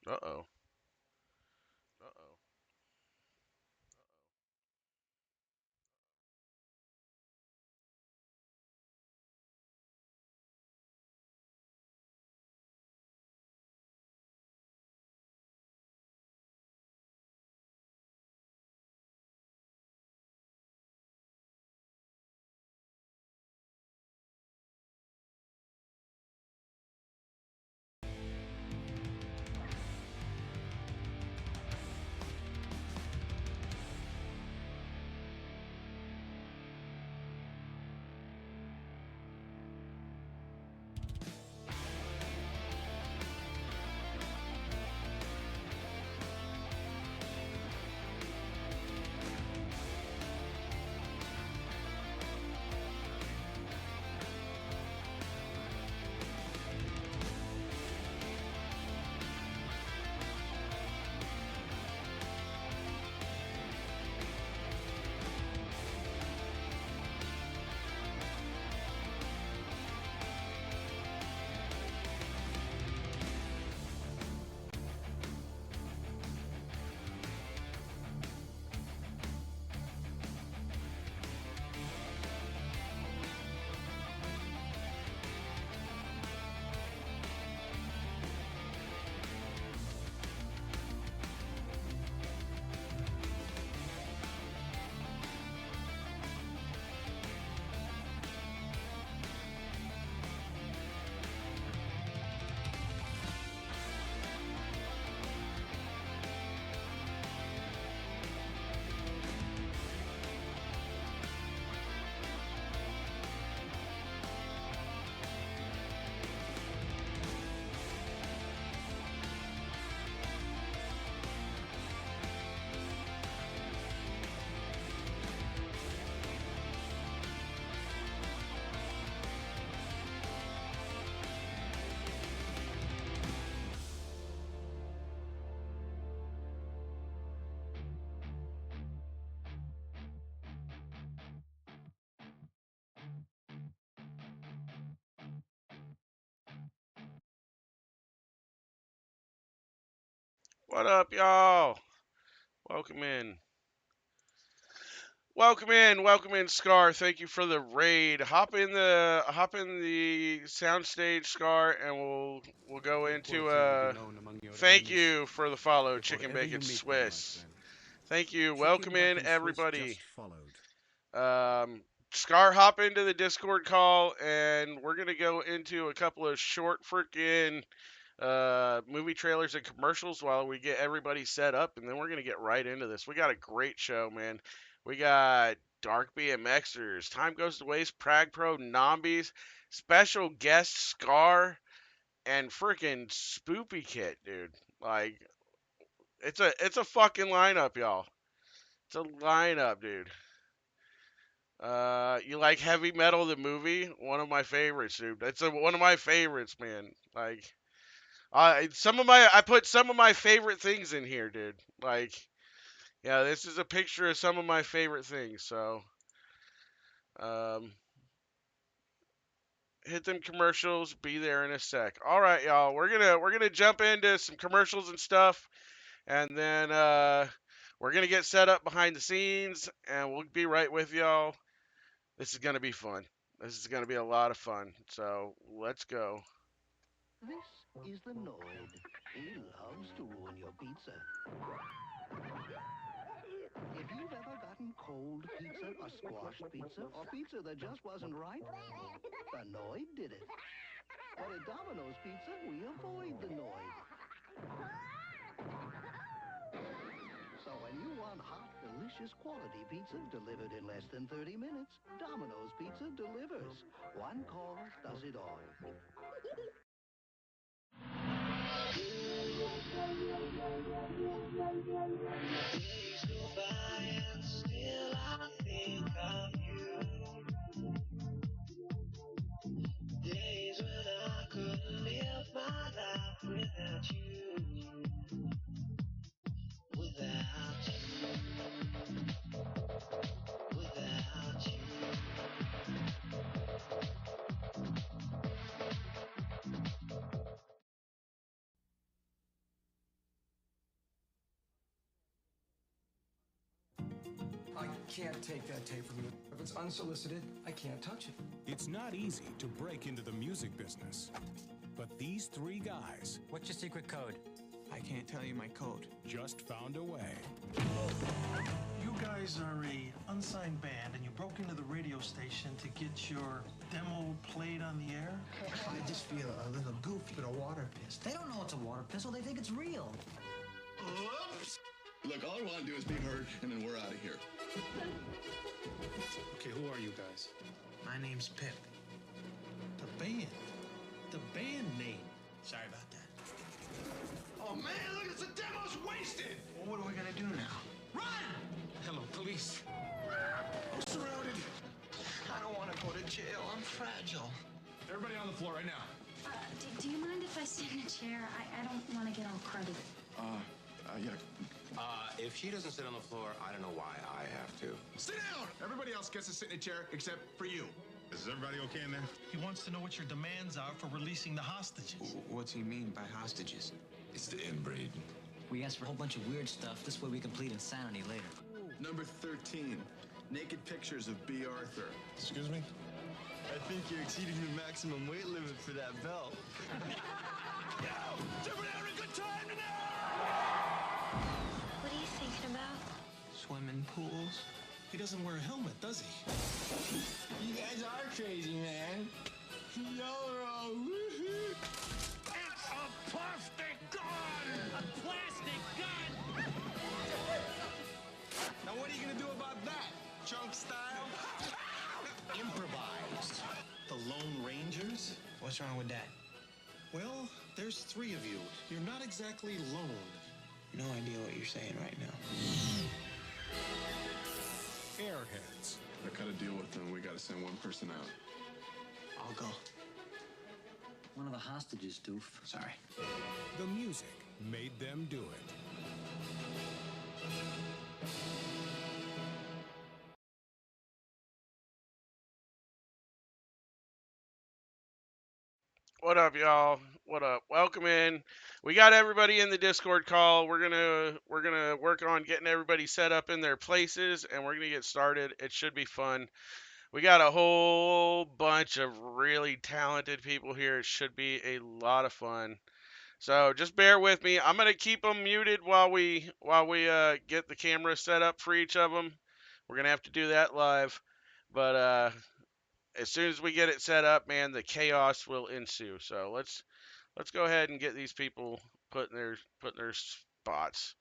Uh-oh. Uh-oh. What up, y'all? Welcome in. Welcome in, Scar. Thank you for the raid. Hop in the soundstage, Scar, and we'll go into Equality will be known among your thank enemies. you for the follow, If Chicken ever you Bacon meet them, my Swiss. friend. Thank you. Welcome Chicken in, Bacon Swiss everybody. just followed. Scar, hop into the Discord call, and we're gonna go into a couple of short freaking movie trailers and commercials while we get everybody set up, and then we're gonna get right into this. We got a great show, man. We got Dark BMXers, Time Goes to Waste, Prag Pro, Nombies, special guest Scar, and freaking Spoopy Kit, dude. Like, it's a fucking lineup, y'all. It's a lineup, dude. You like Heavy Metal the movie? One of my favorites, dude. One of my favorites, man. Like, I put some of my favorite things in here, dude. Like, yeah, this is a picture of some of my favorite things. So, um, hit them commercials. Be there in a sec. All right, y'all. We're gonna jump into some commercials and stuff, and then we're gonna get set up behind the scenes, and we'll be right with y'all. This is gonna be fun. This is gonna be a lot of fun. So let's go. This is the Noid. He loves to ruin your pizza. If you've ever gotten cold pizza or squashed pizza or pizza that just wasn't right, the Noid did it. But at Domino's Pizza, we avoid the Noid. So when you want hot, delicious quality pizza delivered in less than 30 minutes, Domino's Pizza delivers. One call does it all. Days go by and still I think of you. Days when I couldn't live my life without you. Without you. Without you. I can't take that tape from you. If it's unsolicited, I can't touch it. It's not easy to break into the music business, but these three guys What's your secret code? I can't tell you my code. just found a way. You guys are a unsigned band and you broke into the radio station to get your demo played on the air? I just feel a little goofy with a water pistol. They don't know it's a water pistol. They think it's real. Oops! Look, all I want to do is be heard, and then we're out of here. Okay, who are you guys? My name's Pip. The band. The band name. Sorry about that. Oh man, look, it's the demo's wasted! Well, what are we gonna do now? Run! Hello, police. I'm surrounded. I don't want to go to jail. I'm fragile. Everybody on the floor right now. Do you mind if I sit in a chair? I don't want to get all cruddy. Yeah. If she doesn't sit on the floor, I don't know why I have to. Sit down! Everybody else gets to sit in a chair except for you. Is everybody okay in there? He wants to know what your demands are for releasing the hostages. What's he mean by hostages? It's the inbreed. We asked for a whole bunch of weird stuff. This way we can plead insanity later. Number 13. Naked pictures of B. Arthur. Excuse me? I think you're exceeding the maximum weight limit for that belt. What are you thinking about? Swimming pools? He doesn't wear a helmet, does he? You guys are crazy, man. Y'all are all woohoo. It's a plastic gun! A plastic gun! Now what are you gonna do about that? Chunk style? Improvised. The Lone Rangers? What's wrong with that? Well, there's three of you. You're not exactly lone. No idea what you're saying right now. Airheads. I gotta deal with them. We gotta send one person out. I'll go. One of the hostages, doof. Sorry. The music made them do it. What up, y'all? What up? Welcome in. We got everybody in the Discord call. We're gonna work on getting everybody set up in their places, and we're gonna get started. It should be fun. We got a whole bunch of really talented people here. It should be a lot of fun. So just bear with me. I'm gonna keep them muted while we get the camera set up for each of them. We're gonna have to do that live, but as soon as we get it set up, man, the chaos will ensue. So let's go ahead and get these people put in their spots.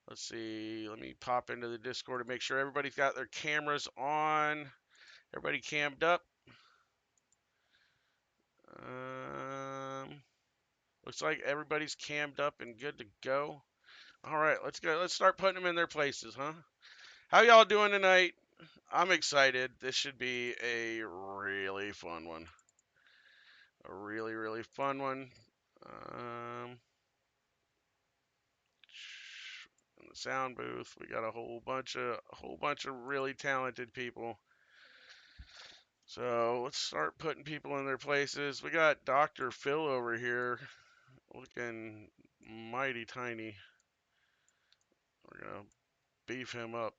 Let's see. Let me pop into the Discord to make sure everybody's got their cameras on. Everybody cammed up. Looks like everybody's cammed up and good to go. All right, let's go. Let's start putting them in their places, huh? How y'all doing tonight? I'm excited. This should be a really fun one. A really, really fun one. In the sound booth, we got a whole bunch of really talented people. So let's start putting people in their places. We got Dr. Phil over here, looking mighty tiny. We're gonna beef him up.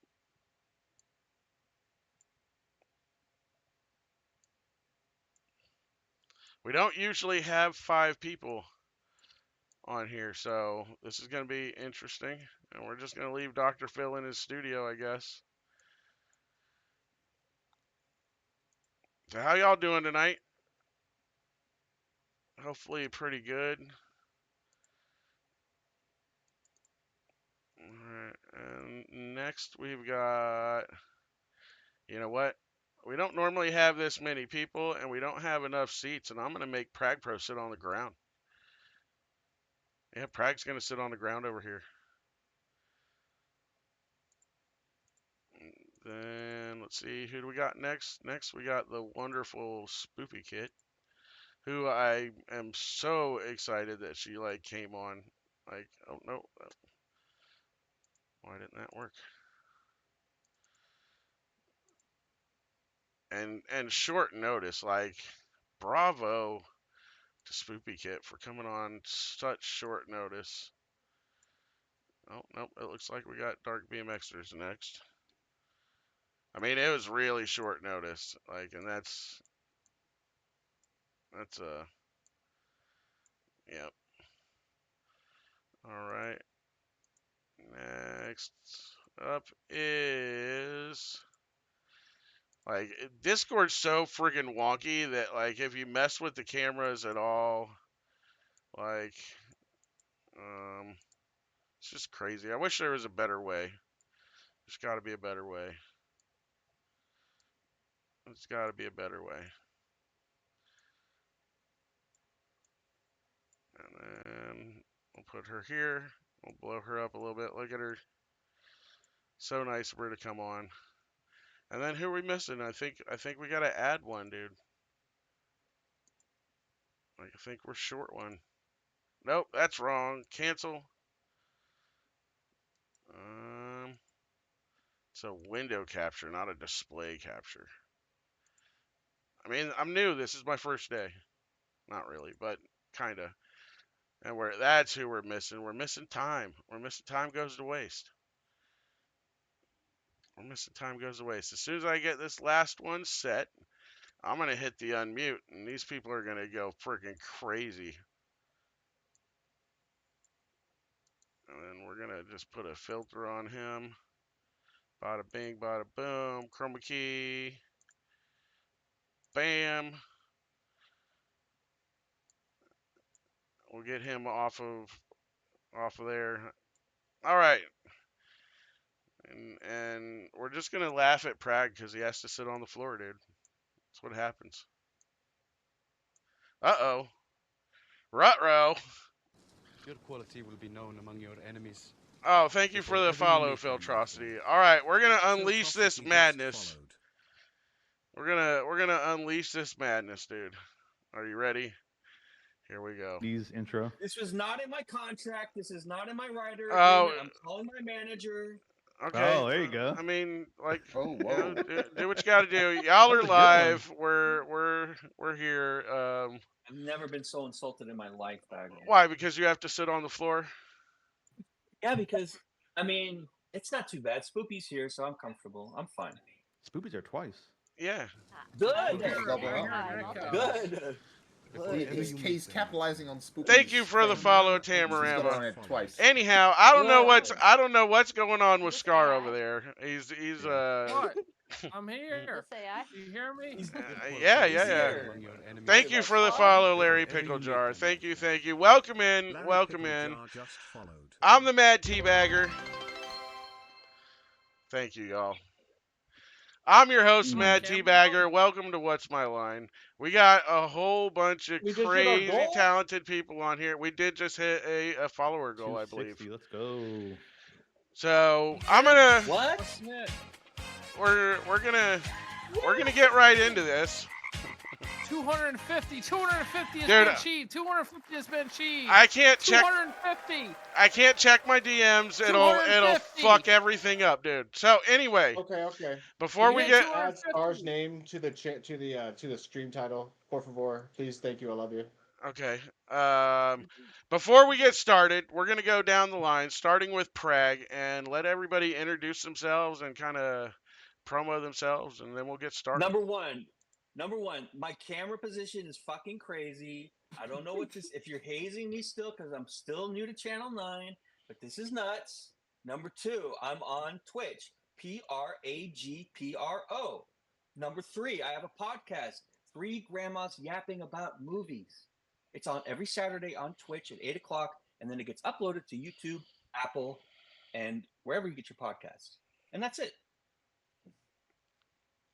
We don't usually have 5 people on here, so this is going to be interesting. And we're just going to leave Dr. Phil in his studio, I guess. So how y'all doing tonight? Hopefully pretty good. Alright, and next we've got, you know what? We don't normally have this many people, and we don't have enough seats, and I'm going to make Prag Pro sit on the ground. Yeah, Prag's going to sit on the ground over here. Then let's see, who do we got next? Next we got the wonderful Spoopy Kit, who I am so excited that she like came on. Like, oh no, why didn't that work? And short notice, like, bravo to Spoopy Kit for coming on such short notice. Oh nope, it looks like we got Dark BMXers next. I mean, it was really short notice. Like, and that's yep. All right. Next up is like Discord's so friggin' wonky that like if you mess with the cameras at all, like it's just crazy. I wish there was a better way. There's got to be a better way. There's got to be a better way. And then we'll put her here. We'll blow her up a little bit. Look at her. So nice of her to come on. And then who are we missing? I think we gotta add one, dude. Like, I think we're short one. Nope, that's wrong. Cancel. It's a window capture, not a display capture. I mean, I'm new. This is my first day. Not really, but kinda. And that's who we're missing. We're missing time. We're missing time goes to waste. We're missing time goes to waste. As soon as I get this last one set, I'm gonna hit the unmute, and these people are gonna go freaking crazy. And then we're gonna just put a filter on him. Bada bing, bada boom. Chroma key. Bam. We'll get him off of there. All right. And we're just gonna laugh at Prague because he has to sit on the floor, dude. That's what happens. Uh-oh. Ruh-roh. Your quality will be known among your enemies. Oh, thank you for the follow, Filtrosity. All right, we're gonna unleash this madness. We're gonna unleash this madness, dude. Are you ready? Here we go. Please intro. This was not in my contract. This is not in my rider. Oh. I'm calling my manager. Okay. Oh, there you go. I mean, like, Oh, you know, whoa. do what you got to do. Y'all are That was a good live. We're here. I've never been so insulted in my life, Bagman. Why? Because you have to sit on the floor. Yeah, because I mean, it's not too bad. Spoopy's here, so I'm comfortable. I'm fine. Spoopies are twice. Yeah. Good. Good. Good. He's capitalizing on spooky. Thank you for the follow, He's gone on Tamarama. it twice. Anyhow, I don't know what's going on with Scar over there. He's What? I'm here. You hear me? yeah. Thank you for the follow, Larry Pickle Jar. Thank you. Welcome in. I'm the Mad Teabagger. Thank you, y'all. I'm your host, Mad Teabagger. Welcome to What's My Line. We got a whole bunch of crazy talented people on here. We did just hit a follower goal, I believe. Let's go. So I'm gonna. What? We're gonna get right into this. 250 has Dude, been cheap. 250 has been cheap. I can't check. 250. I can't check my DMs. It'll fuck everything up, dude. So anyway. Okay. Before we get add Scar's name to the stream title, por favor, please. Thank you. I love you. Okay. Before we get started, we're gonna go down the line, starting with Prague, and let everybody introduce themselves and kind of promo themselves, and then we'll get started. Number one, my camera position is fucking crazy. I don't know what this. If you're hazing me still, because I'm still new to Channel 9, but this is nuts. Number two, I'm on Twitch, PRAGPRO. Number three, I have a podcast, Three Grandmas Yapping About Movies. It's on every Saturday on Twitch at 8 o'clock, and then it gets uploaded to YouTube, Apple, and wherever you get your podcasts. And that's it.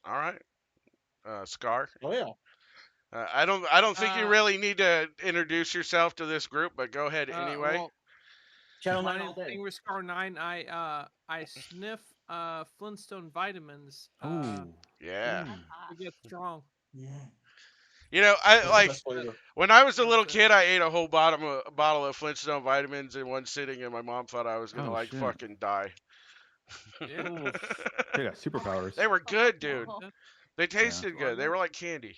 All right. Scar. Oh yeah. I don't think you really need to introduce yourself to this group, but go ahead anyway. Well, Channel 9 my all day. name is Scar 9. I sniff Flintstone vitamins. Yeah. To get strong. Yeah. You know, when I was a little kid, I ate a whole bottle of Flintstone vitamins in one sitting, and my mom thought I was gonna fucking die. Yeah. They got superpowers. They were good, dude. They tasted good. They were like candy.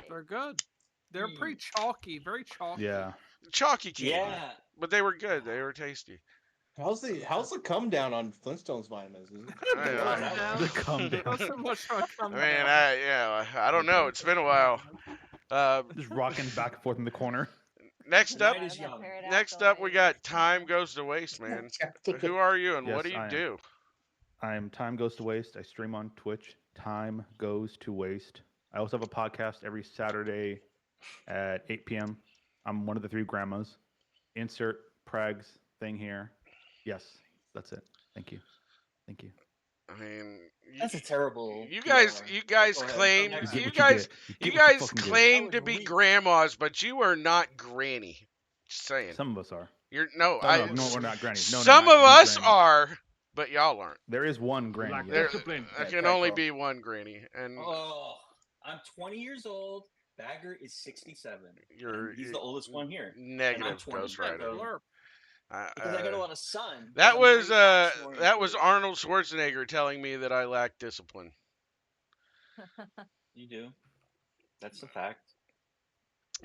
They're good. They're pretty chalky, very chalky. Yeah. Chalky candy. Yeah. But they were good. They were tasty. How's the come down on Flintstones vitamins? Is it The come down. Not so much for a come I mean, down. I don't know. It's been a while. Just rocking back and forth in the corner. Next up, Night is young. we got Time Goes to Waste, man. Who are you and what do you do? I'm Time Goes to Waste. I stream on Twitch. Time Goes to Waste. I also have a podcast every Saturday at 8 p.m. I'm one of the 3 grandmas. Insert Prag's thing here. Yes, that's it. Thank you. Thank you. I mean, That's a terrible. you guys claim you guys claim to be grandmas, but you are not Granny. Just saying. Some of us are. You're No, we're not Granny. No, some not of us Granny. are, but y'all aren't. There is one Granny. There can only be one Granny, and Oh, I'm 20 years old. Bagger is 67. He's the oldest one here. Negative, And I'm 20. Ghost Rider. Because I got a lot of sun. That I'm was very backstory that to was it. Arnold Schwarzenegger telling me that I lack discipline. You do. That's a fact.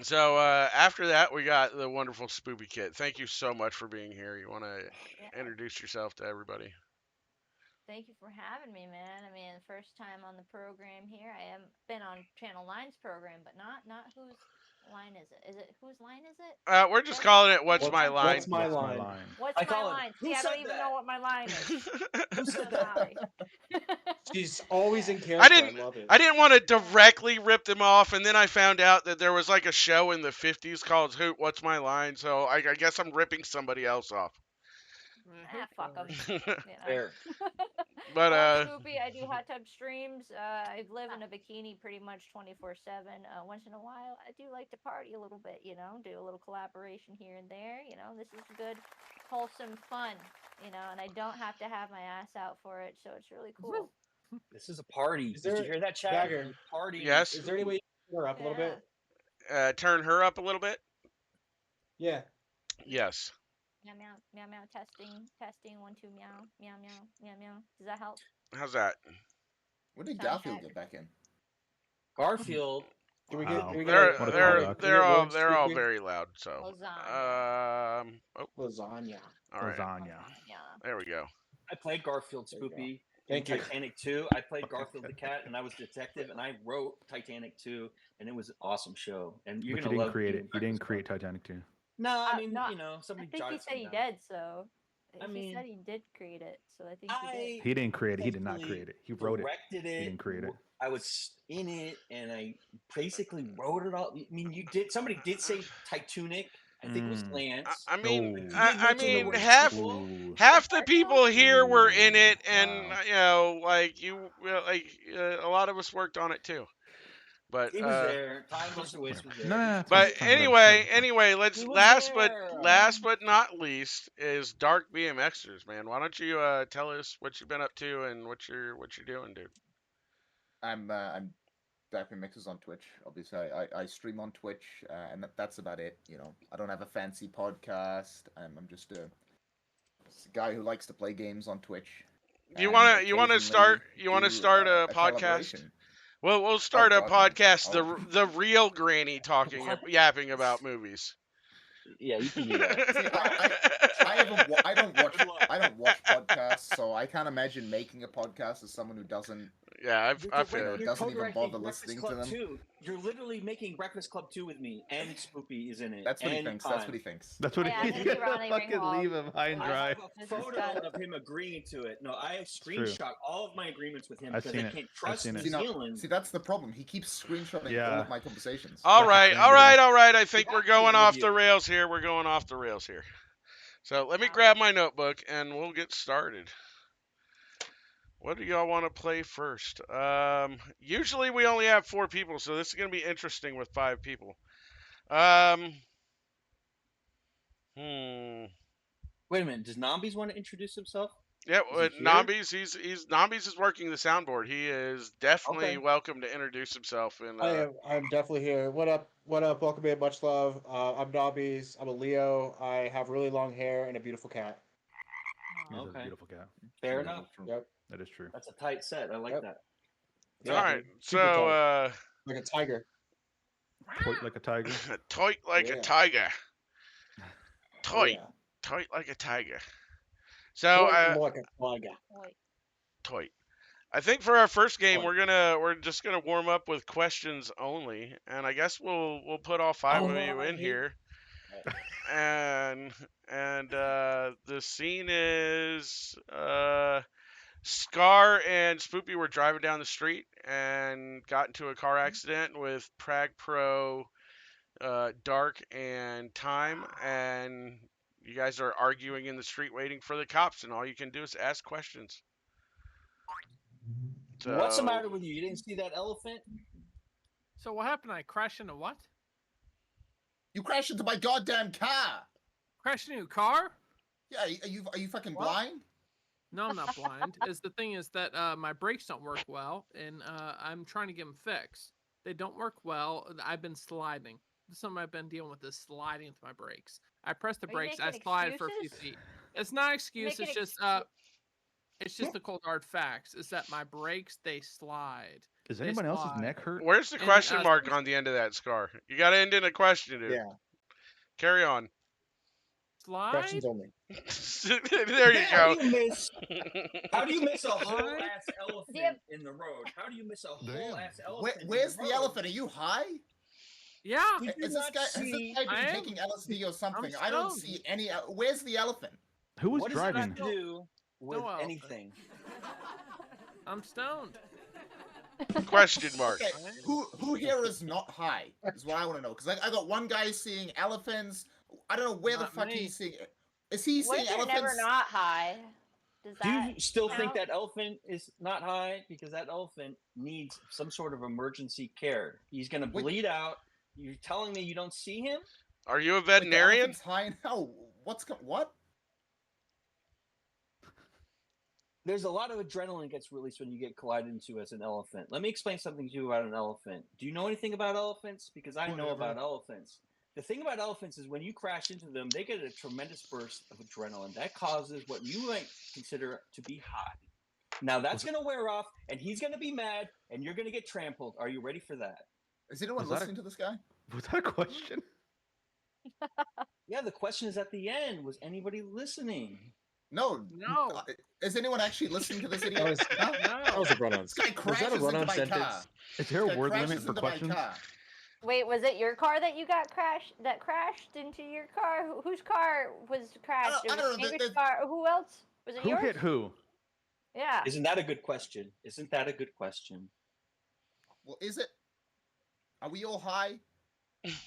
So after that, we got the wonderful Spoopy Kit. Thank you so much for being here. You want to introduce yourself to everybody? Thank you for having me, man. I mean, first time on the program here. I have been on Channel 9's program, but not whose line is it? Is it whose line is it? We're just calling it What's My Line? What's my line? What's I my call it, line? "Who See, I said don't even that?" know what my line is. Who said Sorry. She's always in character. I love it. I didn't want to directly rip them off, and then I found out that there was like a show in the 50s called What's My Line? So I guess I'm ripping somebody else off. Fuck them. Fair. But Spoopy, I do hot tub streams. I live in a bikini pretty much 24/7. Once in a while, I do like to party a little bit. You know, do a little collaboration here and there. You know, this is good, wholesome fun. You know, and I don't have to have my ass out for it, so it's really cool. This is a party. Is Did you there- hear that, chat? Bagger. Party. Yes. Is there any way you can turn her up a little bit? Turn her up a little bit. Yeah. Yes. Meow meow meow meow. Testing 1 2 meow meow meow meow meow. Does that help? How's that? When did Sound Garfield check. get back in? Garfield. Can we Wow. get? Can we get They're a- What a they're callback. they're all Spoopy? they're all very loud. So Lasagna. Lasagna. all right. Lasagna. Yeah. There we go. I played Garfield There you go. Spoopy. Thank in you. Titanic 2. I played Garfield the cat, and I was detective, and I wrote Titanic 2, and it was an awesome show. And you're But you gonna didn't love create being it. You didn't Breakfast create Club. Titanic 2. No, I mean, No, you know, I somebody think he jotted said he something down. did. So I he mean, said he did create it. So I think he did. He didn't create it. He did not basically create it. He wrote it. directed it. He didn't create it. I was in it, and I basically wrote it all. I mean, you did. Somebody did say Titanic. I think it was Lance. I mean, No. I mention the mean, word half sequel. half the people here were in it, and Wow. you know, like a lot of us worked on it too. But He was there. Time Goes to Waste was there. Nah, it's but fine. anyway, let's He was last there. but not least is Dark BMXers, man. Why don't you tell us what you've been up to and what you're doing, dude? I'm Dark Mixes on Twitch. Obviously, I stream on Twitch, and that's about it. You know, I don't have a fancy podcast. I'm just a guy who likes to play games on Twitch. You and want to occasionally start do, a podcast? collaboration. Well, we'll start a God, podcast, no. the real Granny yapping about movies. Yeah, you can do that. See, I don't watch podcasts, so I can't imagine making a podcast as someone who doesn't. Yeah, I You're feel it. doesn't even co-directing bother Breakfast listening Club to them. 2. You're literally making Breakfast Club 2 with me, and Spoopy is in it. That's what he and thinks. That's Time. what he thinks. That's what Yeah, I he think Ronnie fucking Ringwald. leave him high and I dry. have a This is photo done. of him agreeing to it. No, I true. screenshot all of my agreements with him I've because seen I it. can't I've trust seen New it. Zealand. See, that's the problem. He keeps screenshotting all Yeah. of my conversations. All right. I think We we're have to going off the review. rails here. We're going off the rails here. So let me grab my notebook and we'll get started. What do y'all want to play first? Usually we only have 4 people, so this is going to be interesting with 5 people. Wait a minute. Does Nambies want to introduce himself? Yeah, Is he here? Nambies, he's Nambies is working the soundboard. He is definitely Okay. welcome to introduce himself. And I'm definitely here. What up? What up? Welcome in. Much love. I'm Nobbies. I'm a Leo. I have really long hair and a beautiful cat. He's a Okay. beautiful cat. Fair enough. Yep. That is true. That's a tight set. I like Yep. that. all right, Super so tight. Like a tiger. Toit like a tiger. tight like a Yeah. tiger. Oh, Tight, yeah. tight like a tiger. So Toy. I think for our first game, we're just gonna warm up with questions only, and I guess we'll put all five of you in here. And the scene is Scar and Spoopy were driving down the street and got into a car accident with Prag Pro, Dark, and Time, and you guys are arguing in the street waiting for the cops, and all you can do is ask questions. What's the matter with you? You didn't see that elephant? So what happened? I crashed into what? You crashed into my goddamn car. Crashed into your car? Yeah, are you fucking blind? No, I'm not blind. The thing is that my brakes don't work well, and I'm trying to get them fixed. They don't work well. I've been sliding. This is something I've been dealing with, is sliding with my brakes. I press the brakes, I slide for a few feet. It's not an excuse. It's just the cold hard facts. Is that my brakes, they slide. Is anyone else's neck hurt? Where's the question mark on the end of that, Scar? You got to end in a question, dude. Yeah. Carry on. Slide? Questions only. There you go. How do you miss a whole ass elephant in the road? How do you miss a whole ass elephant? Where's the elephant? Are you high? Yeah. Has this guy been taking LSD or something? I don't see any. Where's the elephant? Who was what driving? What does that do with anything? I'm stoned. Question mark. Okay, who here is not high? Is what I want to know. Because I got one guy seeing elephants. I don't know where the fuck he's seeing. Is he seeing elephants? Never not high. Do you still think that elephant is not high? Because that elephant needs some sort of emergency care. He's going to bleed out. You're telling me you don't see him? Are you a veterinarian? Wait, the elephant's high now. What? There's a lot of adrenaline gets released when you get collided into as an elephant. Let me explain something to you about an elephant. Do you know anything about elephants? Because I know about elephants. The thing about elephants is when you crash into them, they get a tremendous burst of adrenaline. That causes what you might consider to be high. Now that's going to wear off, and he's going to be mad, and you're going to get trampled. Are you ready for that? Is anyone listening to this guy? Was that a question? Yeah, the question is at the end. Was anybody listening? No. Is anyone actually listening to this idiot? That was a run-on. This guy crashes into my car. Is there a word limit for questions? Wait, was it your car that you got crashed into your car? Whose car was crashed? I don't know. Car? Who else? Was it yours? Who hit who? Yeah. Isn't that a good question? Well, is it? Are we all high?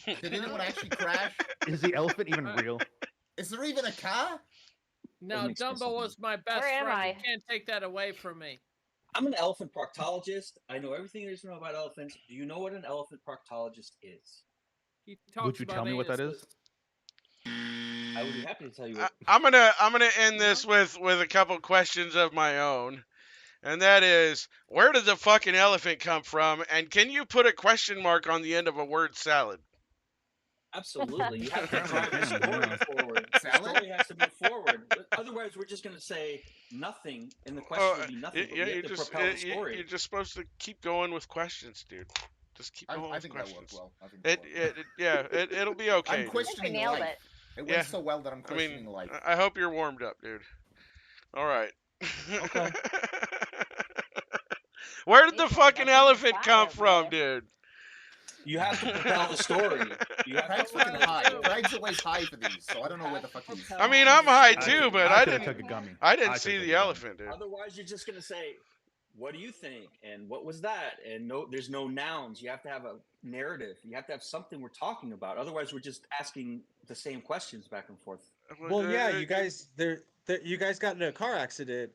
Did anyone actually crash? Is the elephant even real? Is there even a car? No, Dumbo was my best friend. You can't take that away from me. I'm an elephant proctologist. I know everything there is to know about elephants. Do you know what an elephant proctologist is? Would you tell me what that is? I would be happy to tell you. I'm gonna end this with a couple questions of my own, and that is, where did the fucking elephant come from? And can you put a question mark on the end of a word salad? Absolutely. You have to drive the story forward. The story has to move forward. Otherwise, we're just going to say nothing, and the question will be nothing. Yeah, you're just supposed to keep going with questions, dude. Just keep going with questions. That worked well. It'll be okay. I'm questioning life. It went so well that I'm questioning life. I hope you're warmed up, dude. All right. Okay. Where did the fucking elephant come from, dude? You have to tell the story. Craig's fucking high. Craig's always high for these, so I don't know where the fuck he's. I mean, I'm high too, but I didn't see the elephant, dude. Otherwise, you're just gonna say, "What do you think?" and "What was that?" and there's no nouns. You have to have a narrative. You have to have something we're talking about. Otherwise, we're just asking the same questions back and forth. Well, yeah, you guys, you guys got in a car accident,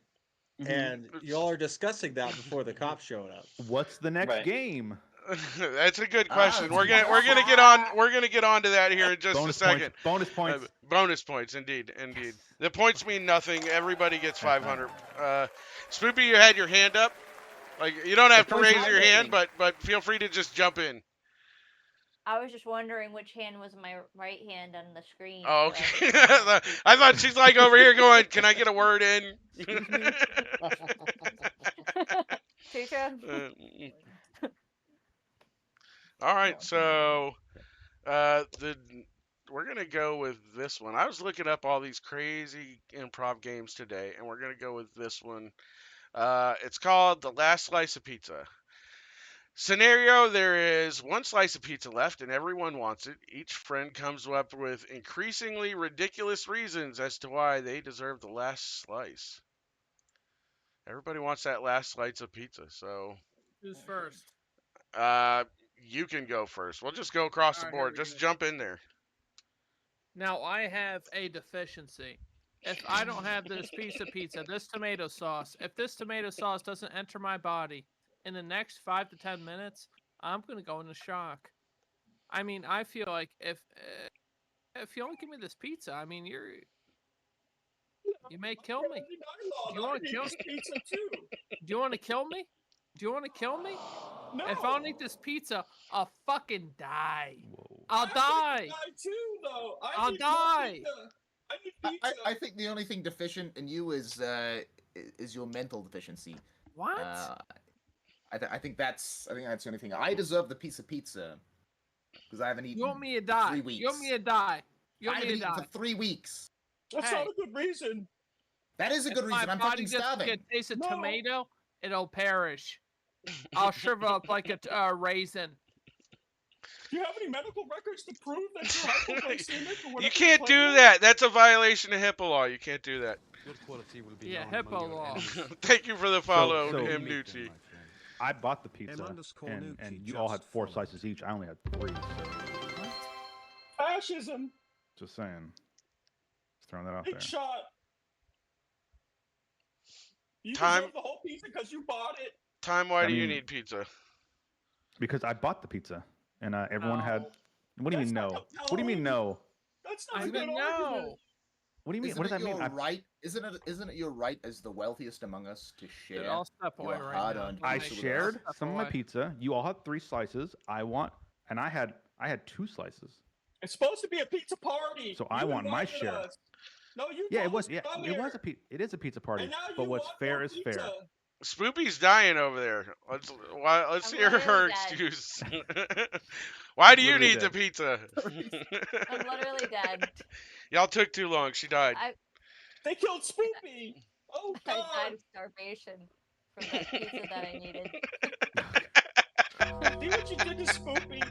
and y'all are discussing that before the cops showed up. What's the next game? That's a good question. We're gonna get on to that here in just a second. Bonus points. Bonus points, indeed. The points mean nothing. Everybody gets 500. Spoopy, you had your hand up. Like, you don't have to raise your hand, but feel free to just jump in. I was just wondering which hand was my right hand on the screen. Oh, okay. I thought she's like over here going, "Can I get a word in?" All right, so we're gonna go with this one. I was looking up all these crazy improv games today, and we're gonna go with this one. It's called The Last Slice of Pizza. Scenario: there is one slice of pizza left, and everyone wants it. Each friend comes up with increasingly ridiculous reasons as to why they deserve the last slice. Everybody wants that last slice of pizza, so Who's first? you can go first. We'll just go across the Alright, here board. we Just go. jump in there. Now I have a deficiency. If I don't have this piece of pizza, this tomato sauce, if this tomato sauce doesn't enter my body in the next 5 to 10 minutes, I'm gonna go into shock. I mean, I feel like if you don't give me this pizza, I mean, you may kill me. Do you want to kill me? Pizza too. Do you want to kill me? Do you want to kill me? No. If I don't eat this pizza, I'll fucking die. Whoa. I'll die. Die too, though. I'll die. I need pizza. I think the only thing deficient in you is your mental deficiency. What? I think that's the only thing. I deserve the piece of pizza because I haven't eaten. You want me to die? 3 weeks. You want me to die? You I want me haven't to eaten die? for 3 weeks. That's Hey. not a good reason. That is a good If reason. my I'm body fucking doesn't starving. get a taste of No. tomato, it'll perish. I'll shrivel up like a raisin. Do you have any medical records to prove that you're hypoglycemic or whatever? You can't do that. That's a violation of HIPAA law. You can't do that. Good quality will be Yeah, known among HIPAA your law. enemies. Thank you for the follow, so- M. Meet them, Nucci. my friend. I bought the pizza, M_Nucci and you all had just 4 followed. slices each. I only had 3. So Fascism. just saying. Just throwing that out Big there. shot. You Time- deserve the whole pizza because you bought it. Time, why I do you mean- need pizza? Because I bought the pizza, and everyone had. What do you That's mean not no? What do you mean compelling. no? That's not I a good mean, argument. no. What do you mean? Isn't What does it that mean? your right? Isn't it your right as the wealthiest among us to share? Dude, I'll step away your right now. hard-earned I pizza with us? shared Step some of my away. pizza. You all had 3 slices. I had 2 slices. It's supposed to be a pizza party. So I You want my invited share. us. No, you Yeah, it told was. us to Yeah, come it here, was it is a pizza party. and now But you what's want fair no is fair. pizza. Spoopy's dying over there. Let's I'm hear her literally dead. excuse. Why do you Literally need the dead. pizza? I'm literally dead. Y'all took too long. She died. They killed Spoopy. Oh I God. died of starvation from that pizza that I needed. See what you did to Spoopy?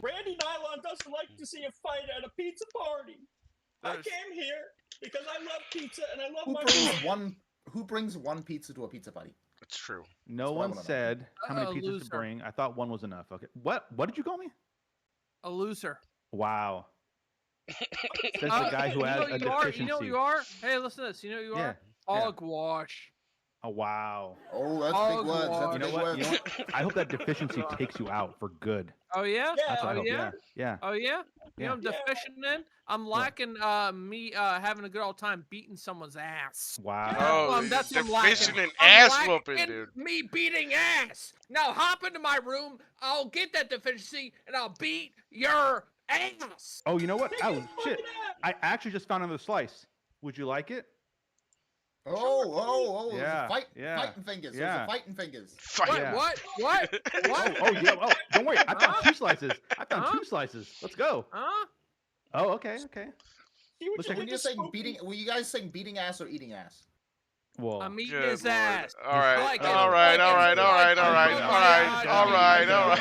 Randy Nylon doesn't like to see a fight at a pizza party. I There's- came here because I love pizza and I love Who my brings food. one pizza to a pizza party? It's true. No That's what I one wanna know. said how many pizzas loser. to bring. I thought 1 was enough. Okay. What did you call me? A loser. Wow. Says the Uh, guy who you has know a what you are? deficiency. You know what you are? Hey, listen to this. You know what you Yeah, are? Hogwash. Oh wow. Oh, that's Oh, big words. God. That's You know big what? words. You know what? I hope that deficiency takes you out for good. Oh yeah? Yeah. That's what I Oh hope. yeah? Yeah. Oh yeah? You know Yeah. what I'm deficient in? I'm lacking me having a good old time beating someone's ass. Wow. Oh, That's what I'm deficient lacking. in I'm ass lacking whooping, in dude. Me beating ass. Now hop into my room. I'll get that deficiency and I'll beat your ass. Oh, you know what? Oh shit! I actually just found another slice. Would you like it? Oh, Yeah, Fighting yeah, fingers. yeah. Those are fighting fingers. What? Yeah. What? What? What? Oh yeah. Oh, don't worry. I found Huh? 2 slices. I found Huh? 2 slices. Let's go. Huh? Oh, okay. Okay. See what Let's you check When did you're to saying Spoopy? beating, were you guys saying beating ass or eating ass? Well, I'm eating Good his Lord. ass. All right. Like it. All right. Like All it. right. All right. All right. Like All it. right. All right. All right.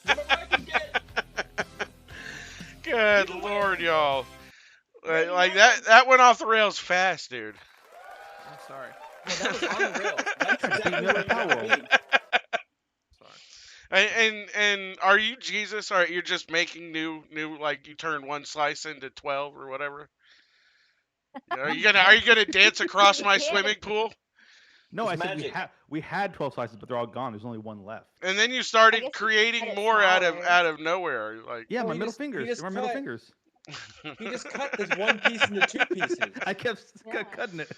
Whatever you got. Good Lord, y'all. Like that went off the rails fast, dude. I'm sorry. No, that was on the rails. That's exactly Beating what the you gotta towel. be. Sorry. And are you Jesus? Or you're just making new like you turn 1 slice into 12 or whatever? Are you gonna dance across my swimming pool? no, I It's said magic. we had 12 slices, but they're all gone. There's only 1 left. And then you I started guess you creating cut it more out of smaller. nowhere. Like Yeah, Well, my he middle just- he fingers. just My middle cut- fingers. He just cut this one piece into 2 pieces. I kept Yeah. cutting it.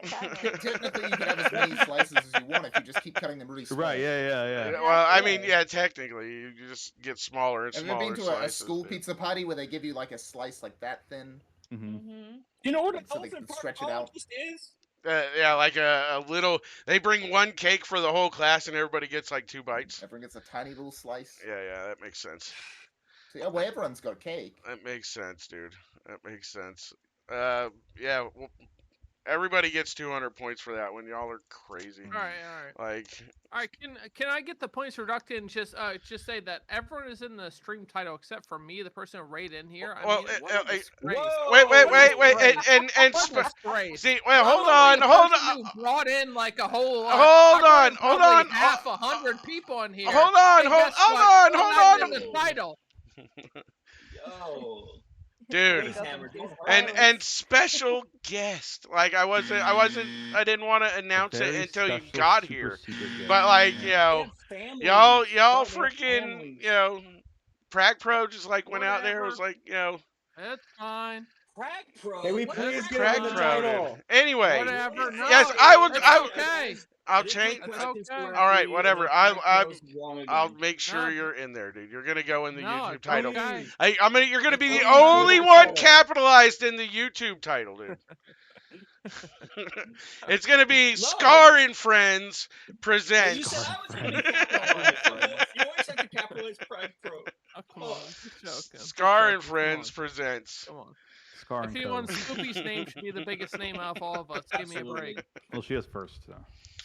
Technically, you can have as many slices as you want if you just keep cutting them really small. Right? Yeah. well, I mean, yeah, technically, you just get smaller and Have you smaller been to a slices. school dude. pizza party where they give you like a slice like that thin? Mm-hmm. Mm-hmm. You know what an So they elephant can stretch it out. proctologist is? Yeah, like a little. They bring 1 cake for the whole class, and everybody gets like 2 bites. Everyone gets a tiny little slice. Yeah, that makes sense. Yeah, well, everyone's got cake. That makes sense, dude. That makes sense. Yeah. Well, everybody gets 200 points for that one. Y'all are crazy. All right. Like, All right, can I get the points reducted and just say that everyone is in the stream title except for me, the person right in here? I well, mean, what a disgrace. wait, What a disgrace. see, well, I'm hold the on, only hold person on. who brought in like a whole. Hold I on, brought in hold probably on. half 100 people in here. Hold on, Hey, hold guess what? on, They're hold not on. in the title. Yo. Dude, Please, Hammer, don't hurt and us. special guest. Like I didn't want to announce it Very until you special got super here. secret guest. But like, They have y'all families. freaking, Prague Pro just like went out there. It was like, It's fine. Prague Pro. May we What please is get Prague him in the Pro, dude. title? Anyway, Whatever. No, yes, I will. it's okay. I'll change. It's okay. All right, whatever. I'll make sure No. you're in there, dude. You're gonna go in the No, YouTube it's title. okay. You're gonna be the okay. only one capitalized in the YouTube title, dude. It's gonna be Scar and Friends presents. You said I was going to be capitalized. You always have to capitalize Prague Pro. Oh, come on. Just joking. Scar and Friends presents. Come on. Scar If and anyone, Co. Spoopy's name should be the biggest name out of all of us. Give me a break. Well, she is first, so.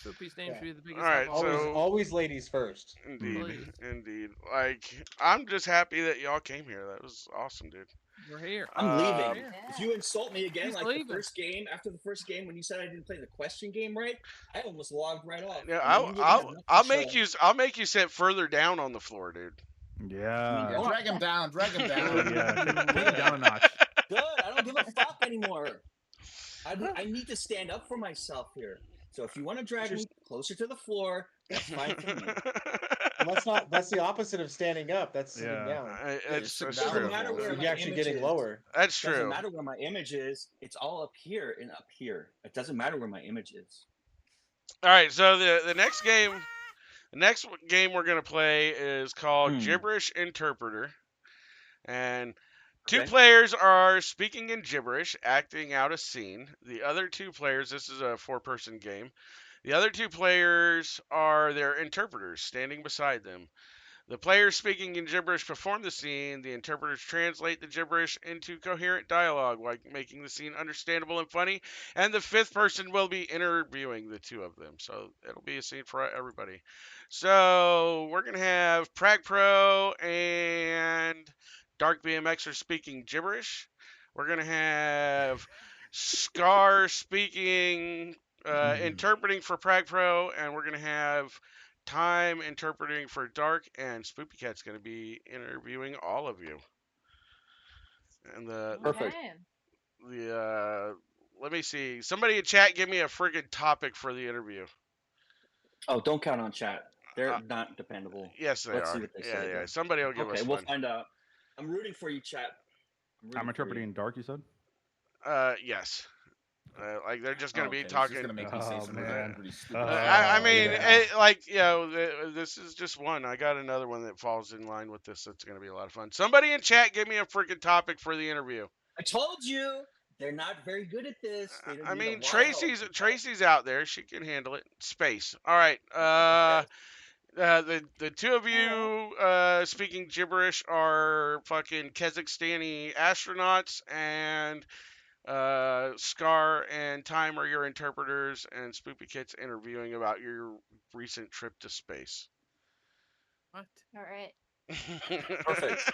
Spoopy's name should be the biggest All right, out of all of us. so Always ladies first. Indeed. Like, I'm just happy that y'all came here. That was awesome, dude. We're here. I'm leaving. If you insult me again, He's like leaving. the first game, after the first game when you said I didn't play the question game right, I almost logged right off. Yeah, And then you wouldn't have nothing I'll to make show. I'll make you sit further down on the floor, dude. Yeah. Yeah, drag him down. Yeah, take it down a notch. Good. I don't give a fuck anymore. I need to stand up for myself here. So if you want to drag me closer to the floor, that's fine for me. That's the opposite of standing up. That's sitting down. That's Doesn't true. matter where You're my actually image getting is. lower. That's Doesn't true. matter where my image is. It's all up here and up here. It doesn't matter where my image is. All right, so the next game we're gonna play is called Gibberish Interpreter, and two players are speaking in gibberish, acting out a scene. The other two players, this is a 4-person game. The other two players are their interpreters standing beside them. The players speaking in gibberish perform the scene. The interpreters translate the gibberish into coherent dialogue, like making the scene understandable and funny. And the 5th person will be interviewing the two of them. So it'll be a scene for everybody. So we're going to have Prague Pro and Dark BMX are speaking gibberish. We're going to have Scar speaking, interpreting for Prague Pro. And we're going to have Time interpreting for Dark, and Spoopy Cat's going to be interviewing all of you. And Perfect. let me see. Somebody in chat give me a friggin' topic for the interview. Oh, don't count on chat. They're not dependable. Yes, they Let's are. See what they say, Yeah. though. Somebody will give us Okay, we'll one. find out. I'm rooting for you, chat. I'm interpreting Dark, you said? Yes. Like they're just gonna be he's just talking. gonna make me say something pretty stupid. I mean, this is just one. I got another one that falls in line with this. That's gonna be a lot of fun. Somebody in chat, give me a freaking topic for the interview. I told you they're not very good at this. They I need mean, a lot of help. Tracy's out there. She can handle it. Space. All right. The two of you speaking gibberish are fucking Kazakhstani astronauts, and Scar and Time are your interpreters, and Spoopy Kit's interviewing about your recent trip to space. What? All right. Perfect.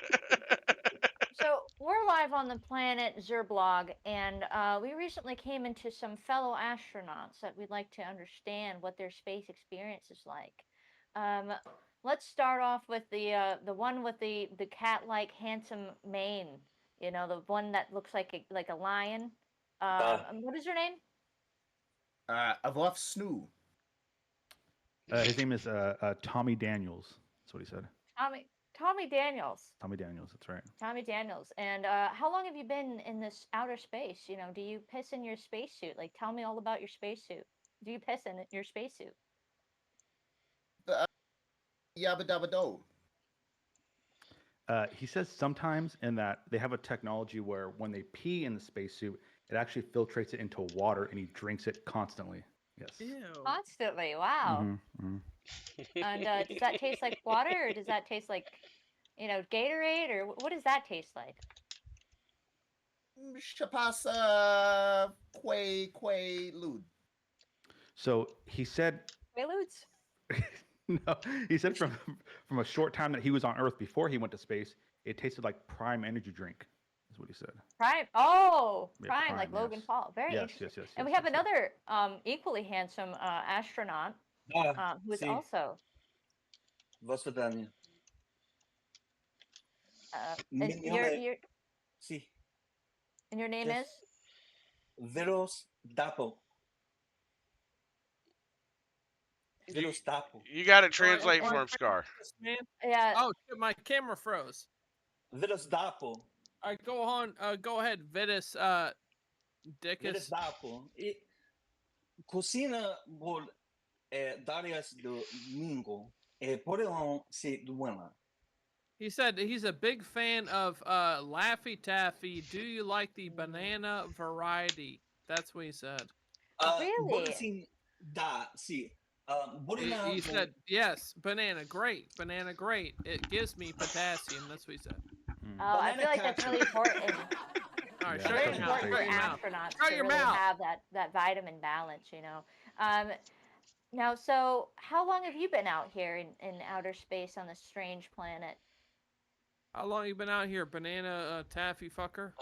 So we're live on the planet Zerblog, and we recently came into some fellow astronauts that we'd like to understand what their space experience is like. Let's start off with the one with the cat-like handsome mane. You know, the one that looks like a lion. What is her name? Avlov Snoo. His name is Tommy Daniels. That's what he said. Tommy Daniels. Tommy Daniels, that's right. Tommy Daniels. And how long have you been in this outer space? You know, do you piss in your spacesuit? Like, tell me all about your spacesuit. Do you piss in your spacesuit? Yabba dabba do. He says sometimes in that they have a technology where when they pee in the spacesuit, it actually filtrates it into water and he drinks it constantly. Yes. Ew. Constantly. Wow. Mm-hmm. And does that taste like water, or does that taste like You know, Gatorade, or what does that taste like? Chapasa Quaalude. So he said, Quaaludes? no, he said from a short time that he was on Earth before he went to space, it tasted like Prime energy drink. Is what he said. Prime. Oh, Yeah, Prime, like Prime, Logan yes. Paul. Very Yes, interesting. yes, yes, And yes, we have yes, another equally handsome astronaut who is sí. also. Voz for Daniel. And your Sí. and your name Yes. Veros Dapo. Veros Dapo. You got to translate for him, Scar. Man. Yeah. Oh, shit, my camera froze. Veros Dapo. All right, go on. Go ahead, Vitus. Veros Dickus. Dapo. E cocina por Darius Domingo. Por on se duela. He said he's a big fan of Laffy Taffy. Do you like the banana variety? That's what he said. Really? Sim, da, sí. He said yes, banana great, banana great. It gives me potassium. That's what he said. Oh, I feel like that's really important. All right, Yeah, shut Very your mouth. important Shut for your mouth. astronauts Shut to your really mouth. have that vitamin balance, you know. Now, so how long have you been out here in outer space on this strange planet? How long you been out here, banana taffy fucker?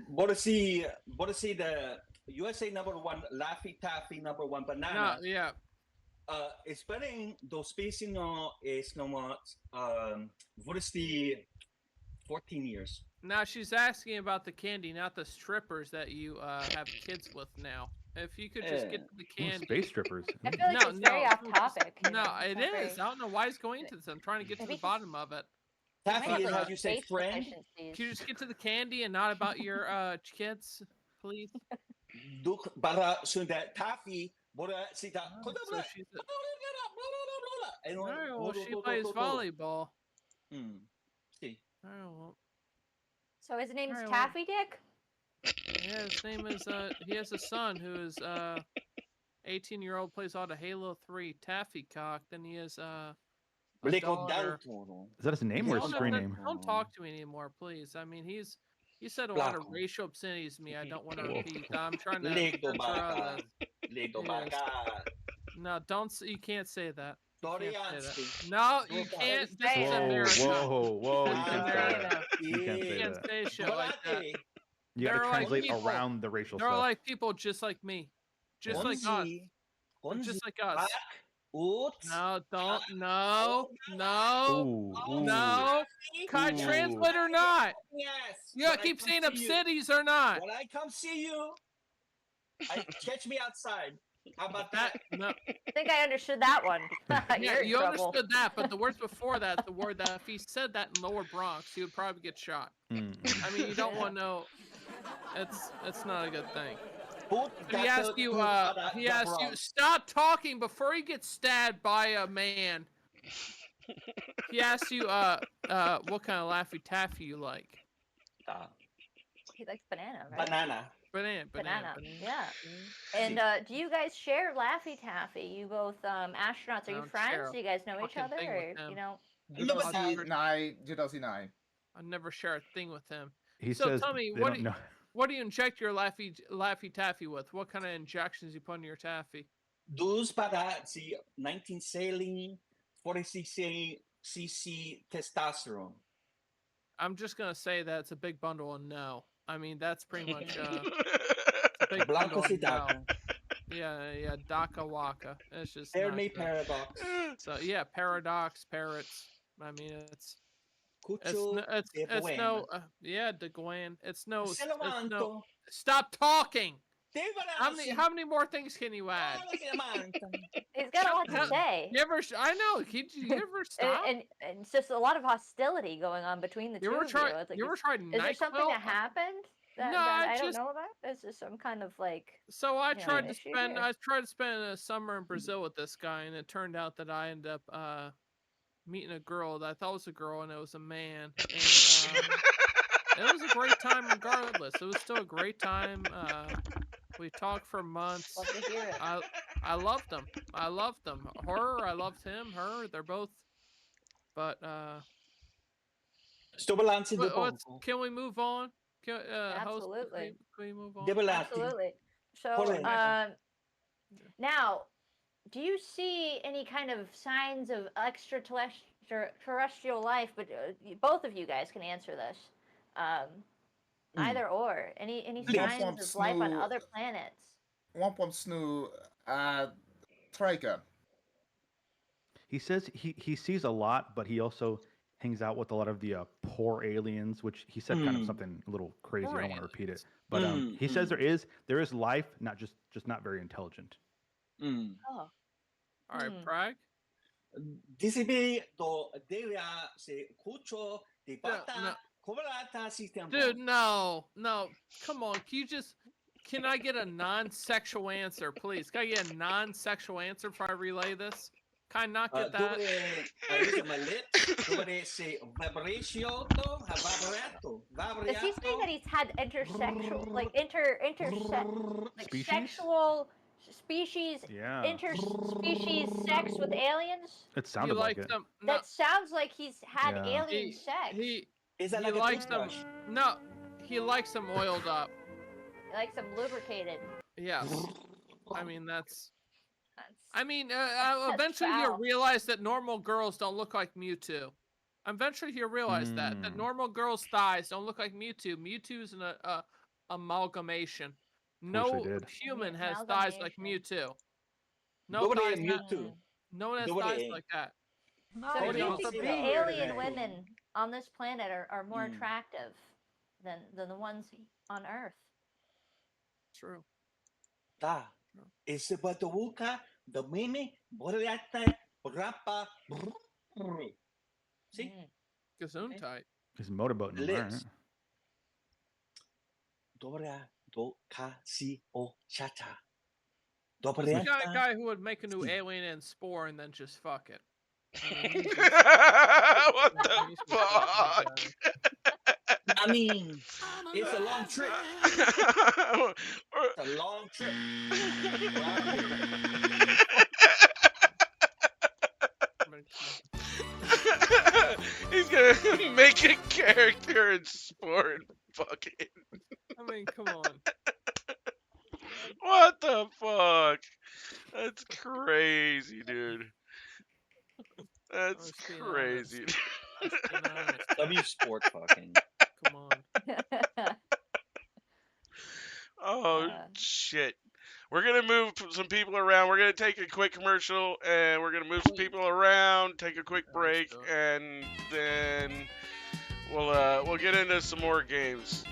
Bora see the USA #1 Laffy Taffy #1 banana. No, yeah. Esperem do space no is no what what is the 14 years. Now she's asking about the candy, not the strippers that you have kids with now. If you could just get to the candy. Space strippers. I feel like it's very off topic. you No, know, it's it not is. very- I don't know why he's going into this. I'm trying to get to the bottom of it. Taffy might is have, how like, you say space friend. deficiencies. Can you just get to the candy and not about your kids, please? Duk para sunda Taffy bora sita. So she's Alright, well, she plays volleyball. See. Alright, well, So his name's Alright, well- Taffy Dick? yeah, his name is he has a son who is 18-year-old, plays all the Halo 3 Taffy Cock. Then he has a Bleko daughter. Daltoro. Is that his name or his Don't- screen don't- name? Don't talk to me anymore, please. I mean, he said a lot of Blanco. racial obscenities to me. I don't want to Whoa. repeat. I'm trying to Lego censor all Baka. this. Lego Yes. Baka. No, you can't say that. You can't say that. Doriansky. No, you Okay. can't. This Hey. is Whoa, America. whoa! You This is can't say America. that. You can't say You can't that. say shit like that. Volate. You got They're to like translate people. around the racial They're stuff. like people just like me, just like us, just like us. Oops. No, don't. No, no, Ooh, no. Can I Ooh. translate or not? Yes. You gotta when I keep come saying see you- obscenities or not. When I come see you, catch me outside. How about that? No. I think I understood that one. Yeah, You're in you trouble. understood that, but the words before that, the word that if he said that in Lower Bronx, he would probably get shot. I mean, you don't want to know. It's not a good thing. He asked you. He asked you. Stop talking before he gets stabbed by a man. He asked you. What kind of Laffy Taffy you like? He likes banana, right? Banana. Yeah. And do you guys share Laffy Taffy? You both astronauts. Are you don't friends? share Do you guys know each fucking other, thing or with him. you know? I never share a thing with him. He So says tell me, they what don't do you, know. what do you inject your Laffy Taffy with? What kind of injections you put in your taffy? Dos para si 19 saline, 40 cc testosterone. I'm just gonna say that it's a big bundle and no. I mean that's pretty much a big Blanco bundle and no. Sidaco. Yeah, Daka Waka. It's just Fermi not good. paradox. So yeah, paradox, parrots. I mean it's Cucho de it's Buen. no yeah, de Gwen. It's no Se levanto. Stop talking. Te How many more things can you add? He's got a lot to say. You ever? I know. You ever stop? And it's just a lot of hostility going on between the You two ever of tried- you. It's like, you ever tried is there something NyQuil? that happened that, No, that I I don't just- know about? Is there some kind of like? So I you know, tried an to issue, spend or- I tried to spend a summer in Brazil with this guy, and it turned out that I ended up meeting a girl that I thought was a girl, and it was a man. And, it was a great time regardless. It was still a great time. We talked for months. Love to hear it. I loved them. I loved them. Her, I loved him. Her, they're both. But Sto balancing the Can we move on? Host, Absolutely. can we move on? Absolutely. So, now, do you see any kind of signs of extraterrestrial life? But both of you guys can answer this. Either or. Any signs of life on other planets? Wampum Snoo, Trica. He says he sees a lot, but he also hangs out with a lot of the poor aliens, which he said kind of something a little crazy. I don't want to repeat it, but he says there is life, not just not very intelligent. Oh. All right, Prague. DCB do delia se cucho de pata cobrata sistema. Dude, no. Come on. Can I get a non-sexual answer, please? Can I get a non-sexual answer before I relay this? Can I not get that? Does he say that he's had intersexual, like sexual species, interspecies sex with aliens? It sounded like it. That sounds like he's had alien sex. He likes them. No, he likes them oiled up. He likes them lubricated. Yes. I mean eventually he'll realize that normal girls don't look like Mewtwo. Eventually he'll realize that normal girls' thighs don't look like Mewtwo. Mewtwo's an amalgamation. No human has thighs like Mewtwo. No one has thighs like that. So do you think the alien women on this planet are more attractive than the ones on Earth? True. Da. Ese batubuka domine borata rapa. See? Gesundheit. His motorboat in there. Dora do kasi o chata. The guy who would make a new alien and spore and then just fuck it. What the fuck? I mean, it's a long trip. It's a long trip. He's gonna make a character and sport and fuck it. I mean, come on. What the fuck? That's crazy, dude. That's crazy. W sport fucking. Come on. Oh shit. We're gonna move some people around. We're gonna take a quick commercial and we're gonna move some people around, take a quick break, and then we'll get into some more games.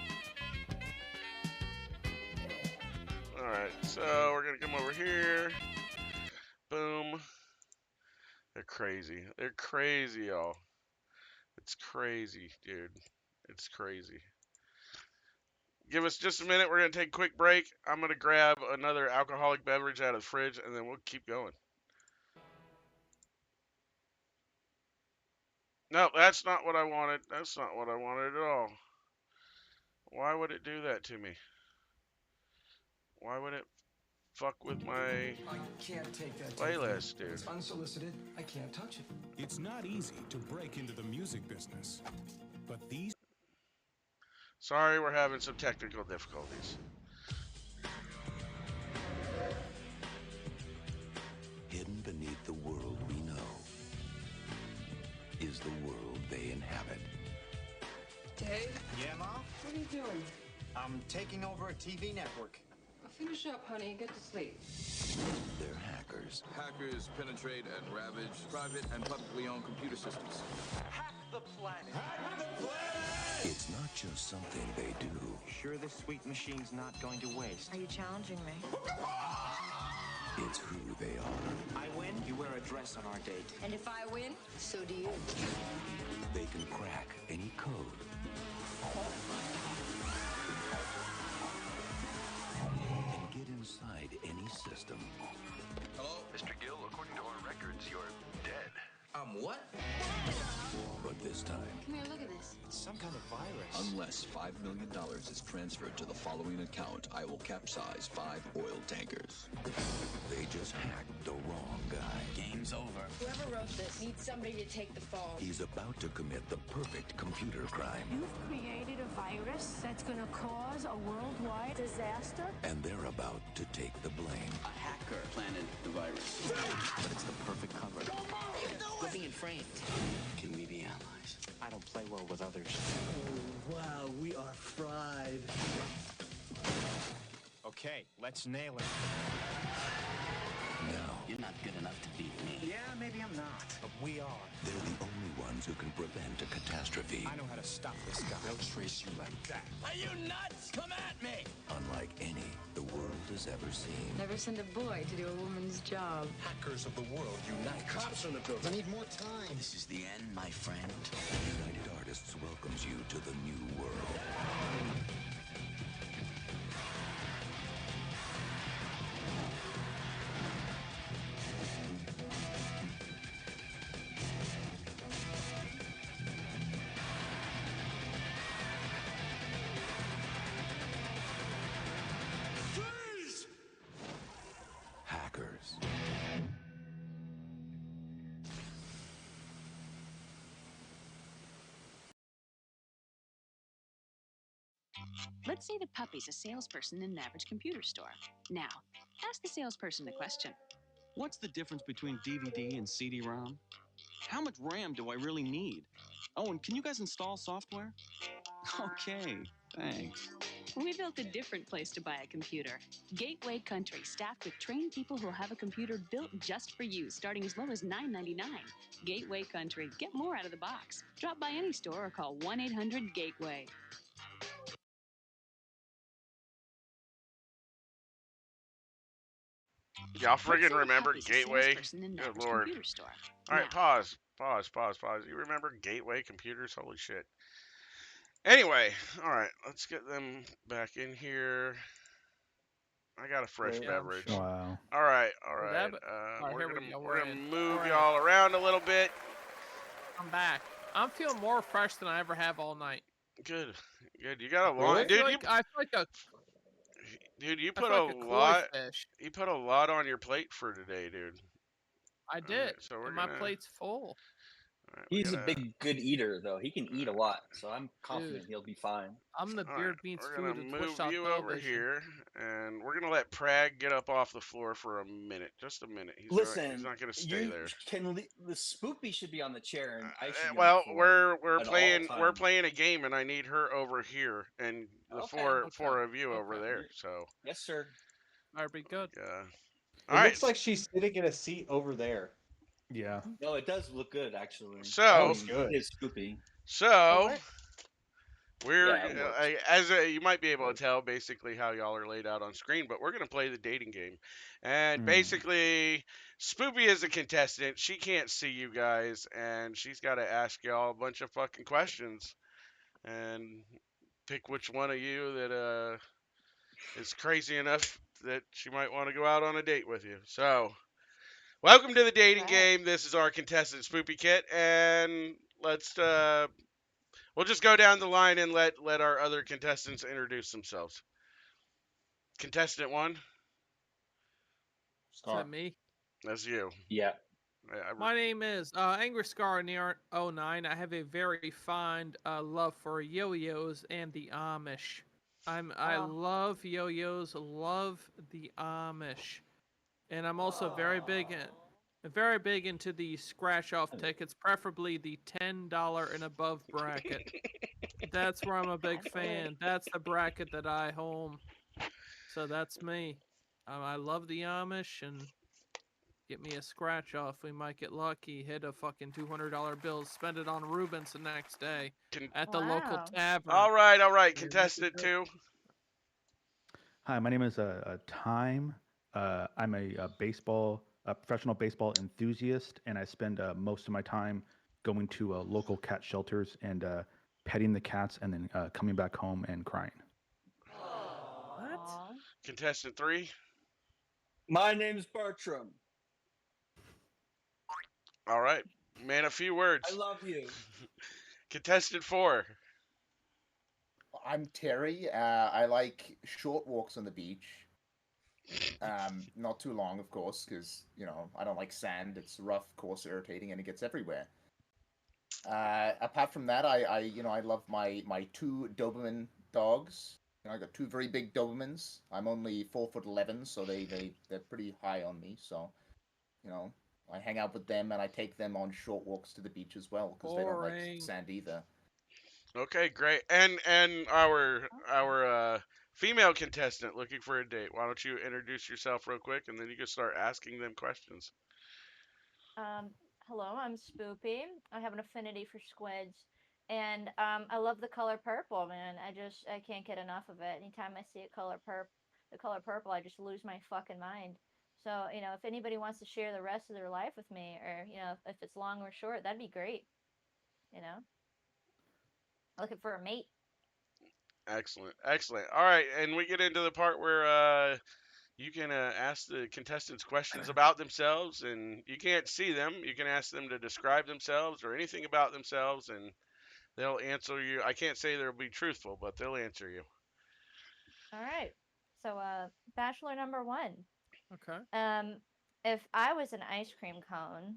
Alright, so we're gonna come over here. Boom. They're crazy. They're crazy, y'all. It's crazy, dude. It's crazy. Give us just a minute. We're going to take a quick break. I'm going to grab another alcoholic beverage out of the fridge, and then we'll keep going. No, that's not what I wanted. That's not what I wanted at all. Why would it do that to me? Why would it fuck with my I can't take that playlist, dude? It's unsolicited. I can't touch it. It's not easy to break into the music business, but these... Sorry, we're having some technical difficulties. Hidden beneath the world we know is the world they inhabit. Dave? Yeah, Mom? What are you doing? I'm taking over a TV network. Finish up, honey, and get to sleep. They're hackers. Hackers penetrate and ravage private and publicly owned computer systems. Hack the planet! Hack the planet! It's not just something they do. Sure this sweet machine's not going to waste? Are you challenging me? It's who they are. I win, you wear a dress on our date. And if I win, so do you. They can crack any code. And get inside any system. Hello? Mr. Gill, according to our records, you're dead. What? But this time, Come here, look at this. It's some kind of virus. Unless $5 million is transferred to the following account, I will capsize 5 oil tankers. They just hacked the wrong guy. Game's over. Whoever wrote this needs somebody to take the fall. He's about to commit the perfect computer crime. You've created a virus that's going to cause a worldwide disaster? And they're about to take the blame. A hacker planted the virus. But it's the perfect cover. We're being framed. Can we be allies? I don't play well with others. Oh, wow, we are fried. Okay, let's nail it. Now, You're not good enough to beat me. Yeah, maybe I'm not, but we are. they're the only ones who can prevent a catastrophe. I know how to stop this guy. They'll trace you like that. Are you nuts? Come at me! Unlike any the world has ever seen. Never send a boy to do a woman's job. Hackers of the world unite. Cops on the building. I need more time. This is the end, my friend. United Artists welcomes you to the new world. Hackers. Let's say the puppy's a salesperson in an average computer store. Now, ask the salesperson a question. What's the difference between DVD and CD-ROM? How much RAM do I really need? Oh, and can you guys install software? Okay, thanks. We built a different place to buy a computer. Gateway Country, staffed with trained people who'll have a computer built just for you, starting as low as $9.99. Gateway Country, get more out of the box. Drop by any store or call 1-800-GATEWAY. Y'all friggin' Let's say the remember puppy's a Gateway? salesperson in an Good average lord. computer store. All right, Now, pause. You remember Gateway computers? Holy shit. Anyway, all right, let's get them back in here. I got a fresh Yeah, I'm beverage. sure. Wow. All right. Alright, We're here gonna we go. we're gonna in. move Alright, y'all around a little bit. I'm back. I'm feeling more fresh than I ever have all night. Good. You got a long I dude. feel like a You I put feel a like a koi lot. fish. You put a lot on your plate for today, dude. I All did. right, so we're And my gonna. plate's full. All right, we He's a gotta- big, good eater, though. He can eat a lot, so I'm confident he'll be fine. I'm the All beard right, meets we're food gonna and move twitched out you over television. here, and we're gonna let Prag get up off the floor for a minute, just a minute. He's Listen, not gonna stay there. The Spoopy should be on the chair, and I should be on Well, the floor we're at all we're times. playing a game, and I need her over here, and the Okay, four of you over there. So Yes, sir. That'd be good. yeah. It All right. looks like she's sitting in a seat over there. Yeah. No, it does look good, actually. So- Looks good. It is Spoopy. So we're Yeah, it works. you might be able to tell basically how y'all are laid out on screen, but we're gonna play the dating game, and basically Spoopy is a contestant. She can't see you guys, and she's got to ask y'all a bunch of fucking questions, and pick which one of you that is crazy enough that she might want to go out on a date with you. So, welcome to the dating game. This is our contestant Spoopy Kit, and let's we'll just go down the line and let our other contestants introduce themselves. Contestant 1, Is that me? that's you. Yeah. My name is Angry Scar Near 09. I have a very fond love for yo-yos and the Amish. I love yo-yos, love the Amish, and I'm also very big into the scratch-off tickets, preferably the $10 and above bracket. That's where I'm a big fan. That's the bracket that I home. So that's me. I love the Amish, and get me a scratch-off. We might get lucky, hit a fucking $200 bill, spend it on Rubens the next day at the local tavern. All right. Contestant 2. Hi, my name is Time. I'm a professional baseball enthusiast, and I spend most of my time going to local cat shelters and petting the cats, and then coming back home and crying. What? Contestant 3. My name's Bertram. All right. Man, a few words. I love you. Contestant 4. I'm Terry. I like short walks on the beach. Not too long, of course, because I don't like sand. It's rough, coarse, irritating, and it gets everywhere. Apart from that, I love my two Doberman dogs. I got two very big Dobermans. I'm only 4'11", so they're pretty high on me. So, I hang out with them and I take them on short walks to the beach as well because they don't Boring. like sand either. Okay, great. And our female contestant looking for a date. Why don't you introduce yourself real quick, and then you can start asking them questions. Hello, I'm Spoopy. I have an affinity for squids, and I love the color purple, man. I can't get enough of it. Anytime I see the color purple, I just lose my fucking mind. So, if anybody wants to share the rest of their life with me, or if it's long or short, that'd be great. Looking for a mate. Excellent, excellent. All right, and we get into the part where you can ask the contestants questions about themselves, and you can't see them. You can ask them to describe themselves or anything about themselves, and they'll answer you. I can't say they'll be truthful, but they'll answer you. All right. So, bachelor number 1. Okay. If I was an ice cream cone,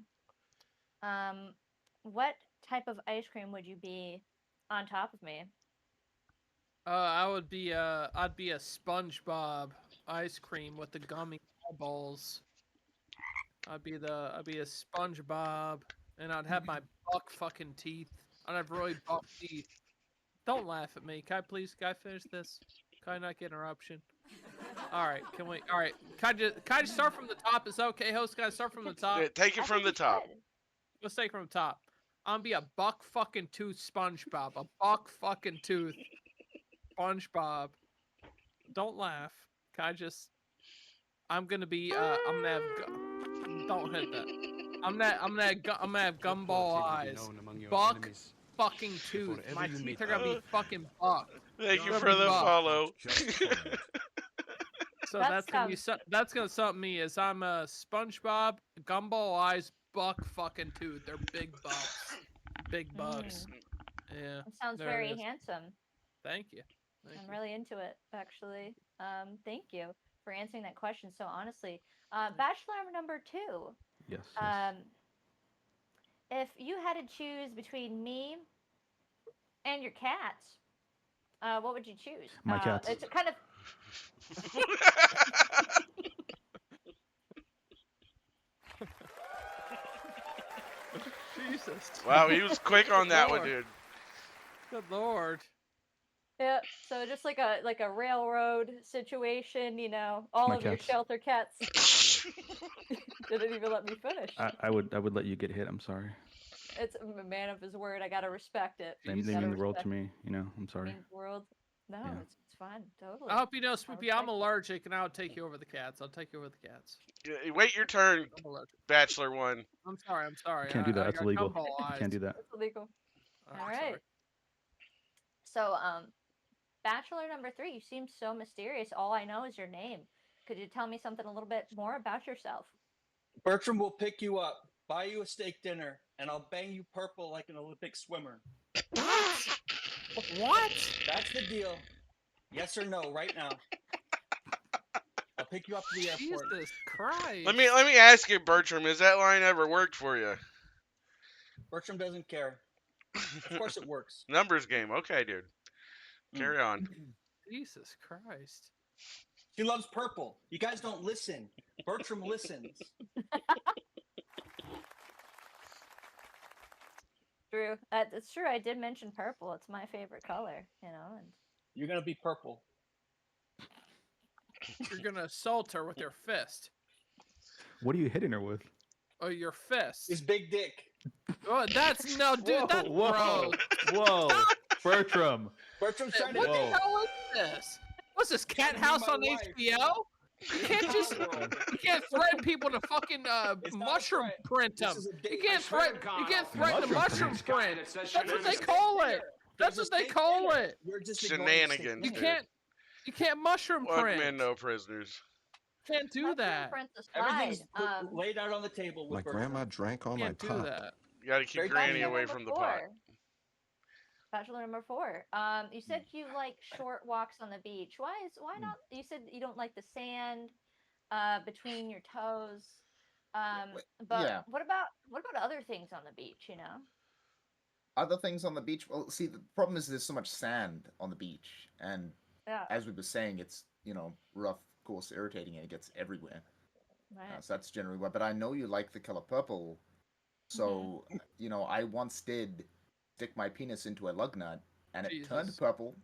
what type of ice cream would you be on top of me? I'd be a SpongeBob ice cream with the gummy eyeballs. I'd be a SpongeBob, and I'd have my buck fucking teeth. I'd have really buck teeth. Don't laugh at me. Can I finish this? Can I not get interruption? All right, can I just start from the top? Is that okay, host? Can I start from the top? Yeah, take it from the top. Let's take it from the top. I'm gonna be a buck fucking tooth SpongeBob. A buck fucking tooth SpongeBob. Don't laugh. I'm gonna be I'm gonna have don't hit that. I'm gonna have gumball eyes. Buck fucking tooth. My teeth are gonna be fucking buck. Thank you for the follow. So that's gonna sum me as I'm a SpongeBob, gumball eyes, buck fucking tooth. They're big bucks. Big bucks. Yeah. That sounds there very it is. handsome. Thank you. I'm really into it, actually. Thank you for answering that question so honestly. Bachelor number 2. Yes. If you had to choose between me and your cats, what would you choose? My cats. It's kind of. Jesus. Wow, he was quick on that one, Lord. dude. Good lord. Yeah, so just like a railroad situation, all My of your cats. shelter cats didn't even let me finish. I would let you get hit. I'm sorry. It's a man of his word. I gotta respect it. They Gotta mean the world to respect me. I'm sorry. mean the world. No, Yeah. it's fine. Totally. I hope you know, Spoopy, respect I'm it. allergic, and I'll take you over the cats. I'll take you over the cats. Yeah, wait your turn, I'm allergic. Bachelor 1. I'm sorry. You can't do that. I That's got illegal. gumball You eyes. can't do that. It's illegal. I'm All sorry. right. So, Bachelor number 3, you seem so mysterious. All I know is your name. Could you tell me something a little bit more about yourself? Bertram will pick you up, buy you a steak dinner, and I'll bang you purple like an Olympic swimmer. What? That's the deal. Yes or no, right now. I'll pick you up to the airport. Jesus Christ. Let me ask you, Bertram, has that line ever worked for you? Bertram doesn't care. Of course it works. Numbers game. Okay, dude. Carry on. Jesus Christ. She loves purple. You guys don't listen. Bertram listens. True. It's true. I did mention purple. It's my favorite color, And You're gonna be purple. You're gonna assault her with your fist. What are you hitting her with? Oh, your fist. His big dick. Oh, that's no, dude. Whoa, That's whoa, bro. whoa, Bertram. Bertram's trying to What Whoa. the hell is this? What's this, Cat Ruin House my on life. HBO? You can't just you can't threaten people to fucking It's not a mushroom threat. print This them. is a You date. can't threaten the Mushroom mushroom print. print. That's what they call it. That's what they call it. You're just ignoring the steak Shenanigans, dinner. You can't mushroom Welcome print. in, no prisoners. Can't do that. Princess Everything's Bride. laid out on the table with My Bertram. grandma drank all my Can't do pop. that. You gotta keep Very Granny Bachelor away number from the pot. 4. Bachelor number 4. You said you like short walks on the beach. Why not? You said you don't like the sand between your toes. But Yeah. what about other things on the beach, you know? Other things on the beach. Well, see, the problem is there's so much sand on the beach, and Yeah. as we were saying, it's rough, coarse, irritating, and it gets everywhere. Right. So that's generally why. But I know you like the color purple, so I once did stick my penis into a lug nut, and it turned Jesus. purple.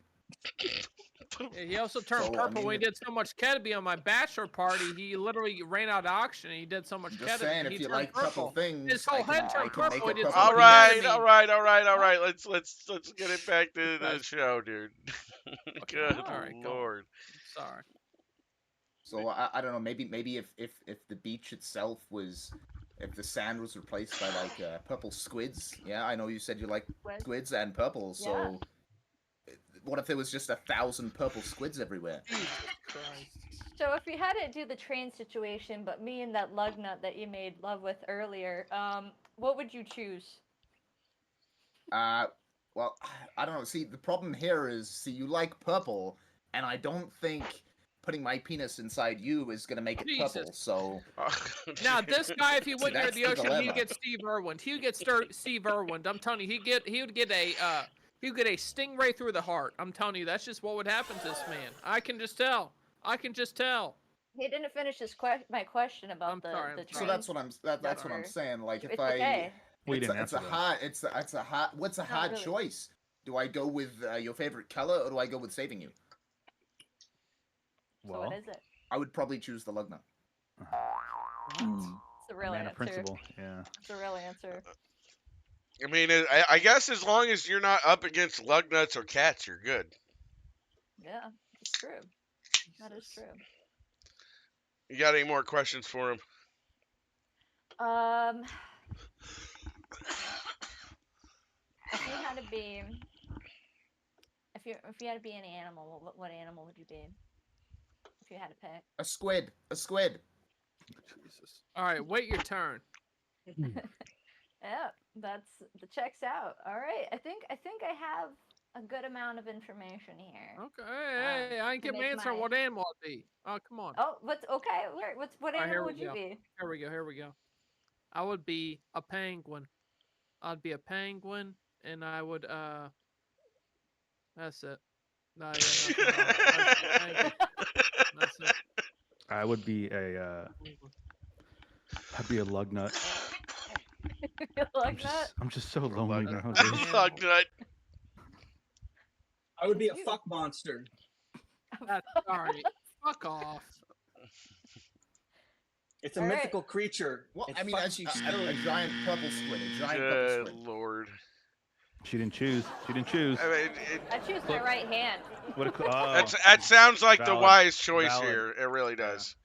Yeah, he also turned So, I purple mean, when he did so much ketamine on my bachelor party. He literally ran out of oxygen. And he did so much Just ketamine. saying, he if you turned like purple things, his whole I can- head I turned can make purple. it He did so purple. much All right, ketamine. all right. Let's get it back to the show, dude. Good all right, go on. lord. Sorry. So I don't know. Maybe if the beach itself was, if the sand was replaced by like purple squids. Yeah, I know you said you like squids and purple. So what if there was just 1,000 purple squids everywhere? So if we had to do the train situation, but me and that lug nut that you made love with earlier, what would you choose? Well, I don't know. See, the problem here is, you like purple, and I don't think putting my penis inside you is gonna make it purple. So Now this guy, if he went near that's the the ocean, dilemma. he'd get Steve Irwin. He would get Steve Irwin. I'm telling you, he would get a stingray through the heart. I'm telling you, that's just what would happen to this man. I can just tell. He didn't finish my question about the train. So that's what I'm saying. Like, if It's okay. We didn't it's a answer that. hard, it's a hard. What's a hard really. choice? Do I go with your favorite color, or do I go with saving you? So what is it? I would probably choose the lug nut. It's the real Man answer. of principle. Yeah. It's the real answer. I mean, I guess as long as you're not up against lug nuts or cats, you're good. Yeah, it's true. That is true. You got any more questions for him? If you had to be, if you had to be an animal, what animal would you be? If you had to pick. A squid. A squid. Jesus. All right, wait your turn. Yeah, the checks out. All right, I think I have a good amount of information here. Okay, hey, I ain't to give an make answer on my- what animal I'd be. Oh, come on. Oh, what's okay? What All right, animal would you be? Here we go. I would be a penguin. I'd be a penguin, and I would that's it. No, yeah, that's a penguin. That's it. I would be I'd be a lug nut. I'm just so lonely now. dude. Lug nut. I would be a fuck monster. That's sorry. Fuck off. It's a All right. mythical creature. Well, It I mean, fucks you a steadily. giant purple squid. A giant purple Good squid. lord. She didn't choose. I mean, I choose my right hand. What a, oh, that sounds like the valid, wise choice valid. here. It really does.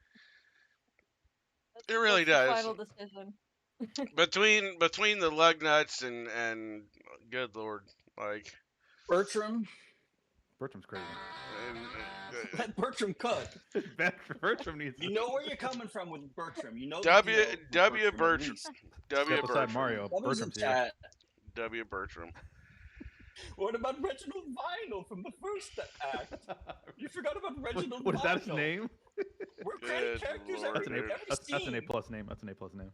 It That's really the does. Final decision. Between the lug nuts and good lord, like Bertram. Bertram's crazy. Let Bertram cook. Bertram needs. You know where you're coming from with Bertram. You know. W the deal with W at Bertram. least. W Step aside Bertram. Mario. W's in Bertram's here. chat. W Bertram. What about Reginald Vinyl from the first act? You forgot about Reginald What is that his Vinyl. name? We're creating Good characters lord, every, dude. every That's an A scene. plus name. That's an A plus name.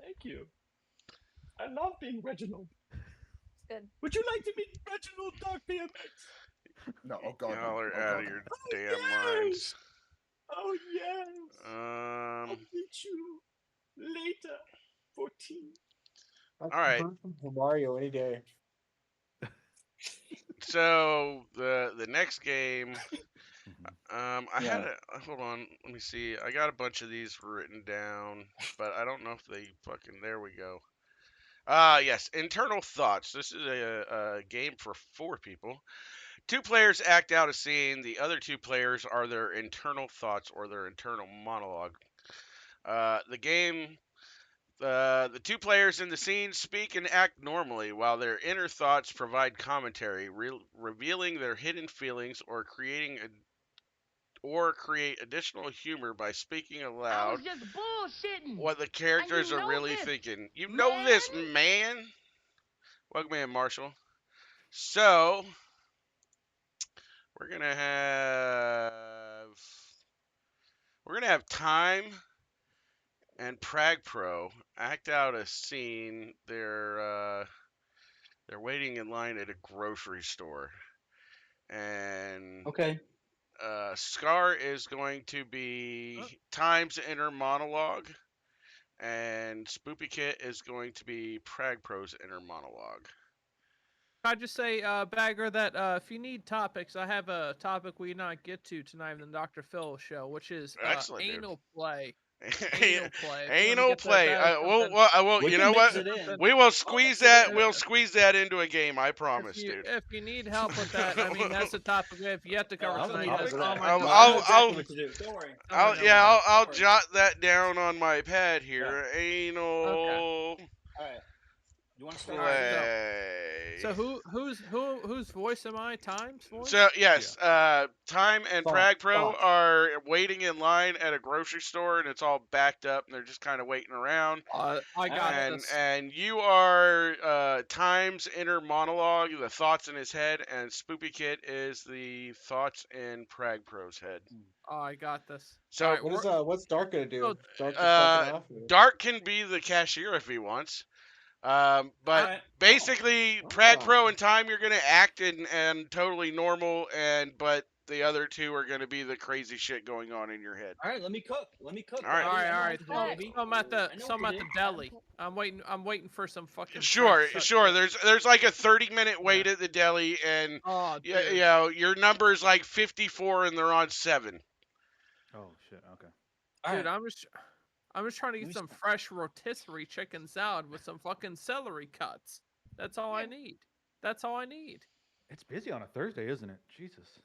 Thank you. I love being Reginald. Good. Would you like to meet Reginald Dark BMX? No, oh god. Y'all are oh, out God. of your damn minds. Oh yes. I'll Um. meet you later. 14. All right. For Mario any day. So the next game, I had Yeah. hold on, let me see. I got a bunch of these written down, but I don't know if they fucking. There we go. Yes, internal thoughts. This is a game for 4 people. 2 players act out a scene. The other 2 players are their internal thoughts or their internal monologue. The game. The 2 players in the scene speak and act normally, while their inner thoughts provide commentary, revealing their hidden feelings or create additional humor by speaking aloud just bullshitting. what the characters you are know really this, thinking. You know this, man. Welcome in, Marshall. So we're gonna have Time and Prag Pro act out a scene. They're waiting in line at a grocery store, and Okay. Scar is going to be Time's inner monologue, and Spoopy Kit is going to be Prag Pro's inner monologue. Can I just say, Bagger, that if you need topics, I have a topic we not get to tonight in the Dr. Phil show, which is Excellent, dude. anal play. Anal play. If you wanna Anal get to play. that or something. Well, We you can know mix what? it in. We will squeeze that. We'll squeeze that into a game. I promise, dude. If you need help with that, I mean, that's the topic we have yet to cover I'll tonight. help That's with all that. my I'll- No, I know I'll- exactly what to do. Don't worry. I'll jot that down on my pad here. Anal All right. You want to start? play. So whose voice am I? Time's voice? So yes, Time and Thought, Prag Pro thought. are waiting in line at a grocery store, and it's all backed up, and they're just kind of waiting around. I got And this. and you are Time's inner monologue, the thoughts in his head, and Spoopy Kit is the thoughts in Prag Pro's head. Oh, I got this. So All right, What's Dark gonna do? Dark just fucking off? Dark can be the cashier if he wants. But Alright. basically, Prag Pro and Time, you're gonna act and totally normal, but the other two are gonna be the crazy shit going on in your head. All right, let me cook. Let me cook. All right. all buddy. right, I know all what right. to do, So, baby. I'm at the I know some what at to the do. deli. I'm waiting for some fucking. Sure, fresh sure. stuff. There's like a 30-minute wait at the deli, and Oh, you dude. know your number is like 54, and they're on 7. Oh shit. Okay. All Dude, right. I'm just trying to get some fresh rotisserie chicken salad with some fucking celery cuts. That's all I need. That's all I need. It's busy on a Thursday, isn't it? Jesus.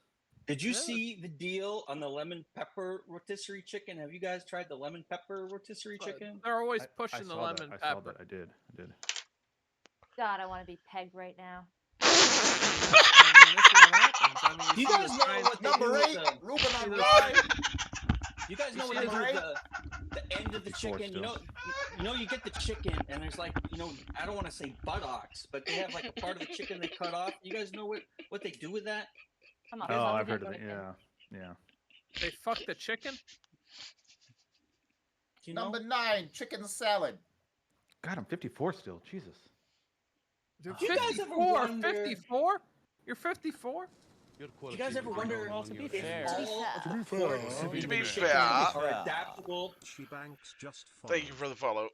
Did you Yeah. see the deal on the lemon pepper rotisserie chicken? Have you guys tried the lemon pepper rotisserie chicken? They're always I pushing the saw lemon that. I saw pepper. that. I did. God, I want to be pegged right now. Do you guys know what they do Number with 8, the- Ruben on the ride. You guys know what see they do number with the end of the chicken? You know, you get the chicken and there's like, I don't want to say buttocks, but they have like a part of the chicken they cut off. You guys know what they do with that? Come on. Oh, tell me I've heard of what it. it is. Yeah. They fuck the chicken. You know? Number 9, chicken salad. God, I'm 54 still. Jesus. Dude, You guys ever 54? wonder- 54? You're 54? Do you guys ever wonder Well, to be if fair. all To be chickens fair. are adaptable? She banks just fine. Thank you for the follow.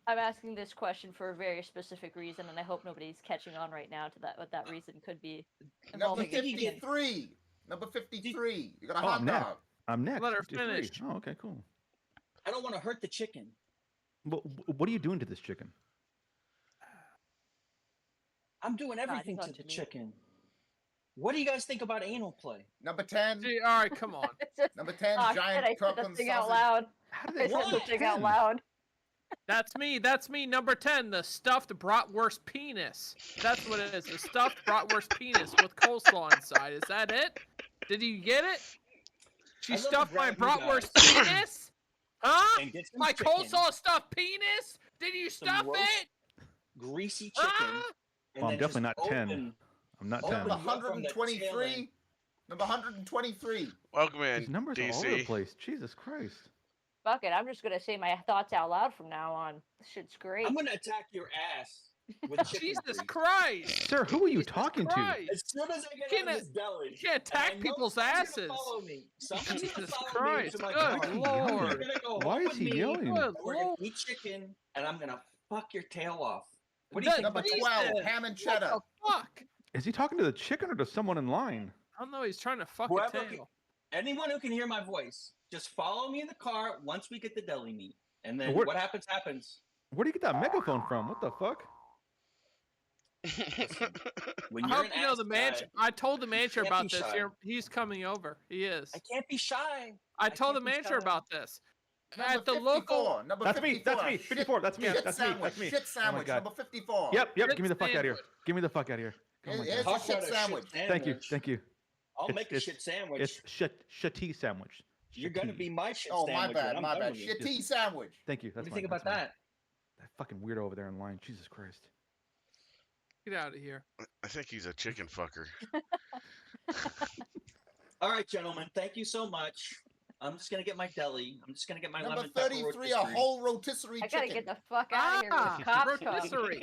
I'm asking this question for a very specific reason, and I hope nobody's catching on right now to that. What that reason could be. Number involving a chicken. 53. Number 53. You got a Oh, hot I'm next. dog. I'm next. Let her 53. finish. Oh, okay, cool. I don't want to hurt the chicken. What are you doing to this chicken? I'm doing everything not to to the me. chicken. What do you guys think about anal play? Number 10. Gee, all right, come on. Number 10, Oh, giant shit, I said the Kirkland thing out sausage. loud. How did I they said the What? thing out loud. That's me. That's me. Number 10, the stuffed bratwurst penis. That's what it is. The stuffed bratwurst penis with coleslaw inside. Is that it? Did you get it? She I love to stuffed my grab you bratwurst guys. penis? Huh? And get some My chicken, coleslaw stuffed penis? Did you some stuff roast it? greasy chicken. Ah! And Well, I'm then definitely just not 10. open- I'm not open 10. it up from the tail 123. end. Number 123. Welcome in, These numbers are all over the DC. place. Jesus Christ. Fuck it, I'm just gonna say my thoughts out loud from now on. This shit's great. I'm gonna attack your ass with chicken Jesus grease. Christ. Sir, who are you talking to? Christ. As soon as I get Can't- out of this deli, You can't and I attack know people's someone's gonna asses. Follow me. Someone's gonna Jesus follow Christ. me to my Good car. Lord. You're gonna go Why home is with he me, yelling? Good We're gonna Lord. eat chicken, and I'm gonna fuck your tail off. What do you That- think Number about Jesus. 12, ham and cheddar. What the fuck? Is he talking to the chicken or to someone in line? I don't know. He's trying to fuck Whoever a can- tail. Anyone who can hear my voice, just follow me in the car once we get the deli meat, and then Where- what happens happens. Where do you get that megaphone from? What the fuck? When I you're hope an you know ass the manager. guy, I told the manager can't about be this. shy. He's coming over. He is. I can't be shy. I told the can't be manager shy. about this. Number At the 54. local. Number That's me. 54. That's me. 54. That's me. Shit That's me. sandwich. That's me. Shit sandwich. God. Number 54. Yep. Yep. Shit Give me the fuck out of here. sandwich. Give me the fuck out of here. Oh my Here's God. a Talk shit about a sandwich. Thank you. Thank you. I'll It's- make a it's- shit sandwich. It's shitty sandwich. You're gonna Shitty. be my shit Oh, sandwich. my bad. when I'm My done bad. with you. Shit tea sandwich. Thank you. What That's do you think fine, about that's fine. that? That fucking weirdo over there in line. Jesus Christ. Get out of here. I think he's a chicken fucker. All right, gentlemen. Thank you so much. I'm just gonna get my deli. I'm just gonna get my Number lemon pepper 33, a rotisserie. whole rotisserie I gotta chicken. get the fuck out of here with the cops coming.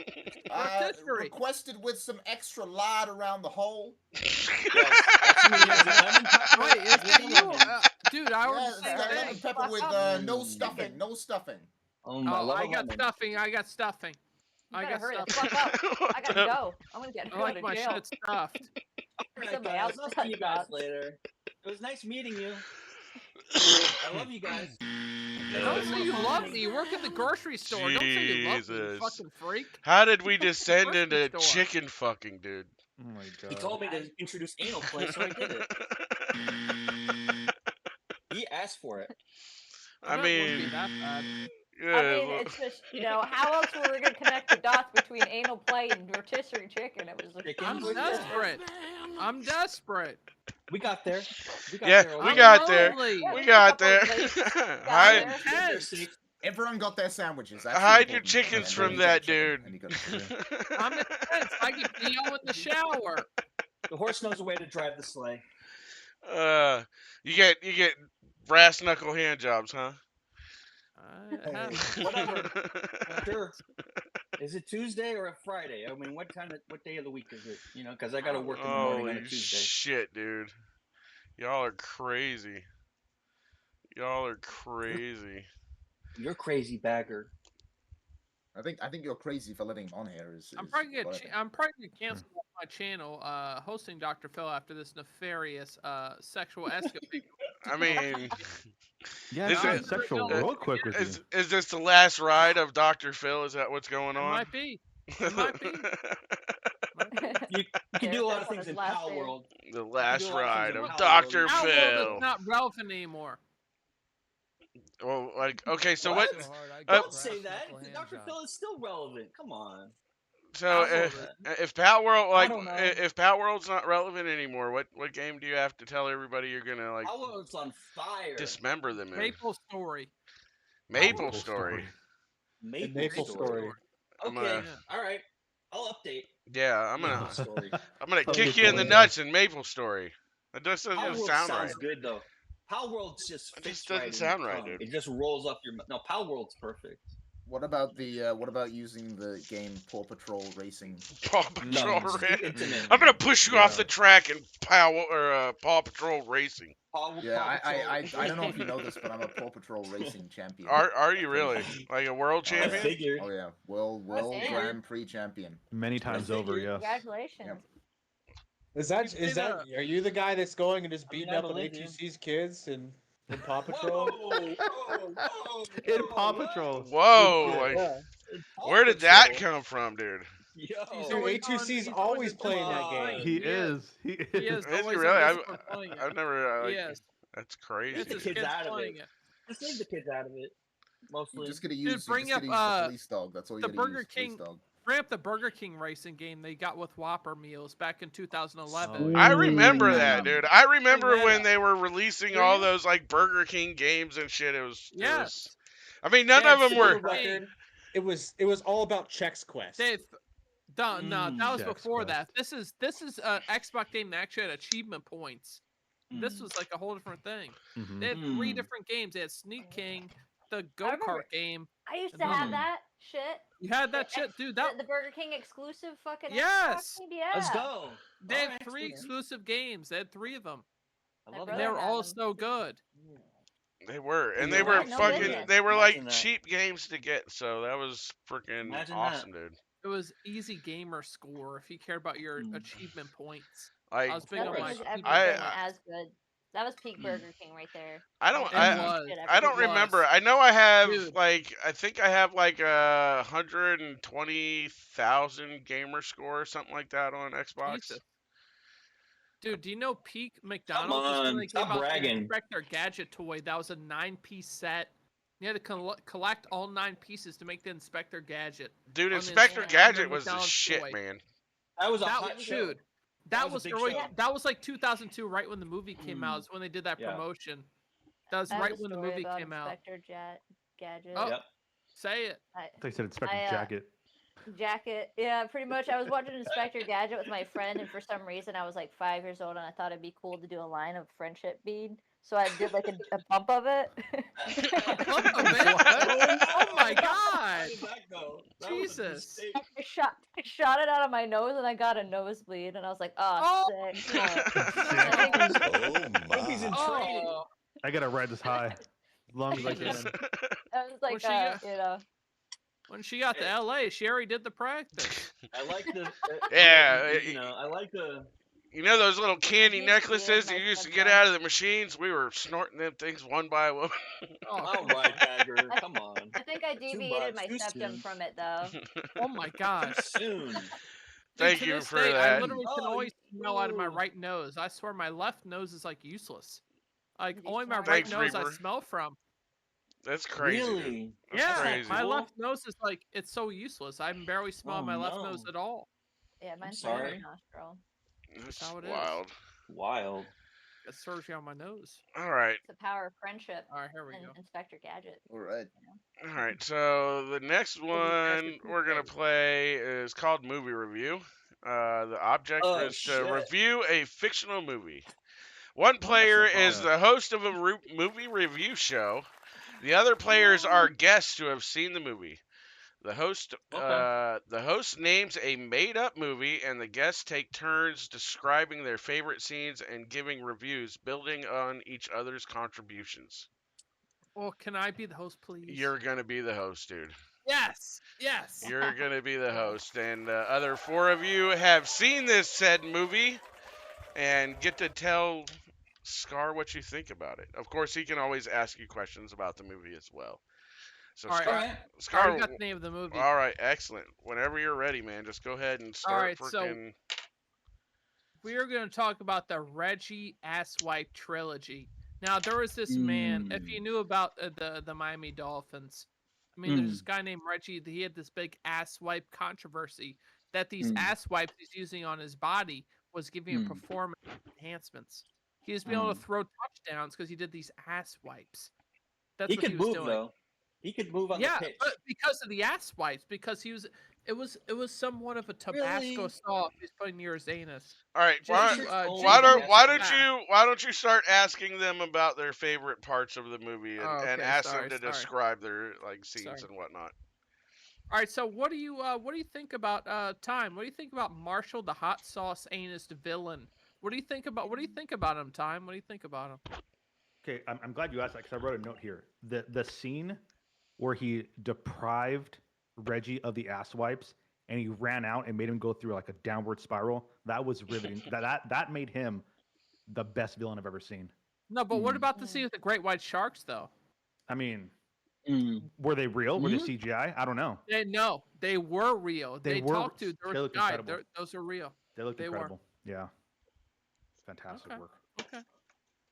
Rotisserie. Requested with some extra lard around the hole. Wait, is that you? Dude, I Yeah, ordered it's the same got thing. lemon pepper with no stuffing. No stuffing. Oh, Oh, I got stuffing. I got stuffing. You I better got hurry the stuffing. fuck up. I gotta go. I'm gonna get I go like to my jail. shit stuffed. All right, Somebody guys. else I'll cut see you the guys cops. later. It was nice meeting you. I love you guys. Don't say you love me. You work at the grocery store. Don't say you love me, you Jesus. fucking freak. How did we descend Grocery into store. chicken fucking, dude? Oh my god. He told me to introduce anal play, so I did it. He asked for it. I That wouldn't be mean, that bad. yeah, I mean, well, it's just, how else were we gonna connect the dots between anal play and rotisserie chicken? It was like, I'm desperate. I'm desperate. We got there. yeah, there, we okay? got there. lonely. We got there. Hide, Everyone got their sandwiches. That's the hide your important thing. chickens And from then you that got chicken, dude. and you got chicken. I'm intense. I get PO in the shower. The horse knows a way to drive the sleigh. You get brass knuckle hand jobs, huh? Whatever. Sure. Is it Tuesday or a Friday? I mean, what day of the week is it? Because I got to work in the morning on a Holy Tuesday. shit, dude! Y'all are crazy. Y'all are crazy. You're crazy, bagger. I think you're crazy for letting him on here. I'm probably gonna cancel my channel hosting Dr. Phil after this nefarious sexual escapade. I mean, Yeah, is it's it- sexual real quick with is, you. is this the last ride of Dr. Phil? Is that what's going It on? might be. It might be. You can do a lot of things his in last Pal name. World. The last do a lot of ride things of in Dr. Our world Phil. is not relevant anymore. Well, like, okay, so What? what? Don't say that. Dr. Phil is still relevant. Come on. So Pal if Pal World, like, don't know. if Pal World's not relevant anymore, what game do you have to tell everybody you're gonna like Pal World's on fire. dismember them in? Maple Story. Maple Story. Maple Story. I'm Okay. gonna, All right. I'll update. yeah, I'm gonna, Maple Story. I'm gonna Maple kick you in the Story. nuts in Maple Story. That just Pal doesn't World sound sounds right. good though. Pal World's just It fits just doesn't right in sound your right, tongue. dude. It just rolls up your. No, Pal World's perfect. What about using the game Paw Patrol Racing? Paw Patrol Nuns. Racing. Intimate. I'm gonna push you off the track in Paw Patrol Racing. Yeah, I don't know if you know this, but I'm a Paw Patrol Racing champion. Are you really like a world I champion? figured. Oh yeah, world figured. Grand Prix champion. Many times over, yes. Congratulations. Is that are you the guy that's going and just beating I up on believe you. HUC's kids and in Paw Patrol? In Paw Patrol. Whoa! Like, Yeah. where did that come from, dude? Yo. Dude, HUC's always playing that game. He is. He is. He is. Is he always really? on Discord playing it. I've never. Like, Yes. That's crazy. It's the his kids kids out of playing it. it. Just leave the kids out of it. Mostly. You're just gonna Dude, use. bring you're just up, gonna use the police dog. That's all the you're gonna Burger use. Police King- dog. Bring up the Burger King racing game they got with Whopper meals back in 2011. I remember that, dude. I remember that when up. they were releasing Do all you? those like Burger King games and shit. It was. Yes. I mean, none Yeah, of them it's were. super Record, it was all about Chex Quest. Dave, no, that was Chex before Quest. that. This is an Xbox game that actually had achievement points. This was like a whole different thing. Mhm. They had 3 different games. They had Sneak King, the go remember- kart game. I used and to then- have that shit. You had that The shit, dude. That The Burger King exclusive fucking Yes! Xbox game? Yeah. Let's go. they had Alright, 3 sweet. exclusive games. They had 3 of them. I My love brother They that. were had all them. so good. They were, and Yeah, they were no fucking. business. They were like Imagine that. cheap games to get, so that was freaking Imagine awesome, dude. It was easy gamer score if you cared about your Mm. achievement points. Like, I was big on Nothing my has ever achievement I- been points. as good. That was peak Burger King right there. I don't. It I, was. I don't It was. remember. I know I have Dude. like. I think I have like a 120,000 gamer score or something like that on Xbox. Jesus. Dude, do you know peak McDonald's was on, when they stop gave out the bragging. Inspector Gadget toy? That was a 9-piece set. You had to collect all 9 pieces to make the Inspector Gadget. Dude, on the Inspector Inspector Gadget was the McDonald's shit, toy. man. That was a That hot was, show. dude. That was a was big early. show. That was like 2002, right when the movie came out. Is when they did that Yeah. promotion. That was I have right a when the story movie about came out. Inspector Gadget. Oh, Yep. say it. They said Inspector I, Jacket. jacket. Yeah, pretty much. I was watching Inspector Gadget with my friend, and for some reason, I was like 5 years old, and I thought it'd be cool to do a line of friendship bead. So I did like a bump of it. Oh my god! How did that go? That was a Jesus. mistake. I shot it out of my nose, and I got a nosebleed, and I was like, oh, sick. Hope he's in training. Oh. I gotta ride this high as long as I can. I was like, you know. When she got to LA, she already did the practice. I like the. Yeah, You know, I like the. You know those little candy necklaces you used to get out of the machines? We were snorting them things one by one. All right, Dagger. Come on. I think I deviated my too septum soon. from it, though. Oh my gosh. Soon. Thank to you this for day, that. I literally can Oh, always smell out of my ooh. right nose. I swear my left nose is like useless. Like only my Thanks, right nose I Reaper. smell from. That's crazy. dude. Really? That's Yeah, crazy. my left nose is like it's so useless. I barely smell Oh, my left nose no. at all. Yeah, mine's sorry. right nostril. That's how it is. wild. Wild. Got surgery on my nose. All right. It's the power of friendship. All right, here we and go. Inspector Gadget. All right. All right. So the next one we're gonna play is called Movie Review. The object Oh, is to shit. review a fictional movie. One player is the host of a movie review show. The other players are guests who have seen the movie. The host names a made-up movie, and the guests take turns describing their favorite scenes and giving reviews, building on each other's contributions. Well, can I be the host, please? You're gonna be the host, dude. Yes. Yes. You're gonna be the host, and the other four of you have seen this said movie, and get to tell Scar what you think about it. Of course, he can always ask you questions about the movie as well. So All right. Scar, I already Scar, got the name of the movie. all right, excellent. Whenever you're ready, man, just go ahead and start. right, so- freaking... We are going to talk about the Reggie Asswipe trilogy. Now, there was this man. If you knew about the Miami Dolphins, I mean, there's this guy named Reggie. He had this big asswipe controversy that these asswipes he's using on his body was giving him performance enhancements. He was being able to throw touchdowns because he did these asswipes. That's He what could he was move doing. though. He could move on Yeah, the pitch. but because of the ass wipes, because he was, it was somewhat of a Tabasco Really? sauce he's putting near his anus. All right, Jason- why Jason- don't you start asking them about their favorite parts of the movie and, Oh, and okay, ask sorry, them to sorry. describe their like scenes Sorry. and whatnot. All right, so what do you think about Time? What do you think about Marshall, the hot sauce anus villain? What do you think about him, Time? What do you think about him? Okay, I'm glad you asked that because I wrote a note here. The scene where he deprived Reggie of the ass wipes and he ran out and made him go through like a downward spiral. That was riveting. that made him the best villain I've ever seen. No, but what about the scene with the great white sharks, though? I mean, were they real? Were they CGI? I don't know. They were real. They They were- talked to. There they was look a guy. incredible. Those are real. They looked They were. incredible. Yeah. Fantastic Okay. work. Okay.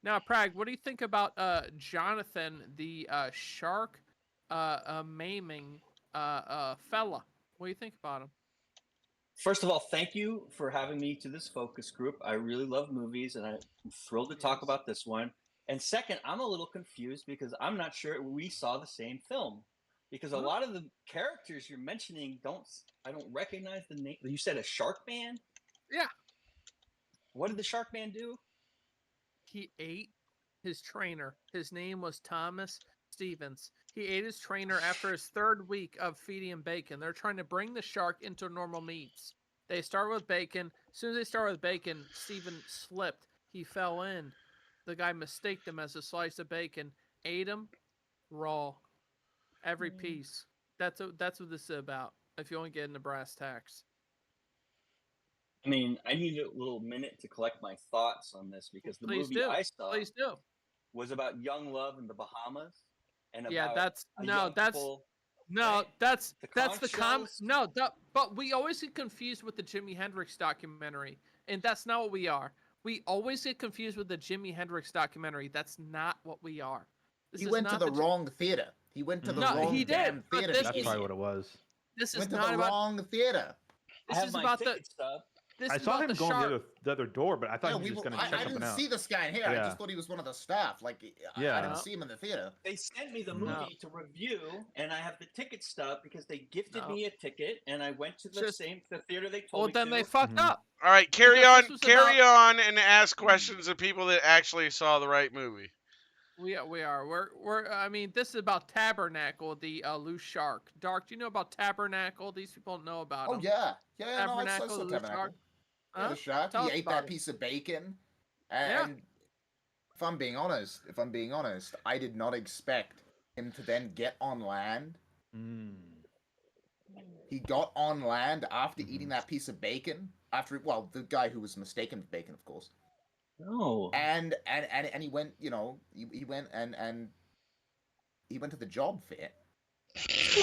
Now, Prag, what do you think about Jonathan, the shark maiming fella? What do you think about him? First of all, thank you for having me to this focus group. I really love movies, and I'm thrilled to talk about this one. And second, I'm a little confused because I'm not sure we saw the same film. Because a lot of the characters you're mentioning I don't recognize the name. You said a shark man? Yeah. What did the shark man do? He ate his trainer. His name was Thomas Stevens. He ate his trainer after his third week of feeding him bacon. They're trying to bring the shark into normal meats. They start with bacon. As soon as they start with bacon, Steven slipped. He fell in. The guy mistaked him as a slice of bacon. Ate him raw. Every piece. That's what this is about. If you want to get into brass tacks. I mean, I need a little minute to collect my thoughts on this because the Please movie do. I saw Please do. was about young love in the Bahamas. And Yeah, about that's a no, young that's couple- no, that's The the conch shells? no, but we always get confused with the Jimi Hendrix documentary, and that's not what we are. We always get confused with the Jimi Hendrix documentary. That's not what we are. This He is went to not the wrong theater. He went to the No, wrong he did, damn but theater. this That's is- probably what it was. This is Went to not the about. wrong theater. This is about the. stub. This I is saw about him the going shark. the other door, but I thought Yeah, he was just going to I check something didn't out. see this guy in here. I Yeah. just thought he was one of the staff. Like, I Yeah. didn't see him in the theater. They sent me the No. movie to review, and I have the ticket stub because they gifted No. me a ticket, and I went to the Just- the theater they told Well, me then to. they fucked up. All right, carry Because on, this was carry about- on, and ask questions of people that actually saw the right movie. We are. We're. I mean, this is about Tabernacle, the loose shark. Dark, do you know about Tabernacle? These people don't know about Oh him. yeah, yeah. No, I Tabernacle, saw the loose Tabernacle. shark. Yeah, Huh? the shark. Tell He us ate about that it. piece of bacon. Yeah. And if I'm being honest, I did not expect him to then get on land. He got on land after eating that piece of bacon. Well, the guy who was mistaken for bacon, of course. No. And he went, he went and he went to the job fair.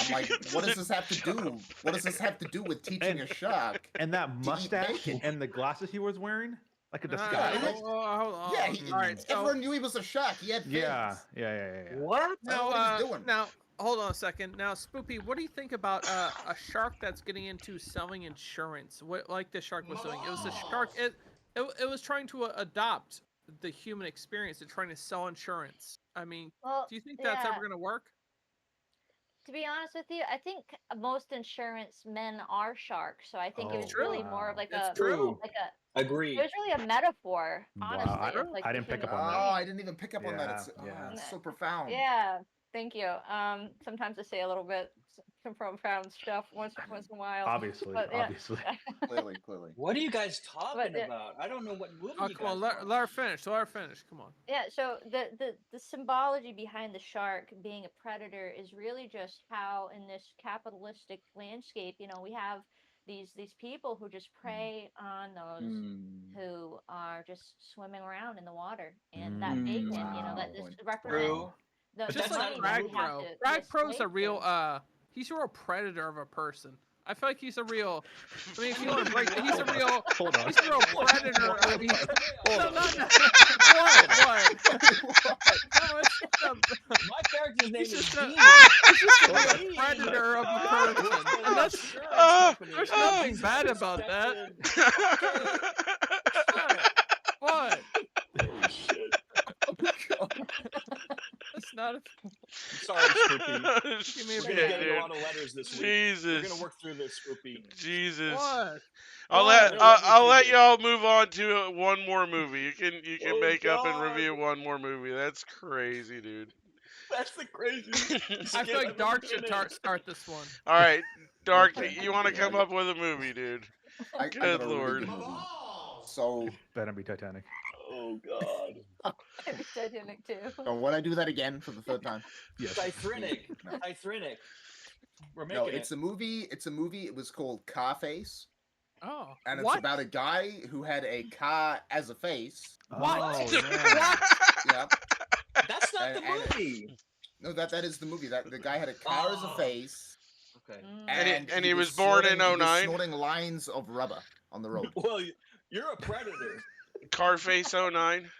I'm like, what does this have to do? What does this have to do with teaching a shark? And that to eat mustache bacon? and the glasses he was wearing, like a Hold disguise. on. Yeah, All right, so- everyone knew he was a shark. He had fins. Yeah. What? Now, what he was doing. now, hold on a second. Now, Spoopy, what do you think about a shark that's getting into selling insurance? What, like the shark was doing? It was a shark. It was trying to adopt the human experience and trying to sell insurance. I mean, Well, do you think that's yeah. ever going to work? To be honest with you, I think most insurance men are sharks. So I think it Oh, was really wow. more of like That's a true. like a. Agreed. It was really a metaphor, honestly. Wow, of, like, I the didn't pick up human on Oh, that. I didn't even pick up on that. It's, Yeah. it's so profound. Yeah, thank you. Sometimes I say a little bit some profound stuff once in a while. Obviously, But, yeah. obviously. Clearly. What are you guys talking yeah. about? I don't know what movie Oh, you come guys on, watched. let her finish. Let her finish. Come on. Yeah, so the symbology behind the shark being a predator is really just how in this capitalistic landscape, we have these people who just prey on those who are just swimming around in the water, and that bacon, that this represents True. the Just money like that Bragg we have Pro. to Bragg Pro's a slave real to. he's a real predator of a person. I feel like he's a real. I mean, if you want to break, he's a real. Hold on. He's a real predator. I mean, no, what? No, it's just a, My character's name he's is just a, Dean. he's just a real predator of a person, and that's there's nothing bad about that. What? Oh shit. That's not. Sorry, Spoopy. Give me a We're bit, gonna get dude. a lot of letters this week. We're Jesus. gonna work through this, Spoopy. Jesus. What? I'll What? let y'all move on to one more movie. You can Oh, make up and God. review one more movie. That's crazy, dude. That's the craziest. I feel like Dark should start this one. All right, Dark, Okay. you want to come up with a movie, dude? I Good got a really Lord. good movie. So, Better be Titanic. Oh god. Titanic too. so when I do that again for the third time? Yes. Tithrinic. No. Tithrinic. We're making No, it. it's a movie. It's a movie. It was called Carface, Oh. and it's what? about a guy who had a car as a face. What? Oh, yeah. Yeah. That's not And- the and- movie. No, that is the movie. That the guy had a car as a Oh. face, Okay. And he was born in snorting- he was 09? Snorting lines of rubber on the road. Well, you're a predator. Carface 09.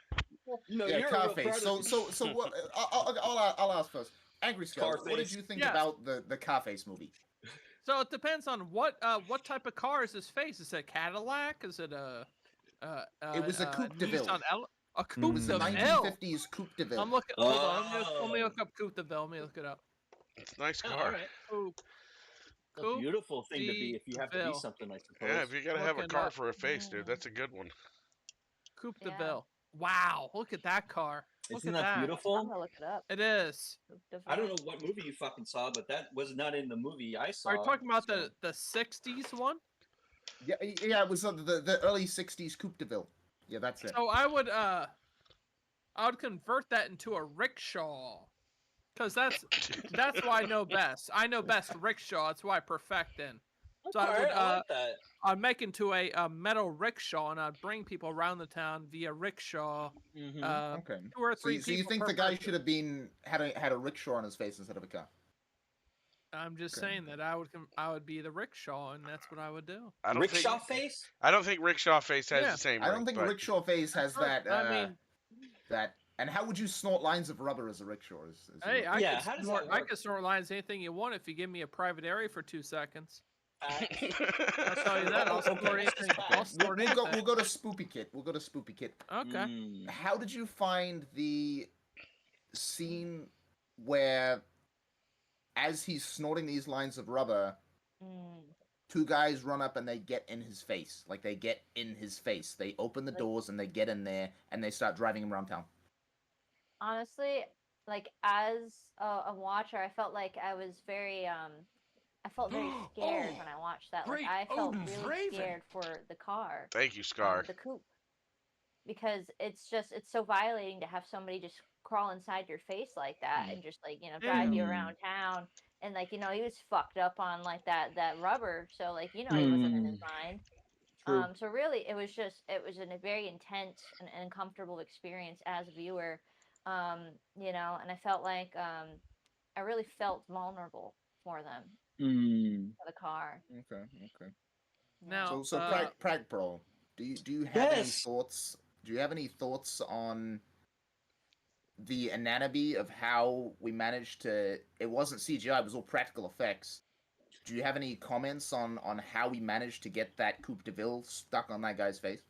No, Yeah, you're a real Carface. So predator. what? I'll ask first. Angry Skull, what did Scarface. you think Yes. about the Carface movie? So it depends on what type of car is his face. Is it a Cadillac? Is it a It was a Coupe de Ville. Nissan a It Coupe was de a Ville. 1950s Coupe de Ville. I'm looking. Hold on. Let me look up Coupe de Ville. Let me look it up. It's a nice Oh, car. all right. Coupe. A Coupe beautiful thing to be if you have to Ville. be something, I suppose. Yeah, if you gotta have a Looking car up. for a face, dude, that's a good one. Coupe de Yeah. Ville. Wow, look at that car. Look Isn't at that I'm beautiful? gonna look it up. It is. I don't know what movie you fucking saw, but that was not in the movie I saw. Are you talking about so- the 60s one? Yeah, it was the early '60s Coupe de Ville. Yeah, that's it. So I would convert that into a rickshaw. Cause that's why I know best. I know best rickshaw. That's why I perfect in. So I would Alright, I like that. I'd make into a metal rickshaw and I'd bring people around the town via rickshaw. Mhm. Okay. 2 or 3 So you people think per the guy person. should have had a rickshaw on his face instead of a car? I'm just Okay. saying that I would be the rickshaw and that's what I would do. I don't Rickshaw think, face? I don't think Rickshaw Face has Yeah. the same. I don't ring, think but rickshaw face has that. I mean, that. And how would you snort lines of rubber as a rickshaw? hey, I Yeah, how does that I work? can snort lines anything you want if you give me a private area for 2 seconds. I'll tell you that. I'll snort anything. I'll snort We'll anything. go to Spoopy Kit. We'll go to Spoopy Kit. Okay. How did you find the scene where, as he's snorting these lines of rubber, two guys run up and they get in his face? Like, they get in his face. They open the doors and they get in there and they start driving him around town. Honestly, like as a watcher, I felt like I was very I felt very scared when I watched that. Like great I felt Odin's really Raven. scared for the car. Thank you, Scar. The coupe. Because it's so violating to have somebody just crawl inside your face like that and just like, drive you around town. And like, he was fucked up on like that rubber. So like, he wasn't in his mind. True. So really it was a very intense and uncomfortable experience as a viewer. And I felt like I really felt vulnerable for them. For the car. Okay. Now, So Prag Bro, do you have any thoughts? Do you have any thoughts on the anatomy of how we managed to? It wasn't CGI; it was all practical effects. Do you have any comments on how we managed to get that Coupe de Ville stuck on that guy's face?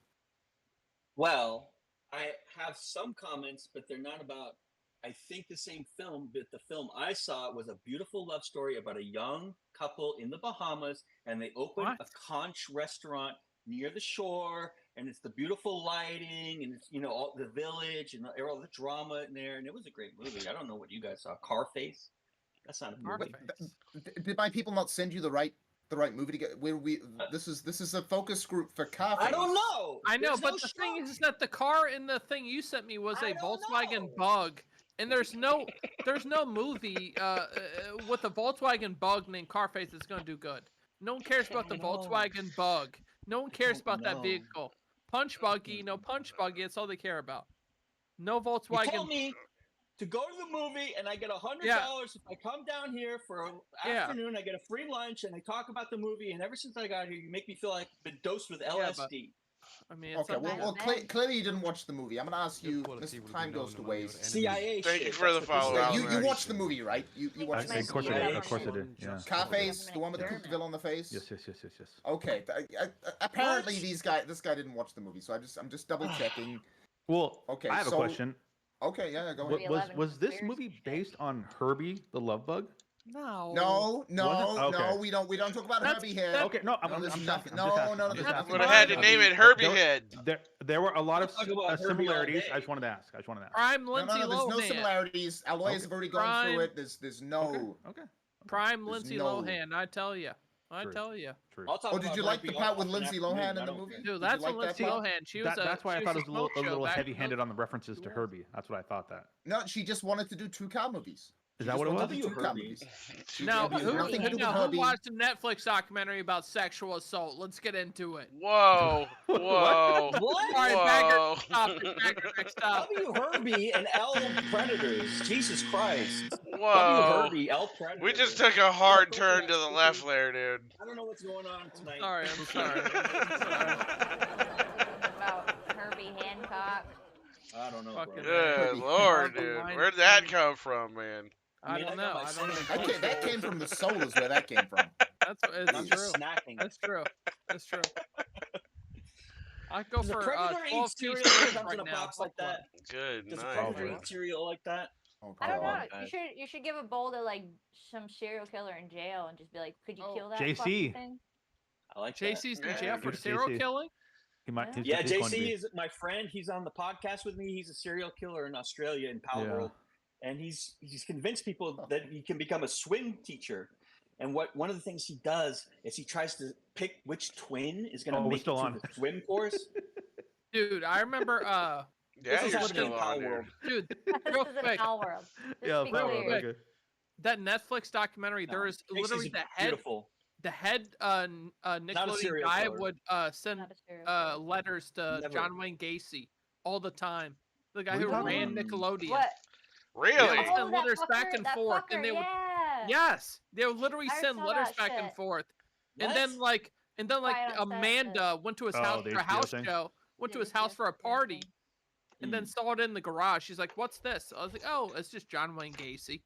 Well, I have some comments, but they're not about, I think, the same film. But the film I saw was a beautiful love story about a young couple in the Bahamas, and they open a conch restaurant near the shore, and it's the beautiful lighting, and it's all the village and all the drama in there, and it was a great movie. I don't know what you guys saw. Carface? That's not a movie. Did my people not send you the right movie to get? This is a focus group for Carface. I don't know. I know, There's but no the thing is that the car in the thing you sent me was a Volkswagen Bug, and there's no movie with a Volkswagen Bug named Carface that's gonna do good. No one cares about the Volkswagen Bug. No one cares about that vehicle. Punch Buggy, no Punch Buggy. That's all they care about. No Volkswagen. You told me to go to the movie, and I get $100 if I come down here for an afternoon. I get a free lunch, and I talk about the movie. And ever since I got here, you make me feel like I've been dosed with LSD. I mean, Okay, well, clearly you didn't watch the movie. I'm gonna ask you. This time goes to waste. CIA. Thank you for the follow-up. You watched the movie, right? You watched. Of course I did. Of course I did. Yeah. Carface, the one with the Coupe de Ville on the face. Yes. Okay. Apparently, this guy didn't watch the movie, so I'm just double checking. Well, okay. I have a question. Okay, yeah, go ahead. Was this movie based on Herbie the Love Bug? No. No, we don't talk about Herbie here. Okay, no, I'm just asking. No. Would have had to name it Herbie Head. There were a lot of Talk about Herbie all similarities. day. I just wanted to ask. Prime Lindsay There's Lohan. no similarities. Our lawyers have already gone through it. There's no. Okay. Prime Lindsay no- Lohan. I tell you. True. I'll talk Oh, did about you like the Herbie part with off Lindsay an afternoon. Lohan in I the don't movie? care. Dude, Did that's you like Lindsay that part? Lohan. She was That's why I she thought was it was a smoke show little back heavy-handed in on the references to Herbie. That's what I thought that. No, she just wanted to do 2 car movies. Is that what it was? Two car movies. Now, It has nothing to do with who Herbie. watched a Netflix documentary about sexual assault? Let's get into it. Whoa. All right, Whoa. Bagger, stop. W. Herbie and L Predators. Jesus Christ. W. Whoa. Herbie, L Predators. We just took a hard turn to the left there, dude. I don't know what's going on tonight. Sorry, I'm sorry. About Herbie Hancock. I don't know. Fucking Good Herbie. lord, Herbie dude. Weinstein. Where'd that come from, man? I don't know. I don't know. That came from the soul is where that came from. It's I'm true. just snacking. That's true. I'd go Does a for predator 12 eat cereal piece that steak comes right in a now. box like that? Good Does a night. predator eat cereal like that? I don't know. God. You should give a bowl to like some serial killer in jail and just be like, could you kill that JC. fucking thing? I like that. JC's in Yeah, jail for good serial JC. killing? He might. Yeah, he's going to JC be. is my friend. He's on the podcast with me. He's a serial killer in Australia in Pal Yeah. World, and he's convinced people that he can become a swim teacher. And one of the things he does is he tries to pick which twin is going to Oh, we're make it still to on. the swim course. Dude, I remember Yeah, This is you're happening still in on, Pal dude. World. dude, This real is an quick. All World. Just Yeah, be that clear. was okay. That Netflix documentary, there is JC's literally the head beautiful. Nickelodeon serial guy killer. would send Not a serial killer. letters to Never. John Wayne Gacy all the time. The guy What are who you talking ran about? Nickelodeon. What? Really? Yeah, Oh, send that letters back fucker- and that forth, fucker, and they would. yeah. Yes, they would literally I send saw letters that back and shit. forth, and What? then like Quiet on Set Amanda went to his Oh, house the for a HBO house thing? show. Went to Yeah, his house for a yeah, party, yeah. and then saw it in the garage. She's like, "What's this?" I was like, "Oh, it's just John Wayne Gacy."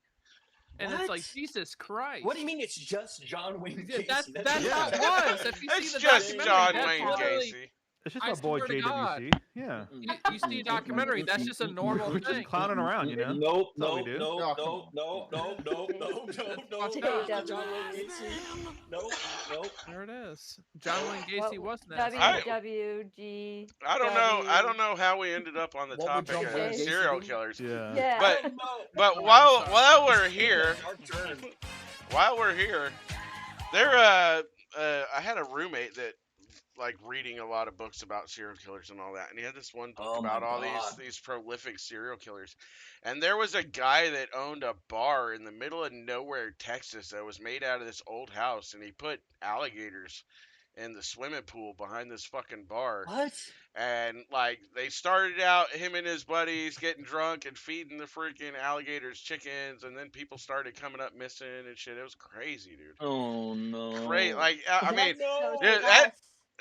And it's like, What? Jesus Christ. What do you mean it's just John Wayne Gacy? That's how it was. If you It's see the just documentary, John that's Wayne literally- Gacy. It's just I my boy swear to God. JWC. Yeah. You see a documentary, that's just a normal We're thing. just clowning around, you know? Nope, That's all we nope, do. nope, Oh, come nope, on. nope, nope, nope, nope, nope, Fucked nope, up. John Wayne Gacy. Nope, nope. There it is. John Wayne Gacy was What- nasty. WWG. I don't know how we ended up on the What would topic John of Wayne Gacy serial do? killers. Yeah. Yeah. But while we're here, I had a roommate that like reading a lot of books about serial killers and all that, and he had this one book Oh my about all God. these prolific serial killers. And there was a guy that owned a bar in the middle of nowhere, Texas, that was made out of this old house, and he put alligators in the swimming pool behind this fucking bar. What? And like they started out, him and his buddies getting drunk and feeding the freaking alligators chickens, and then people started coming up missing and shit. It was crazy, dude. Oh no. Great, like I mean, No. dude,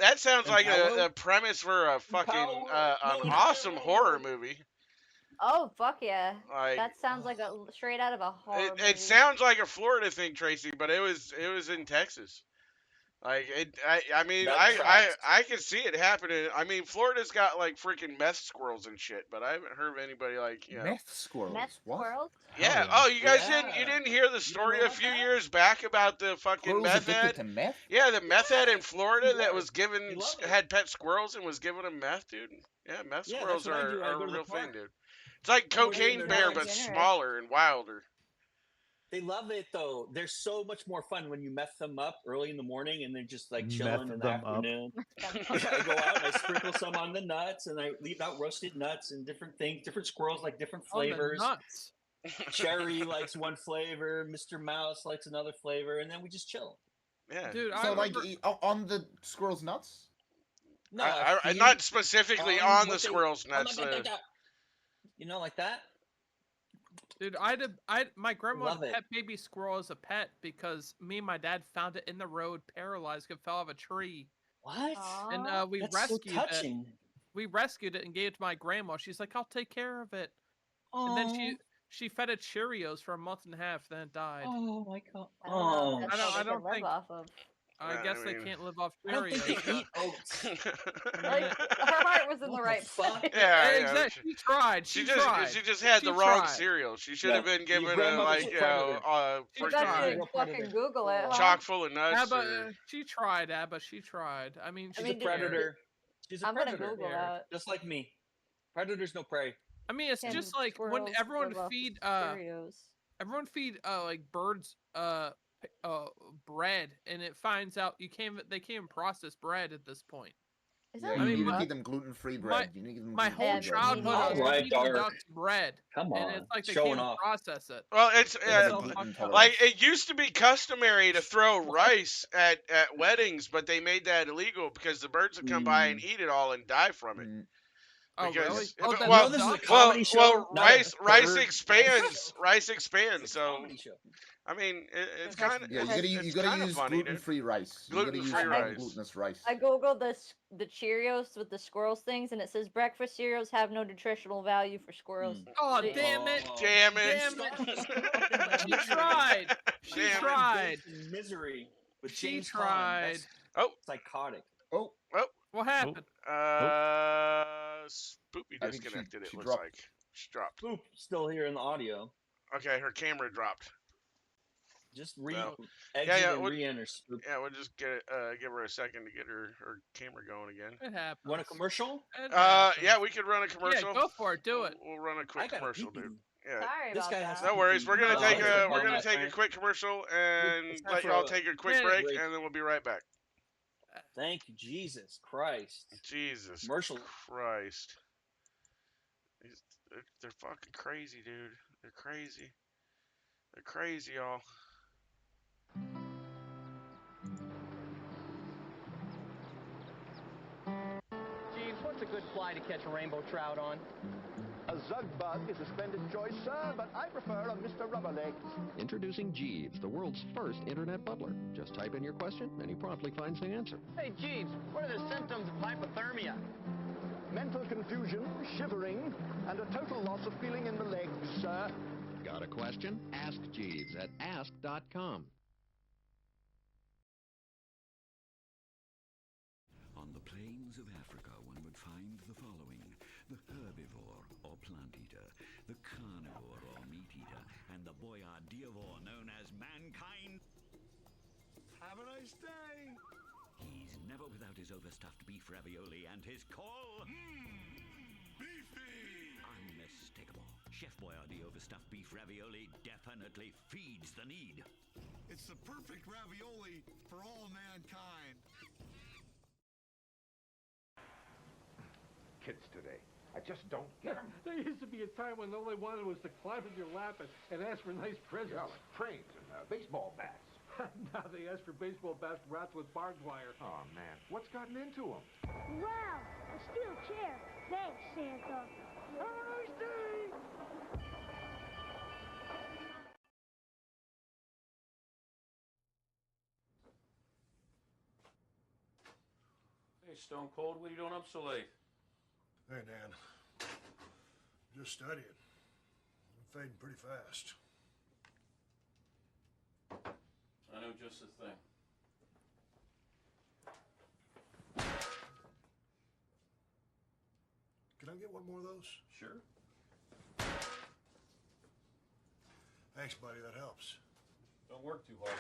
that sounds And like Paolo? a premise for a fucking Paolo? an No, awesome no. horror movie. Oh fuck yeah! Like That sounds like a straight out of a horror movie. it sounds like a Florida thing, Tracy, but it was in Texas. Like I mean That I tracks. can see it happening. I mean Florida's got like freaking meth squirrels and shit, but I haven't heard of anybody like Meth squirrels. Meth What? squirrels? Yeah. yeah. Oh, you guys Yeah. didn't hear the story know a about few that? years back about the fucking Squirrels meth addicted head? to meth? Yeah, the meth head in Florida that was They given love it. had pet squirrels and was giving them meth, dude. Yeah, meth Yeah, squirrels that's what I do. I are go a to the real thing, park. dude. It's like Go in cocaine there, bear, like but dinner. smaller and wilder. They love it though. They're so much more fun when you meth them up early in the morning and they're just like Meth chilling in the them up. afternoon. I go out and I sprinkle some on the nuts and I leave out roasted nuts and different things. Different squirrels like different On the flavors. nuts. Cherry likes one flavor, Mr. Mouse likes another flavor, and then we just chill. Yeah. Dude, So, I like, remember, on the squirrel's nuts? No, I feed not specifically on the what they- squirrel's Oh, nuts. You know, like that? dude, my grandma Love had it. pet baby squirrel as a pet because me and my dad found it in the road, paralyzed, it fell off a tree, What? and we That's rescued so it. touching. We rescued it and gave it to my grandma. She's like, "I'll take care of it," and then she fed it Cheerios for a month and a half, then it died. Oh my god. I don't know. Oh, If that's I what they don't can live think- off of. I Yeah, guess I they mean- can't live off I don't think Cheerios. they eat oats. Like her heart was in the What right the fuck? place. Yeah, yeah. Exactly. She tried. She tried. just had the She wrong tried. cereal. She should Yeah, have been your given a grandmother's like a you know predator. She You tried. got Real to fucking predator. Google it. Huh? chock full of nuts. Abba, or- she tried, Abba. She tried. I mean, She's mean, a did- predator. She's a I'm gonna predator. Google that. Just like me. Predators no prey. I mean, it's Can just like when squirrels everyone live off of feed Cheerios? like birds bread, and it finds out they can't even process bread at this point. Is Yeah, that you I mean, need to my- feed them gluten-free bread. You need to give them My gluten-free whole bread. childhood I was Alright, feeding the Dark. ducks bread, Come and on. it's like they Showing can't off. process it. Well, it's There's so a gluten fucked up. tolerance. like it used to be customary to throw rice at weddings, but they made that illegal because the birds would come by and eat it all and die from it. Mm. Oh, Because really? if Oh, it- that's well, this is a ducks? comedy show, well, not a rice bird expands. show. Rice expands. It's a So comedy show. I mean, it's kind of Yeah, you gotta use gluten-free rice. You gotta use Gluten-free rice. glutinous rice. I googled the Cheerios with the squirrels things, and it says breakfast cereals have no nutritional value for squirrels. Oh, They- damn it! Damn it! Damn it! She tried. She Damn it. tried. In misery with She James tried. Caan. That's Oh, psychotic. Oh, What happened? Spoopy I think disconnected. she It looks dropped. like she dropped. Boop, still here in the audio. Okay, her camera dropped. Just Well, exit yeah, and we'll- re-enter. Spoop. Yeah, we'll just give her a second to get her camera going again. It happened. Want a commercial? Yeah, we could run a commercial. Yeah, go for it. Do it. We'll run a I quick got commercial, dude. Yeah. Sorry This about guy has that. No worries. We're gonna No, take it's a okay. we're gonna That's take a fine. quick commercial and It's time let for y'all a take a quick minute break, break. and then we'll be right back. Thank you, Jesus Christ. Jesus Commercial. Christ. They're fucking crazy, dude. They're crazy. They're crazy, y'all. Jeeves, what's a good fly to catch a rainbow trout on? A zug bug is a splendid choice, sir, but I prefer a Mr. Rubberlegs. Introducing Jeeves, the world's first internet butler. Just type in your question, and he promptly finds the answer. Hey, Jeeves, what are the symptoms of hypothermia? Mental confusion, shivering, and a total loss of feeling in the legs, sir. Got a question? Ask Jeeves at ask.com. On the plains of Africa, one would find the following: the herbivore or plant eater, the carnivore or meat eater, and the boyardivore known as mankind. Have a nice day. He's never without his overstuffed beef ravioli and his call. Beefy! Unmistakable. Chef Boyardee overstuffed beef ravioli definitely feeds the need. It's the perfect ravioli for all mankind. Kids today, I just don't get them. There used to be a time when all they wanted was to climb in your lap and ask for nice presents. Yeah, like trains and baseball bats. Now they ask for baseball bats wrapped with barbed wire. Oh, man, what's gotten into them? Wow, a steel chair. Thanks, Santa. Have a nice day. Hey, Stone Cold, what are you doing up so late? Hey, Dan. Just studying. I'm fading pretty fast. I know just the thing. Can I get one more of those? Sure. Thanks, buddy. That helps. Don't work too hard.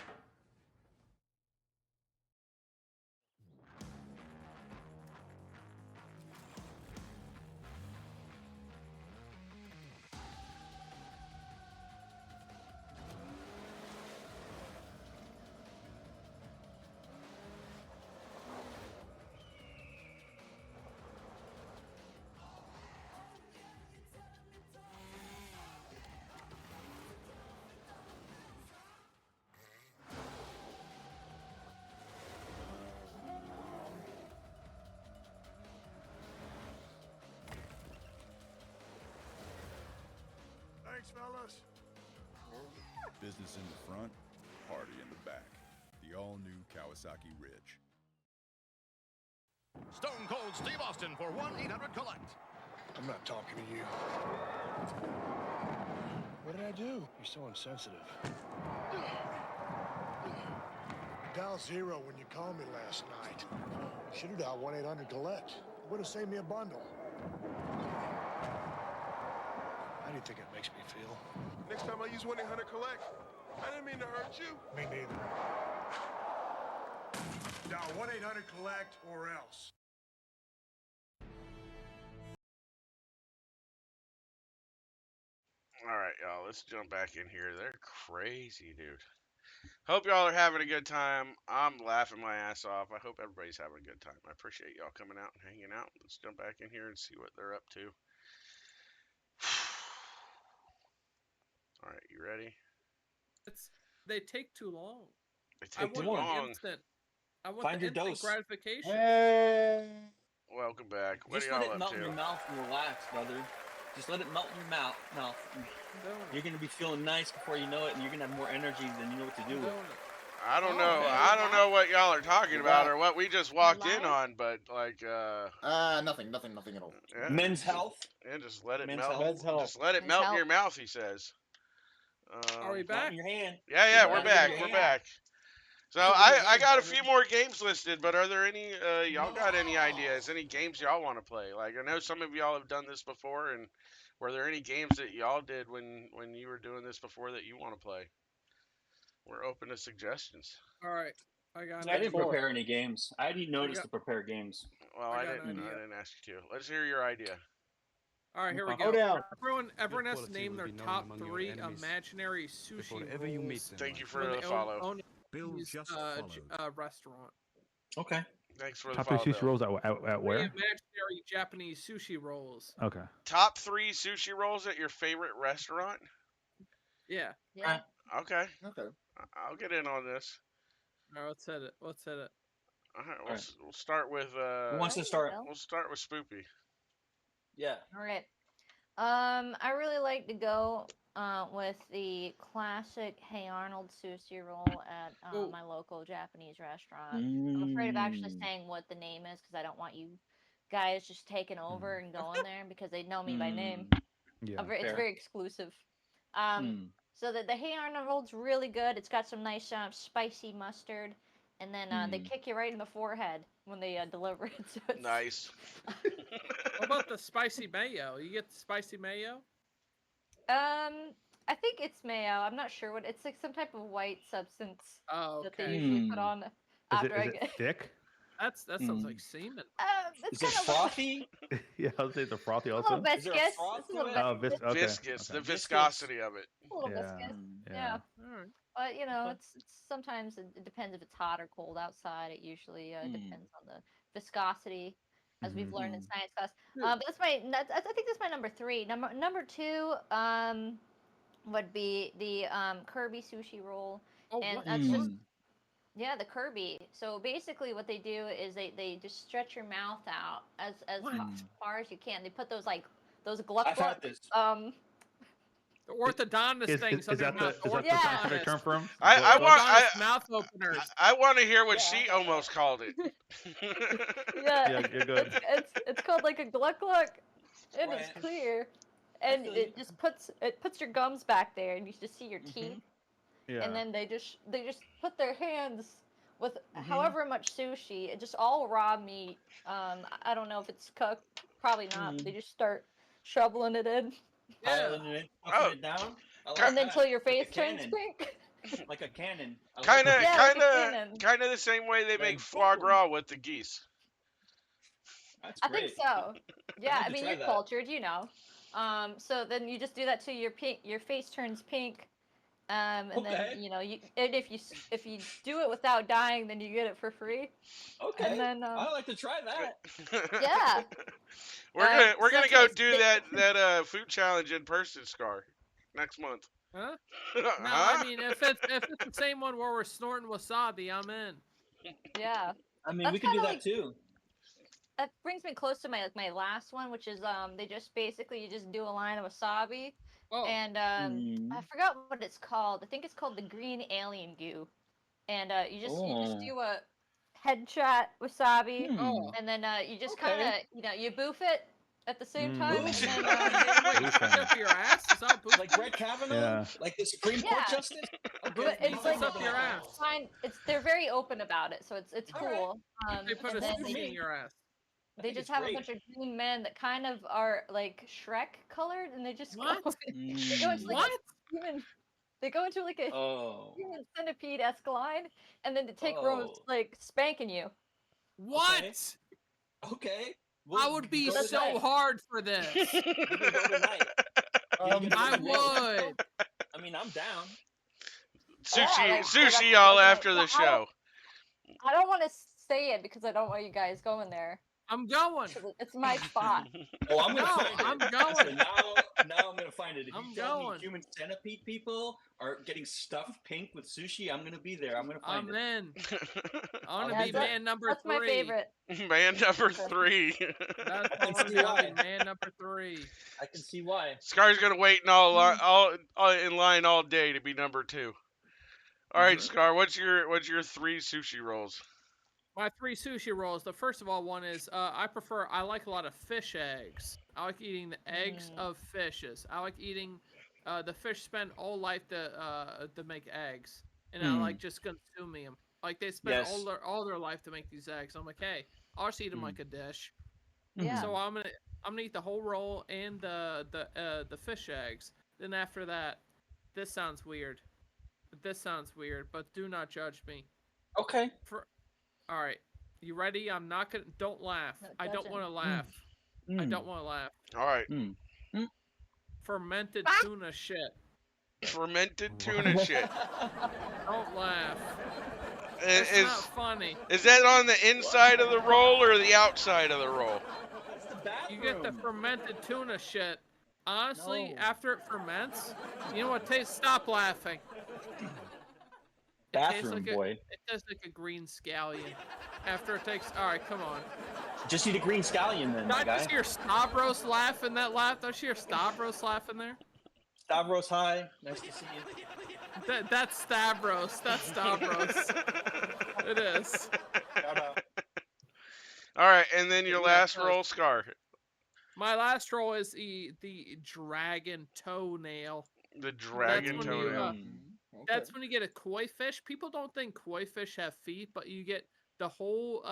Thanks, fellas. Business in the front, party in the back. The all-new Kawasaki Ridge. Stone Cold Steve Austin for 1-800-COLLECT. I'm not talking to you. What did I do? You're so insensitive. Dial 0 when you called me last night. Should have dialed 1-800-COLLECT. Would have saved me a bundle. How do you think it makes me feel? Next time I use 1-800-COLLECT, I didn't mean to hurt you. Me neither. Dial 1-800-COLLECT or else. All right, y'all. Let's jump back in here. They're crazy, dude. Hope y'all are having a good time. I'm laughing my ass off. I hope everybody's having a good time. I appreciate y'all coming out and hanging out. Let's jump back in here and see what they're up to. All right, you ready? They take too long. They take too long. I want Find the your instant dose. gratification. Welcome back. What Just are let y'all it up melt in to? your mouth and relax, brother. Just let it melt in your mouth. You're gonna be feeling nice before you know it, and you're gonna have more energy than you know what to do with. I don't know. I don't know what y'all are talking about or what we just walked in on, but like nothing at all. yeah, Men's health. Yeah, just let it Men's melt. health. Men's health. Just let it Men's melt in health. your mouth, he says. Are we Not back? in your hand. Yeah, You're we're not back. in your We're hand. back. So Put it in your I hand, got a brother. few more games listed, but are there any y'all got any ideas? Any games y'all want to play? Like I know some of y'all have done this before, and were there any games that y'all did when you were doing this before that you want to play? We're open to suggestions. All right, I got. I didn't prepare any games. I didn't notice to prepare games. Well, I I got an didn't idea. ask you to. Let's hear your idea. All right, here we Okay. go. Go down. Everyone has to quality name will their be known top among your 3 enemies imaginary sushi before ever you meet rolls them. Thank you for when the they follow. own Bill these, just restaurant. Okay. Thanks for the Top follow. 3 sushi rolls at Three where? imaginary Japanese sushi rolls. Okay. Top 3 sushi rolls at your favorite restaurant? Yeah. Yeah. Okay. Okay. I'll get in on this. All right, let's hit it. Let's hit it. All right, right. we'll start with Who wants to start? We'll start with Spoopy. Yeah. All right. I really like to go with the classic Hey Arnold sushi roll at my local Japanese restaurant. I'm afraid of actually saying what the name is because I don't want you guys just taking over and going there because they know me by name. Yeah. It's Fair. very exclusive. Um, so the Hey Arnold's really good. It's got some nice spicy mustard, and then they kick you right in the forehead when they deliver it. So it's, Nice. What about the spicy mayo? You get the spicy mayo? I think it's mayo. I'm not sure what it's like. Some type of white substance Oh, that they okay. usually put on Is after I it get. thick? That sounds like semen. It's Is it kind of frothy? Yeah, I would say it's a frothy a also. little Is there a viscous. froth It's a to little it? Oh, viscous. okay. Viscous, Okay. the viscosity of it. A little Yeah. viscous. Yeah. Yeah. All right. But you know, it's sometimes it depends if it's hot or cold outside. It usually depends on the viscosity, as we've learned in science class. But I think that's my number 3. Number 2 would be the Kirby sushi roll, Oh, and what? that's just the Kirby. So basically, what they do is they just stretch your mouth out as far as you can. They put those gluck I've gluck had this. The orthodontist things Is on that your the mouth. scientific term for him? Orthodontist mouth openers. I want to hear what she almost called it. Yeah, you're good. It's called like a gluck gluck, and it's Right. clear, and it just puts your gums back there, and you just see your teeth. Yeah. And then they just put their hands with however much sushi, just all raw meat. I don't know if it's cooked, probably not. But they just start shoveling it in, Piling it in, puffing it down. I like and then that. till your face Like a turns cannon. pink. Like a cannon. I like Kind of, that. Yeah, like a cannon. kind of the same way they make Like, foie boom. gras with the geese. That's I great. think so. Yeah, need I to mean try you're that. cultured, you know. So then you just do that till your face turns pink. And Okay. then and if you do it without dying, then you get it for free. Okay. And then I'd like to try that. yeah, We're gonna go so do that food challenge in person, Scar, next month. Huh? No, I mean if it's the same one where we're snorting wasabi, I'm in. yeah. I mean, That's we could do kinda that like- too. That brings me close to my last one, which is they just basically you just do a line of wasabi, Oh. and I forgot what it's called. I think it's called the green alien goo, and you just do a headshot wasabi, and then you just kind of you boof it at the same time. And then, Up your ass? Is that boof? Like Brett Kavanaugh? Yeah. Like the Supreme Court Yeah. Justice? But it's like up your ass. fine. They're very open about it, so it's cool. They put a and then sushi in your ass. They think just it's have great. a bunch of green men that kind of are like Shrek colored, and they just What? go. They go into like What? a human. They go into like a Oh. human centipede-esque line, and then to take rows Oh. like spanking you. What? Okay. I would be go so tonight. hard for this. We can go tonight. I would. I mean, I'm down. Sushi all after the show. I don't want to say it because I don't want you guys going there. I'm going. It's my spot. Oh, I'm gonna No, find it. I'm So going. now I'm gonna find it. If I'm you tell me going. human centipede people are getting stuffed pink with sushi, I'm gonna be there. I'm gonna find I'm it. in. I want Yeah, to be that's- man number That's 3. my favorite. Man number 3. That's I can what see I'm why. doing, man number 3. I can see why. Scar's gonna wait in all in line all day to be number 2. All right, Scar, what's your 3 sushi rolls? My 3 sushi rolls. The first of all one is I like a lot of fish eggs. I like eating the eggs of fishes. I like eating the fish spend all life to make eggs, and I like just consuming them. Like they spend Yes. all their life to make these eggs. I'm like, hey, I'll just eat them like a dish. Yeah. So I'm gonna eat the whole roll and the fish eggs. Then after that, this sounds weird. But do not judge me. Okay. All right, you ready? I'm not gonna. Don't laugh. No I don't judging. want to laugh. I don't want to laugh. All right. Fermented tuna shit. Fermented tuna shit. Don't laugh. Is, It's not funny. is that on the inside of the roll or the outside of the roll? You get the fermented tuna shit. Honestly, No. after it ferments, you know what tastes? Stop laughing. It tastes Bathroom like boy. It tastes like a green scallion. After it takes. All right, come on. Just eat a green scallion then, Did my I guy. just hear Stavros laugh in that laugh? Don't you hear Stavros laugh in there? Stavros, hi. Nice to see you. That's Stavros. That's Stavros. It is. Shout out. All right, and then your Yeah, last close. roll, Scar. My last roll is the dragon toenail. The dragon That's when you, toenail. That's when you get a koi fish. People don't think koi fish have feet, but you get the whole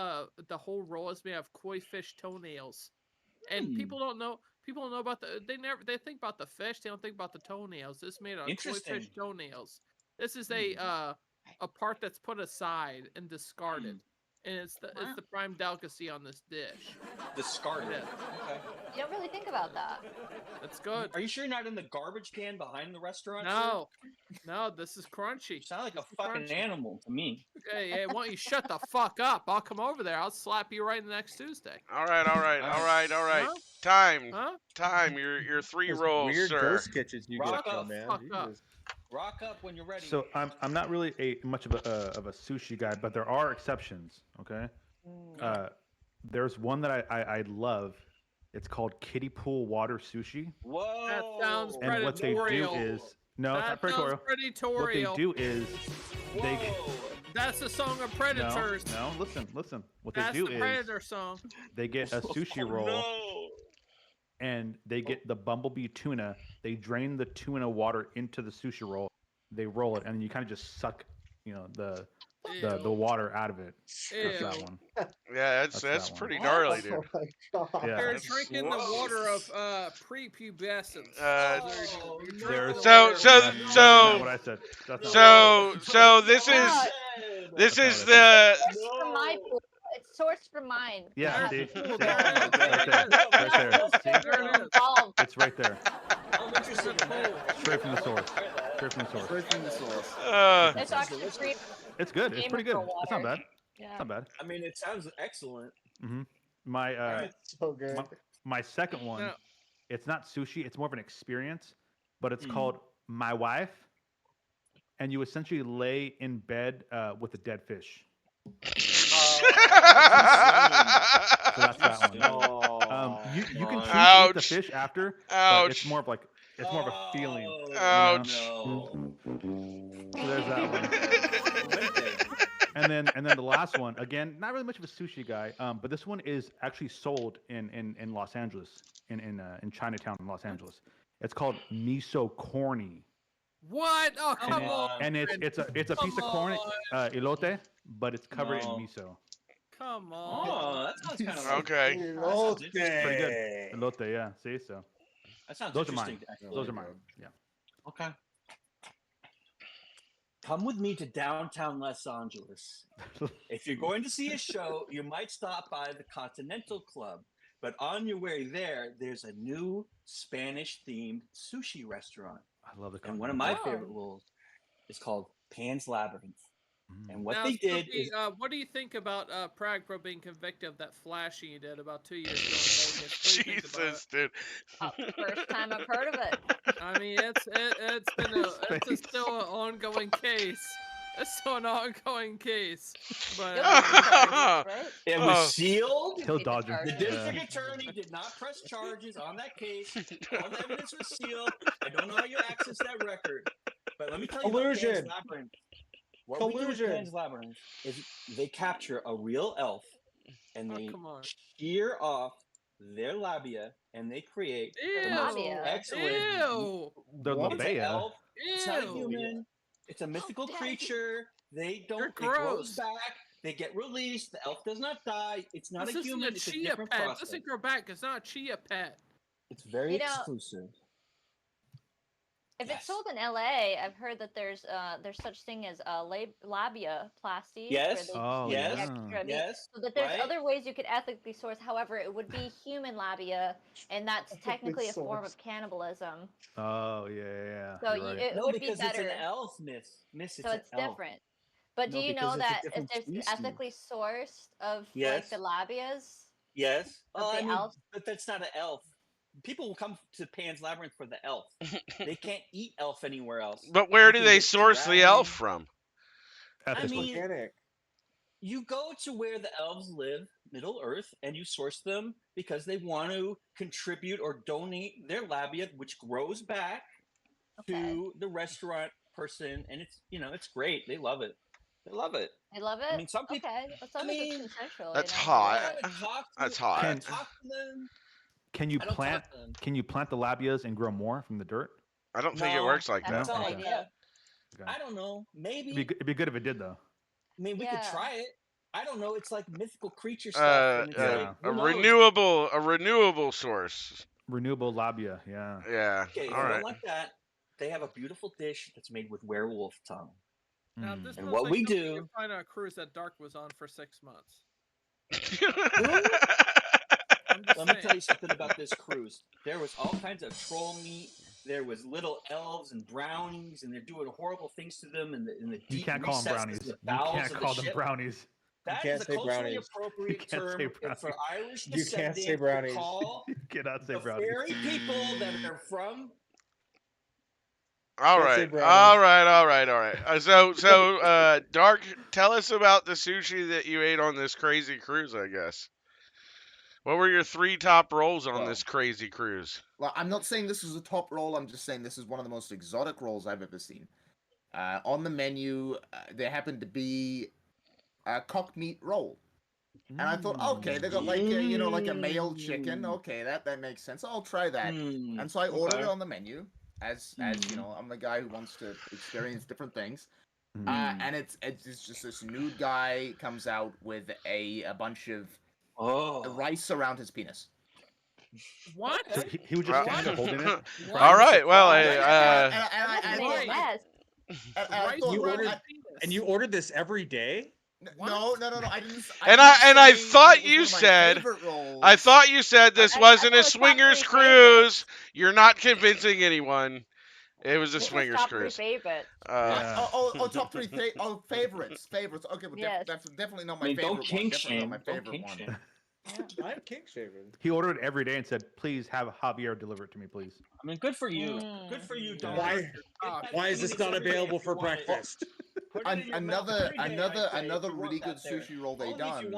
roll is made of koi fish toenails. And people don't know. People don't know about they think about the fish. They don't think about the toenails. This is made of koi Interesting. fish toenails. This is a part that's put aside and discarded, and it's the prime delicacy on this dish. Discarded. Yeah. Okay. You don't really think about that. That's good. Are you sure you're not in the garbage can behind the restaurant? No, no, this is crunchy. You sound like a fucking animal to me. Hey, why don't you shut the fuck up? I'll come over there. I'll slap you right next Tuesday. All right. Huh? Time. Huh? Time. Your 3 Those rolls, weird sir. ghost kitchens you Rock get up, from, man. fuck up. Jesus. Rock up when you're ready. So I'm not really much of a sushi guy, but there are exceptions. Okay. There's one that I love. It's called kiddie pool water sushi. Whoa. That sounds And what they do predatorial. is no, it's not That sounds predatorial. What they predatorial. do is they That's the song of Predators. no. Listen. What That's they do the is Predator song. they get a sushi roll and they get the bumblebee tuna. They drain the tuna water into the sushi roll. They roll it, and you kind of just suck, the water out of it. That's that Ew. one. Yeah, That's that's that one. pretty gnarly, dude. Oh my god. Yeah. They're That's- drinking the water of prepubescence. There's- There's So- that's not what I said. That's not what I So this is That's not the It's from my pool. It's sourced from mine. Yeah, I see, have see, pool right there. there. See? Involved. It's right there. I'm interested in that. Straight from the source. Straight from the source. Straight from the source. It's actually free. It's good. It's pretty good. Gamer It's not water. bad. Yeah. It's not bad. I mean, it sounds excellent. hmm My So good. my second one, Yeah. it's not sushi. It's more of an experience, but it's Mm. called My Wife, and you essentially lay in bed with a dead fish. So that's that one. You can choose to eat the fish after, but it's more of like it's more of a feeling. you know? Ouch. So there's that one. And then the last one, again, not really much of a sushi guy, but this one is actually sold in Los Angeles, in Chinatown in Los Angeles. It's called miso corny. What? Oh, come on. And it's a piece of corn, elote, but it's covered No. in miso. Come on. Oh, that sounds kind of Okay. It's pretty good. Elote, yeah. See, so That sounds those are mine. interesting. actually. Those are mine. Yeah. Okay. Come with me to downtown Los Angeles. If you're going to see a show, you might stop by the Continental Club. But on your way there, there's a new Spanish-themed sushi restaurant. I love the And one of my Continental. favorite rolls is called Pan's Labyrinth. And what Now, they did Spooky, is what do you think about Prague Pro being convicted of that flashing he did about 2 years ago in Vegas? What do you think about Jesus, dude. First time I've heard of it. it? I mean, it's still an ongoing case. It's still an ongoing case. But it was sealed. He'll dodge him. The district Yeah. attorney did not press charges on that case. All the evidence was sealed. I don't know how you access that record, but let me tell you about Pan's Collusion. Labyrinth. What we do with Collusion. Pan's Labyrinth is they capture a real elf and they come on. shear off their labia and they create the Ew. most Labia. excellent. Ew. The It's an labia. elf. It's not a Ew. human. It's a mythical creature. They don't. You're It grows gross. back. They get released. The elf does not die. It's not This a isn't human. a It's a chia different pet. process. This isn't grow back. It's not a chia pet. It's very You know, exclusive. If it's sold in LA, I've heard that there's such thing as labia plasty. Yes. Oh, Yes. Extra meat. Yes. So that there's Right. other ways you could ethically source. However, it would be human labia, and that's technically a form source. of cannibalism. Oh yeah. So You're right. it No, would be because better. it's an elf, miss. Miss, it's So an it's elf. different. But do No, you because know it's a that if different there's species. ethically sourced of Yes. like the labias? Yes. Of Oh, the I mean, elf? but that's not an elf. People will come to Pan's Labyrinth for the elf. They can't eat elf anywhere else. But where You do can they get source the dragon. elf from? I Ethically. mean, Organic. you go to where the elves live, Middle Earth, and you source them because they want to contribute or donate their labia, which grows back to the restaurant person, and it's great. They love it. They love it. I love it. I mean, some people. Okay, as long as mean, it's consensual. That's you know, I hot. love it. Talk to That's them. hot. Can- Talk to them. Can you I don't talk plant? to them. Can you plant the labias and grow more from the dirt? I don't think it No, works like that's that. not Okay. like that. Okay. I don't know. Maybe. It'd be good if it did though. I mean, we could Yeah. try it. I don't know. It's like mythical creature stuff, and it's like A who knows? renewable source. Renewable labia. Yeah. Yeah. Okay, if All you right. don't like that, they have a beautiful dish that's made with werewolf tongue. Now, Mm. this And looks what like we something do- you find on a cruise that Dark was on for 6 months. I'm just Let me saying. tell you something about this cruise. There was all kinds of troll meat. There was little elves and brownies, and they're doing horrible things to them in the You deep can't call them recesses brownies. of the You bowels can't of call the them ship. brownies. That can't is a say culturally brownies. appropriate You can't say term for brownies. Irish You can't say descendants to brownies. call You cannot say the brownies. fairy people that are from. All Can't say right. brownies. All right. So, Dark, tell us about the sushi that you ate on this crazy cruise, I guess. What were your 3 top rolls on Well- this crazy cruise? Well, I'm not saying this is a top roll. I'm just saying this is one of the most exotic rolls I've ever seen. On the menu, there happened to be a cock meat roll. And I thought, okay, they got like like a male chicken. Okay, that makes sense. I'll try that. And so I ordered it on the menu, as you know, I'm the guy who wants to experience different things. And it's just this nude guy comes out with a bunch of rice around his penis. What? So he was just standing there holding it. All right. Well, And you ordered this every day? No, I didn't. and I thought you said this wasn't a swingers cruise. You're not convincing anyone. It was a swingers top cruise. 3 favorites. Top 3 favorites. Okay, well, Yes. that's definitely not I my mean, favorite don't kink one. Definitely shame. not my Don't favorite kink one. shame. I'm kink shaving. He ordered it every day and said, "Please have Javier deliver it to me, please." I mean, good for you. Good for you, Don. Why is this not available for breakfast? Another really good sushi roll they done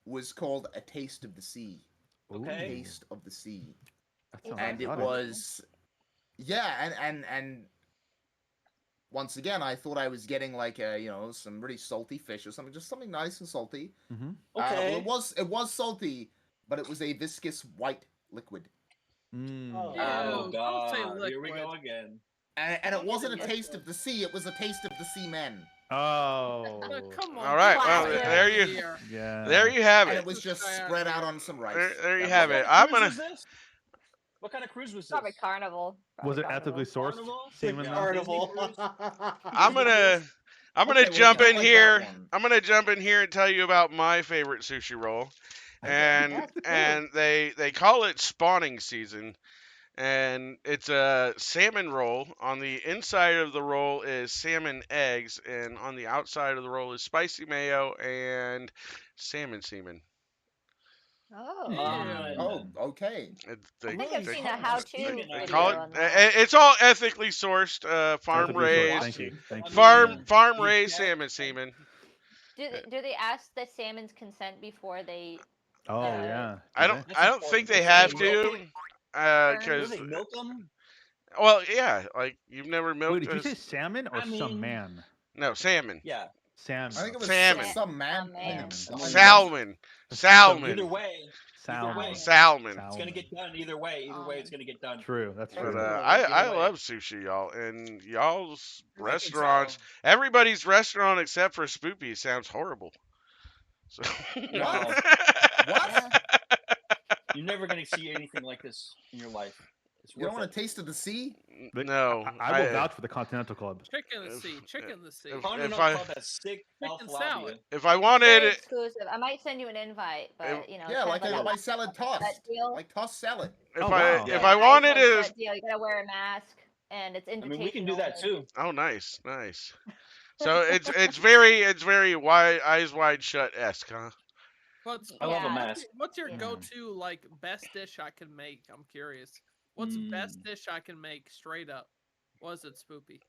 was called A Taste of the Sea. Okay. Taste of the Sea. sounds And it exotic. was and once again I thought I was getting like some really salty fish or something, just something nice and salty. Mm-hmm. Okay. Well, it was salty, but it was a viscous white liquid. Oh, Ew, don't say God. Here we liquid. go again. And it wasn't a taste of the sea, it was a taste of the seamen. Oh. Come on. All right. Well, get there out of you here. Yeah. there you have And it. it was just spread out on some rice. There you That have was it. all. I'm Cruise gonna. was this? What kind of cruise was this? Probably Carnival. Was it Probably ethically sourced? Carnival? Semen though? Carnival. I'm gonna Okay, well, jump it's in not like here. that one. I'm gonna jump in here and tell you about my favorite sushi roll, and they call it spawning season, and it's a salmon roll. On the inside of the roll is salmon eggs, and on the outside of the roll is spicy mayo and salmon semen. Oh. Okay. I think I've seen a how-to They video call it. on that. It's all ethically sourced, farm Ethically sourced. raised, Thank you. Thank you. farm raised salmon semen. Do they ask the salmon's consent before they? Oh yeah. I don't think they have to, Do because they milk them? well, yeah, like you've never milked. Wait, did you say salmon or I mean- some man? No, salmon. Yeah. Salmon. I think it was Salmon. some man. Salmon. Salmon. Either way, Salmon. Salmon. it's gonna get done. Either way, it's gonna get done. True. That's But true. I love sushi, y'all, and y'all's restaurants. Everybody's restaurant except for Spoopy sounds horrible. So. No. You're never gonna see anything like this in your life. It's You don't worth want it. a taste of the sea? No, I will vouch for the Continental Club. Chicken the sea. Chicken the sea. Continental I- Club has sick Chicken alfalfa. salad. If I Very wanted it, exclusive. I might send you an invite, but you know. Yeah, it's kind of like salad tossed. that deal. Like tossed salad. if Oh, I wow. if Yeah, I wanted it's like to, that deal. You gotta wear a mask, and it's I invitational. mean, we can do that too. oh, nice. So it's very wide, eyes wide shut esque, huh? What's, I love a Yeah. mask. what's your Yeah. go-to like best dish I can make? I'm curious. What's the best dish I can make straight up? What is it, Spoopy?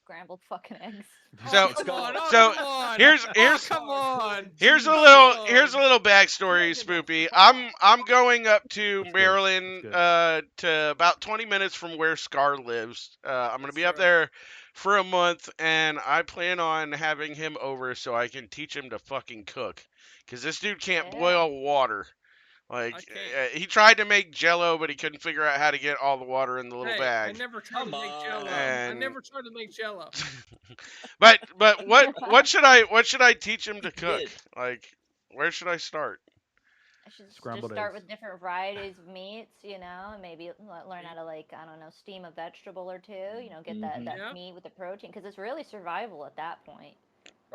Scrambled fucking eggs. So Come on, so come on. here's Come on. Here's a Jeez, little backstory, Spoopy. I'm going up to That's good. Maryland, That's to about 20 minutes from where Scar lives. I'm gonna be up Sure. there for a month, and I plan on having him over so I can teach him to fucking cook. Cause this dude can't Yeah. boil water. Like I can't. he tried to make Jello, but he couldn't figure out how to get all the water in the little Hey, bag. I never tried to make Jello. I And- never tried to make Jello. But what should I teach him to cook? Like, where should I start? I should Scrambled just start eggs. with different varieties of meats, you know, and maybe learn how to, like, I don't know, steam a vegetable or two, you know, get that Yeah. meat with the protein, because it's really survival at that point.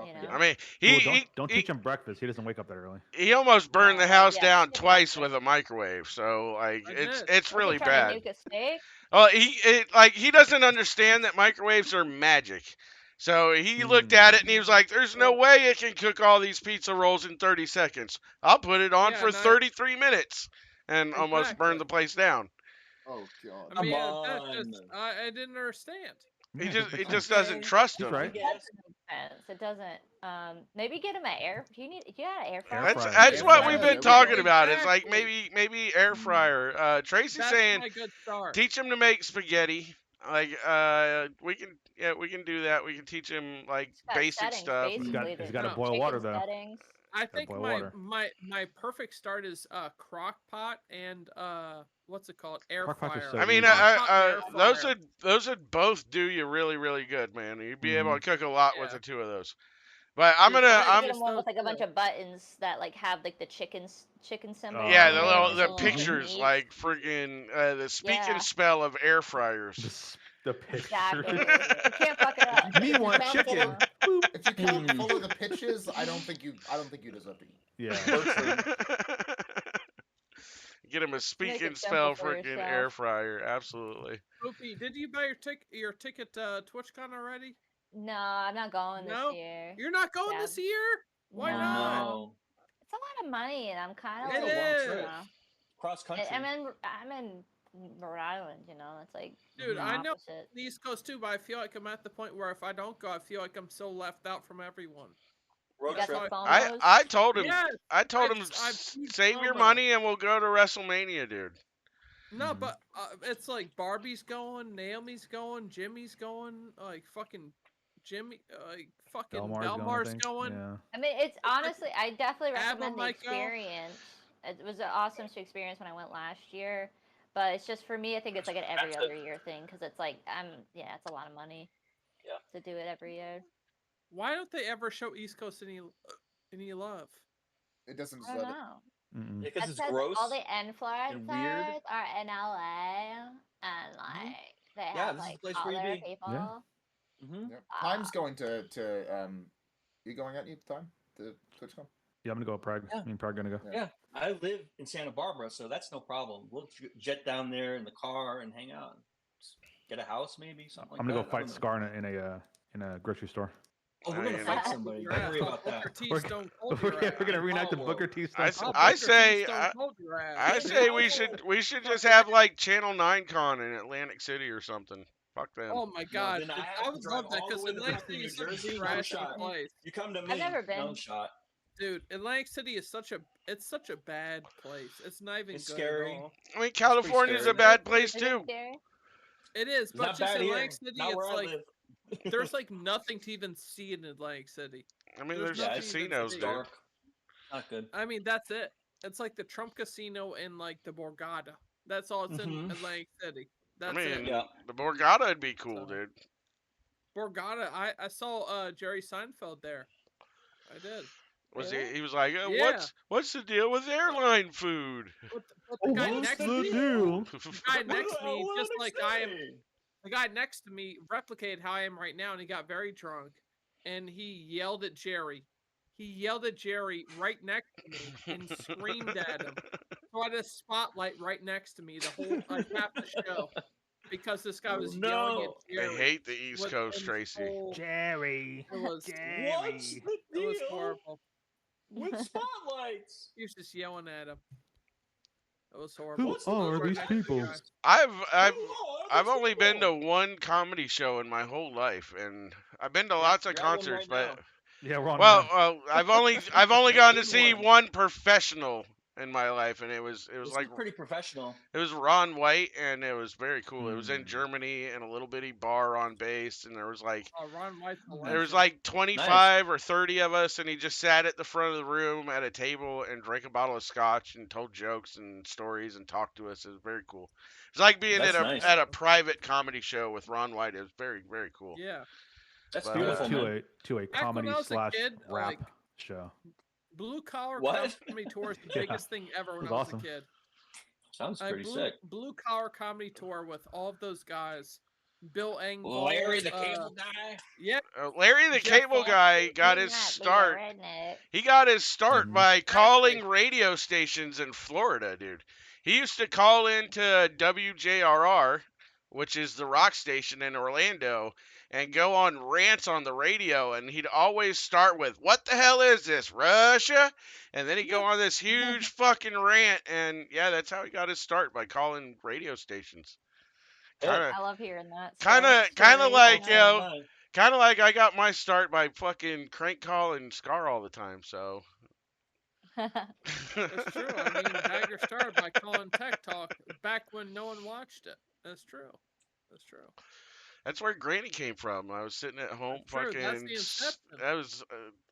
You know? I mean, Cool, don't teach him breakfast. He doesn't wake up that early. he almost burned the No, house yeah, down skip twice breakfast. with a microwave. So like, I it's did. it's Was he really trying to bad. nuke a steak? Oh, he doesn't understand that microwaves are magic. So he looked at it and he was like, "There's no way it can cook all these pizza rolls in 30 seconds. I'll put it on Yeah, for and 33 minutes," and almost Exactly. burned the place down. Oh god. I mean, I didn't understand. He Yeah, just that he makes just sense. doesn't trust He's him. right. It doesn't make sense. It doesn't. Maybe get him an air. Do you got an air fryer? Air That's fryer. that's Air what fryer. we've There been we talking go. about. It's like Exactly. maybe air fryer. Tracy's That's saying my good start. teach him to make spaghetti. Like we can do that. We can teach him like It's got basic settings, stuff. He's basically. got to No. boil chicken water though. settings. I think boil my, water. my perfect start is crock pot and what's it called? Air Crock pots are fryer. so I mean, easy. Crock pot and air those fryer. would both do you really really good, man. You'd be able to Mm-hmm. cook a lot with Yeah. the two of those. But I'm Dude, gonna I Get I'm him one with those like a bunch two. of buttons that like have like the chicken symbol. yeah, Oh, the and little his the little, pictures meat. like friggin' the speak Yeah. and spell of air fryers. The picture. Exactly. You can't fuck it up. Me It's want meant chicken. to. Boop. If you can't follow the pitches, I don't think you deserve to eat. Yeah. Get him a speak Make it and simple spell for friggin' yourself. air fryer. Absolutely. Poopy, did you buy your ticket to TwitchCon already? No, I'm not going No? this year. You're not going Yeah. this year? Why No. not? It's a lot of money, and I'm kind of It like, is. you know. Cross country. I'm in Rhode Island, you know. It's like Dude, the I know opposite. the East Coast too, but I feel like I'm at the point where if I don't go, I feel like I'm so left out from everyone. Road got trip. the FOMOs? I told him Yes, I told him I've huge save your FOMO. money and we'll go to WrestleMania, dude. No, but it's like Barbie's going, Naomi's going, Jimmy's going, like fucking Jimmy, like fucking Belmar's going. Yeah. I mean, it's honestly, I definitely Abba recommend the might go. experience. It was an awesome experience when I went last year, but it's just for me, I think it's like an every other year thing because it's like it's a lot of money. To do it every year. Why don't they ever show East Coast any love? It doesn't I deserve don't it. know. Yeah, That because it's says gross. all the influencers and weird. are in LA, and like they Yeah, have this is like the place all where you their be. people. Yeah. Mm-hmm. Yep. Time's going to you going out any time to TwitchCon? Yeah, I'm gonna go with Prague. Yeah. Me and Prague gonna go. Yeah, I live in Santa Barbara, so that's no problem. We'll jet down there in the car and hang out. Just get a house, maybe something like I'm gonna that. go fight Scar in a grocery store. Oh, we're gonna fight somebody. Don't worry about that. Booker T We're, Stone Cold we're, your gonna- we're gonna ass. reenact the Oh, Booker T I, Stone. s- I Booker T say Stone Cold your ass. I say we should just have like Channel 9 Con in Atlantic City or something. Fuck them. Oh my god, then I I have to would drive love that all the because way to Atlantic fucking City is New such a Jersey, no trashy shot. place. You come to me. I've never been. No shot. Dude, Atlantic City is such a bad place. It's not even It's good scary. at all. I mean, California's a scary. bad place Is it too. scary? It is, It's but not just bad here. Atlantic City, Not where it's I like live. there's like nothing to even see in Atlantic City. I mean, There's there's nothing even casinos, to dude. see. Dark. Not good. I mean, that's it. It's like the Trump Casino and like the Borgata. That's all it's in Mhm. Atlantic City. I That's mean, it. Yeah. the Borgata would be cool, dude. Borgata. I saw Jerry Seinfeld there. I did. Was Really? he was like, Yeah. what's the deal with airline food? But the guy next to me, deal? the guy next to me, What just did like I I am. say? The guy next to me replicated how I am right now, and he got very drunk, and he yelled at Jerry. He yelled at Jerry right next to me and screamed at him. So I had a spotlight right next to me the whole half the show because this guy was yelling at no. Jerry. I hate the East with Coast, his Tracy. whole- Jerry. It was What's the it was deal horrible. with spotlights? He was just yelling at him. It was horrible. Who What's the are deal these with people? guy. I've Oh, I've these only been to people. one comedy show in my whole life, and I've been to Yeah, lots of you're at one concerts, right but now. Yeah, we're on. well, now. I've only gone to Good see one. one professional in my life, and it was This like is pretty professional. it was Ron White, and it was very cool. It was in Germany in a little bitty bar on base, and there was like Ron White's a there was legend. like 25 or 30 of us, and he just sat at the front of the room at a table and drank a bottle of scotch and told jokes and stories and talked to us. It was very cool. It's like being That's at a nice. at a private comedy show with Ron White. It was very, very cool. Yeah. That's But, beautiful, to man. a Back when comedy I was a slash kid, rap like, show. Blue Collar What? Comedy Tour is the Yeah. biggest thing ever when It I was was awesome. a kid. Sounds pretty sick. Blue Collar Comedy Tour with all of those guys. Bill Engvall. Larry the Cable Guy. Yeah. Larry the Jeff Cable Fox. Guy got Do his not be a start. redneck. He got his start Mhm. by calling radio stations in Florida, dude. He used to call into WJRR, which is the rock station in Orlando, and go on rants on the radio, and he'd always start with, "What the hell is this, Russia?" And then he'd go on this huge fucking rant, and yeah, that's how he got his start, by calling radio stations. Kind I love hearing that. of story. like, You know? kind of like I got my start by fucking crank call and Scar all the time, so. That's true. I mean, Bagger started by calling Tech Talk back when no one watched it. That's true. That's true. That's where Granny came from. I was sitting at home True, that's fucking. the inception. That was.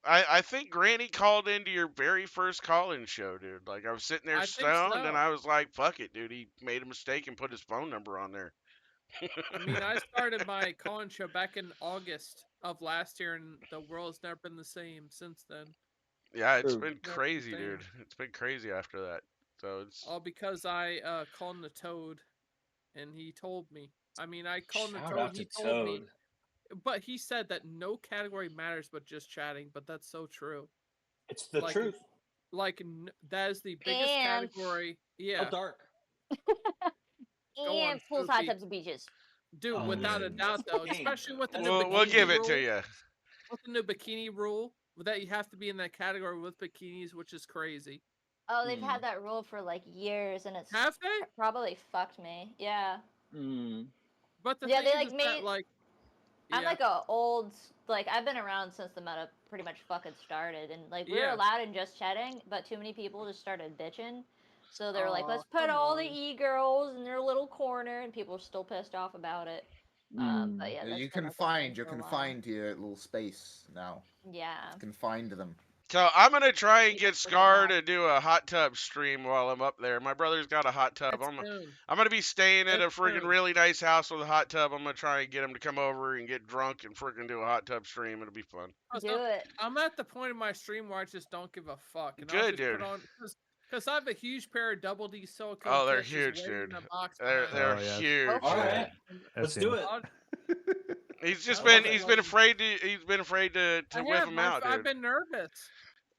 I think Granny called into your very first call-in show, dude. Like I was sitting there I think stoned, so. and I was like, "Fuck it, dude." He made a mistake and put his phone number on there. I mean, I started my call-in show back in August of last year, and the world's never been the same since then. Yeah, it's True. been Never crazy, the same. dude. It's been crazy after that. So it's. All because I called in the Toad, and he told me. I mean, I called in the Shout Toad. out He to told me, Toad. but he said that no category matters but just chatting. But that's so true. It's the Like, truth. Like that is the biggest And- category. So Yeah, dark. Go on, And pools, hot Spoopy. tubs, and beaches. dude. Oh, Without a man. doubt, though, Dang. especially with the That's new a We'll bikini give it rule. to you. With the new bikini rule, that you have to be in that category with bikinis, which is crazy. Oh, they've had that rule for like years, and it's Have they? probably fucked me. Yeah. Mm. But the Yeah, thing they, is, like, is made- that, like, I'm yeah. like a old, like I've been around since the meta pretty much fucking started, and like we were Yeah. allowed in just chatting, but too many people just started bitching. So they were like, Aw, let's put come all the on. e-girls in their little corner, and people are still pissed off about it. But yeah, that's You been can a thing you're for a while. confined to your little space now. Yeah. Confined to them. So I'm gonna try and Yeah, get pretty Scar bad. to do a hot tub stream while I'm up there. My brother's got a hot tub. It's I'm soon. gonna be staying at a It's freaking soon. really nice house with a hot tub. I'm gonna try and get him to come over and get drunk and freaking do a hot tub stream. It'll be fun. Do it. I'm at the point of my stream where I just don't give a fuck. And I'll Good, just dude. Put on, because I have a huge pair of double D silicone. Oh, they're kits just huge, waiting in dude. a box They're behind they're Oh, yes. huge. Go for All it. right. I've Let's seen do it. it. I'll- He's just I been love it, he's love been it. afraid to I whip have, him out, I've dude. been nervous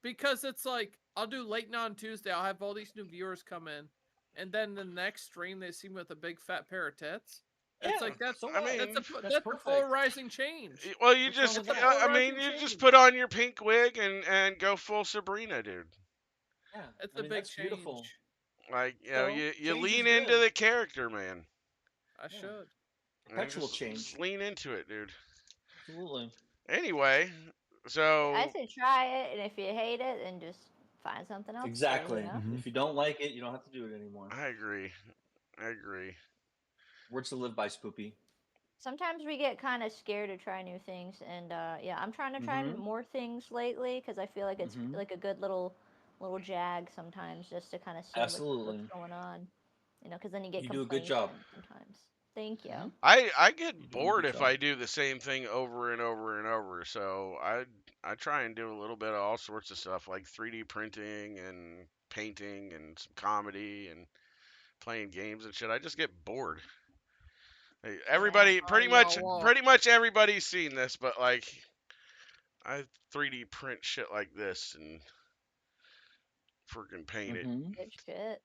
because it's like I'll do late night on Tuesday. I'll have all these new viewers come in, and then the next stream they see me with a big fat pair of tits. It's Yeah, like that's so I what? mean, that's That's a perfect. polarizing change. Well, you What's wrong just with that? I mean, you just put on your pink wig and go full Sabrina, dude. Yeah, It's I a mean, big that's change. beautiful. Like you So, you change lean is into good. the character, man. I Yeah. should. And Perpetual just change. lean into it, dude. Absolutely. Anyway, so I say try it, and if you hate it, then just find something else. to do, Exactly. you know? Mhm. If you don't like it, you don't have to do it anymore. I agree. I agree. Words to live by, Spoopy. Sometimes we get kind of scared to try new things, and yeah, I'm trying to try Mhm. more things lately because I feel like it's Mhm. like a good little jag sometimes just to kind of see Absolutely. what's going on, you know, because then you get You do a good job. complaints sometimes. Thank you. Mhm. I You get do a bored good if job. I do the same thing over and over and over. So I try and do a little bit of all sorts of stuff like 3D printing and painting and some comedy and playing games and shit. I just get bored. Hey, everybody, pretty much everybody's seen this, but like I 3D print shit like this and freaking paint it. Mhm. Good shit.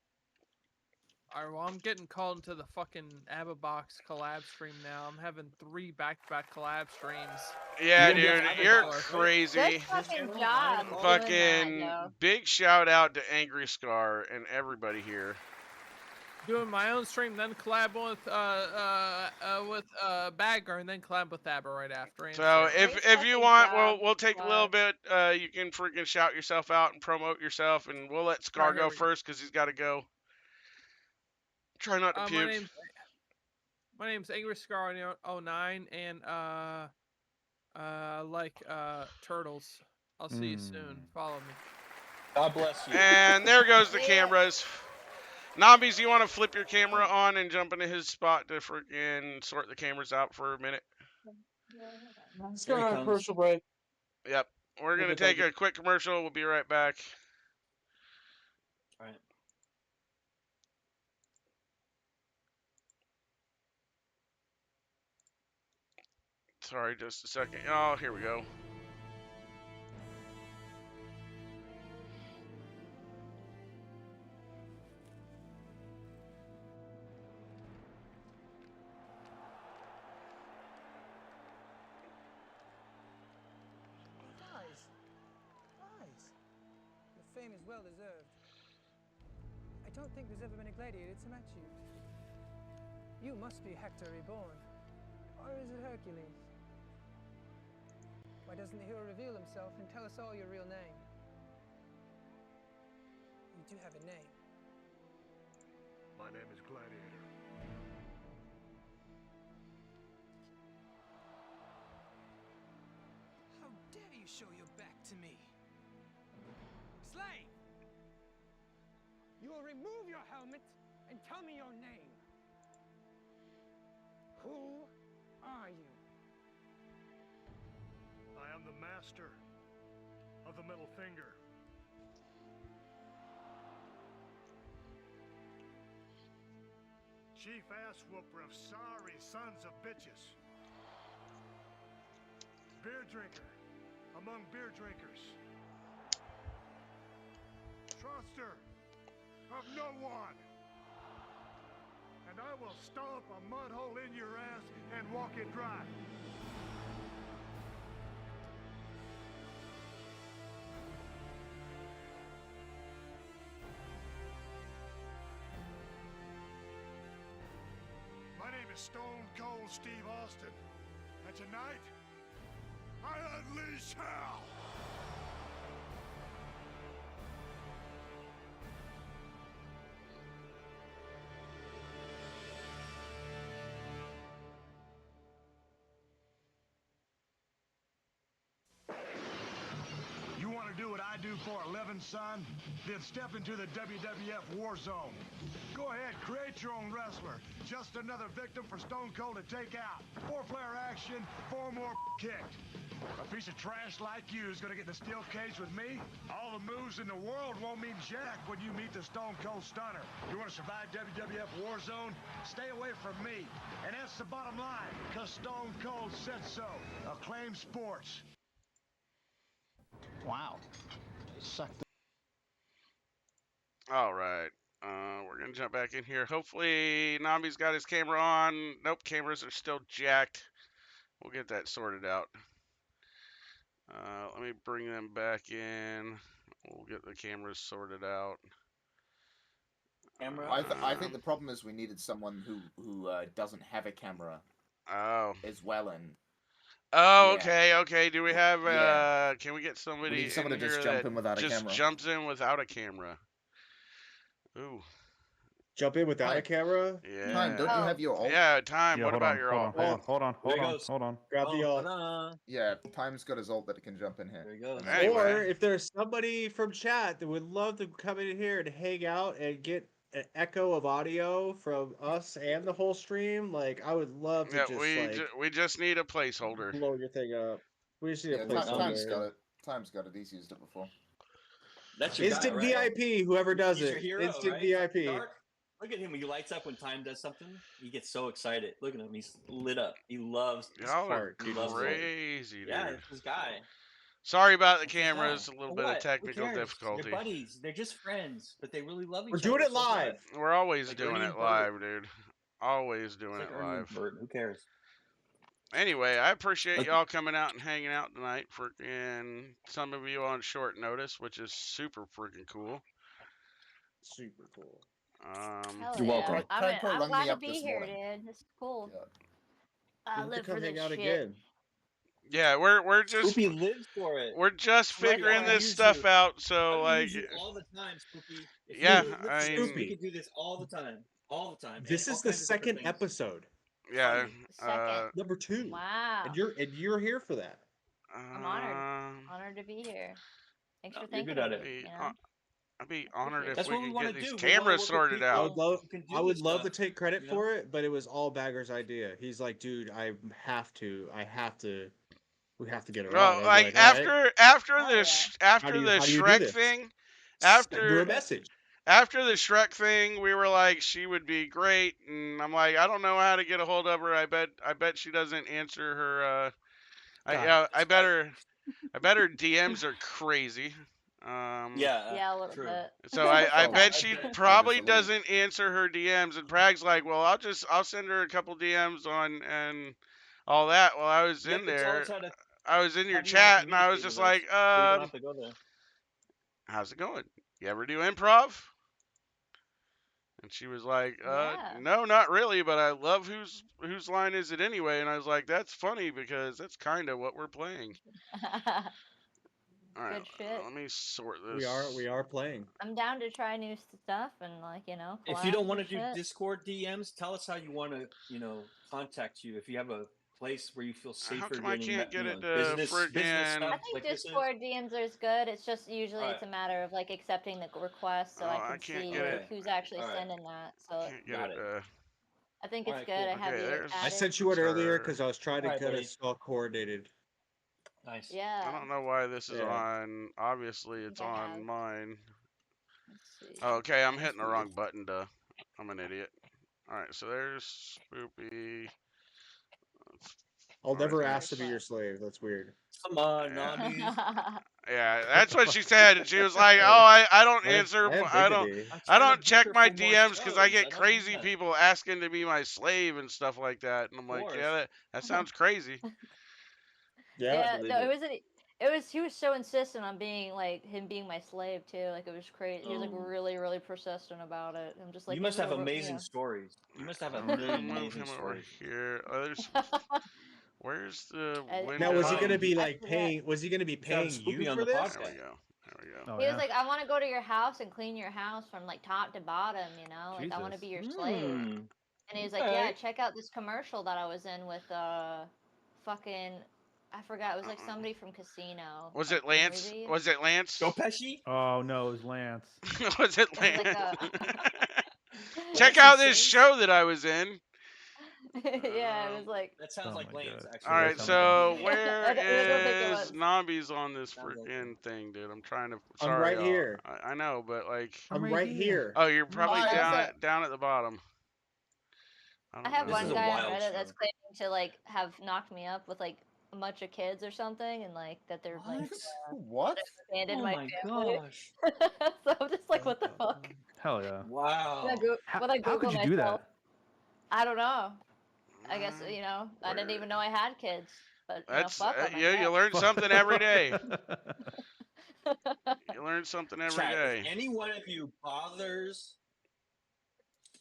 All right, well, I'm getting called into the fucking ABBA Box collab stream now. I'm having 3 back-to-back collab streams. Yeah, You're gonna be on dude, Apple you're Dollar. crazy. Good fucking job. doing that, Fucking yo. big shout out to Angry Scar and everybody here. doing my own stream, then collab with Bagger, and then collab with Abba right after. So if you want, we'll take a little bit. You can freaking shout yourself out and promote yourself, and we'll let Scar go first because he's got to go. Try not to puke. My name's Angry Scar 09, and like turtles. I'll see you soon. Follow me. God bless you. And there goes the cameras. Nobbies, you want to flip your camera on and jump into his spot to freaking sort the cameras out for a minute? Let's go on a commercial break. Yep. We're going to take a quick commercial. We'll be right back. All right. Sorry, just a second. Oh, here we go. Fame is well deserved. I don't think there's ever been a gladiator to match you. You must be Hector reborn. Or is it Hercules? Why doesn't the hero reveal himself and tell us all your real name? You do have a name. My name is Gladiator. How dare you show your back to me? Slave! You will remove your helmet and tell me your name. Who are you? I am the master of the middle finger. Chief ass whooper of sorry sons of bitches. Beer drinker among beer drinkers. Truster of no one. And I will stomp a mud hole in your ass and walk it dry. My name is Stone Cold Steve Austin, and tonight, I unleash hell! You want to do what I do for a living, son? Then step into the WWF War Zone. Go ahead, create your own wrestler. Just another victim for Stone Cold to take out. 4-player action, 4 more kicked. A piece of trash like you is gonna get in a steel cage with me? All the moves in the world won't mean jack when you meet the Stone Cold Stunner. You wanna survive WWF War Zone? Stay away from me. And that's the bottom line, because Stone Cold said so. Acclaim Sports. Wow. Sucked. All right. We're going to jump back in here. Hopefully, Nami's got his camera on. Nope, cameras are still jacked. We'll get that sorted out. Let me bring them back in. We'll get the cameras sorted out. Camera? I think the problem is we needed someone who doesn't have a camera. Oh. As well, and Oh, yeah. okay. Do we have? Yeah. Can we get somebody? We need someone in to just here jump that in without a just camera. jumps in without a camera. Ooh. Jump in without a camera? Yeah. Time, don't you have your alt? Yeah, time. Yeah, What hold about on, your hold alt? on, hold on, There he hold on, goes. hold on. Grab the alt. Yeah, Time's got his alt that can jump in here. There he goes. Or if there's somebody from chat that would love to come in here and hang out and get an echo of audio from us and the whole stream, like I would love to Yeah, just we just need a placeholder. blow your thing up. We just need Yeah, a placeholder. Time's got it. Time's got it. He's used it before. That's your Instant guy, right? VIP, whoever does He's it. your hero, Instant right? VIP. Dark? Look at him when he lights up when Time does something. He gets so excited. Look at him. He's lit up. He loves this Y'all are part. He loves it. crazy, dude. Yeah, it's his guy. Sorry about the That's his guy. cameras. A little For bit of what? Who technical cares? difficulty. They're buddies. They're just friends, but they really love each We're other. doing it So what? live. We're always Like doing Ernie it and Bert. live, dude. Always doing It's like it Ernie and live. Bert. Who cares? Anyway, I appreciate Like- y'all coming out and hanging out tonight. Freaking some of you on short notice, which is super freaking cool. Super cool. Hell You're yeah. welcome. I'm glad to be here, dude. This is cool. I We'll have to live come for hang this out shit. again. Yeah, we're just Spoopy lives for it. we're just Look, figuring I'm gonna this use stuff you. out. I'm So gonna like, use you all the time, Spoopy. If yeah, you live I for this, mean, we can do this all the time. All the time. This and is all the kinds of different second things. episode. yeah. Second. Number 2. Wow. And you're here for that. I'm honored to be here. Thanks for You're thinking good of at me. it. You know? I'd be honored if That's we what we could wanna get these do. We wanna cameras work with sorted people. I out. would love who can do I would this love to stuff, take credit you know? for it, but it was all Bagger's idea. He's like, dude, I have to we have to get it right. I Well, was like all right. after Oh, the yeah. after How do the you do Shrek this? thing, Send her after a message. after the Shrek thing, we were like, she would be great, and I'm like, I don't know how to get a hold of her. I bet she doesn't answer her. I bet her DMs are crazy. Yeah, a little true. bit. So I Oh, bet I she bet. probably Just a little. doesn't answer her DMs, and Prag's like, well, I'll send her a couple DMs on and all that. While I was Yeah, in but tell there, us how to I was in your how do you want to chat, and I was communicate just with us, like, so we don't have to go there. how's it going? You ever do improv? And she was like, Yeah. no, not really, but I love whose line is it anyway? And I was like, that's funny because that's kind of what we're playing. All right, Good shit. let me sort this. We are playing. I'm down to try new stuff and If you don't want want to do Discord DMs, tell us how you want to, contact you. If you have a place where you feel safer How come I getting can't get it to business friggin'? stuff I think like this is. Discord DMs are good. It's just usually Alright. it's a matter of like accepting the request so Oh, I I can can't see get like, it. who's actually Alright. sending that. So Can't get Got it. it. I think it's Alright, good. cool. I have Okay, you there's- I added. sent you it earlier Sir. because I was trying to Alright, get buddy. us all coordinated. Nice. Yeah. I don't know why this is Yeah. on. Obviously, it's I on have. mine. Let's see. Oh, okay, I'm That's hitting the weird. wrong button, duh. I'm an idiot. Alright, so there's Spoopy. I'll Alright, never there's- ask to be your slave. That's weird. Come on, Yeah. Nobbies. Yeah, that's what she said. And she was like, "Oh, I don't I have- answer. I have I don't. dignity. I'm I trying to don't book check her my for more DMs because I shows. get don't do crazy that. people asking to be my slave and stuff like that." And I'm like, course. "Yeah, that sounds crazy." Yeah. Yeah, believe no, it. it was he was so insistent on being like him being my slave too. Like it was crazy. He was like Oh. really, really persistent about it. I'm just like You must "Is it have over?" amazing Yeah. stories. You must have a I'm gonna million move amazing him over stories. here. Where's the window? Now, was he going to Um, be I like forget. paying? Was he going to be Let's have paying Spoopy you on for the this? podcast. There we go. There we go. Oh, He yeah. was like, I want to go to your house and clean your house from like top to bottom, you know? Like I want to Jesus. be your slave. Hmm. And he was like, yeah, Okay. check out this commercial that I was in with fucking I forgot, it was like somebody from Casino. Was like, it the Lance? movie. Was it Lance? Go Pesci? Oh no, it was Lance. Was it It was like Lance? a Check Lance out and this Sings? show that I was in. yeah, it was like That sounds Oh like my Lance, God. actually. All That right, sounds so like- where I don't think it is was. Nobbies on this Sounds like freaking thing, dude? I'm trying to. I'm Sorry, right y'all. here. I know, but like, I'm right here. oh, you're probably Hi. down at the bottom. I don't have know. This one is a guy on wild Reddit that's show. claiming to like have knocked me up with like a bunch of kids or something, and like that they're like What? abandoned Oh my my family. gosh. So I'm just like, what the fuck? Hell yeah. Wow. When I How could Google you do myself, that? I don't know. I guess you know I didn't even know I had kids, but you know, That's fuck 'em, I yeah. You guess. learn something every day. You learn something every Chat, day. if any one of you bothers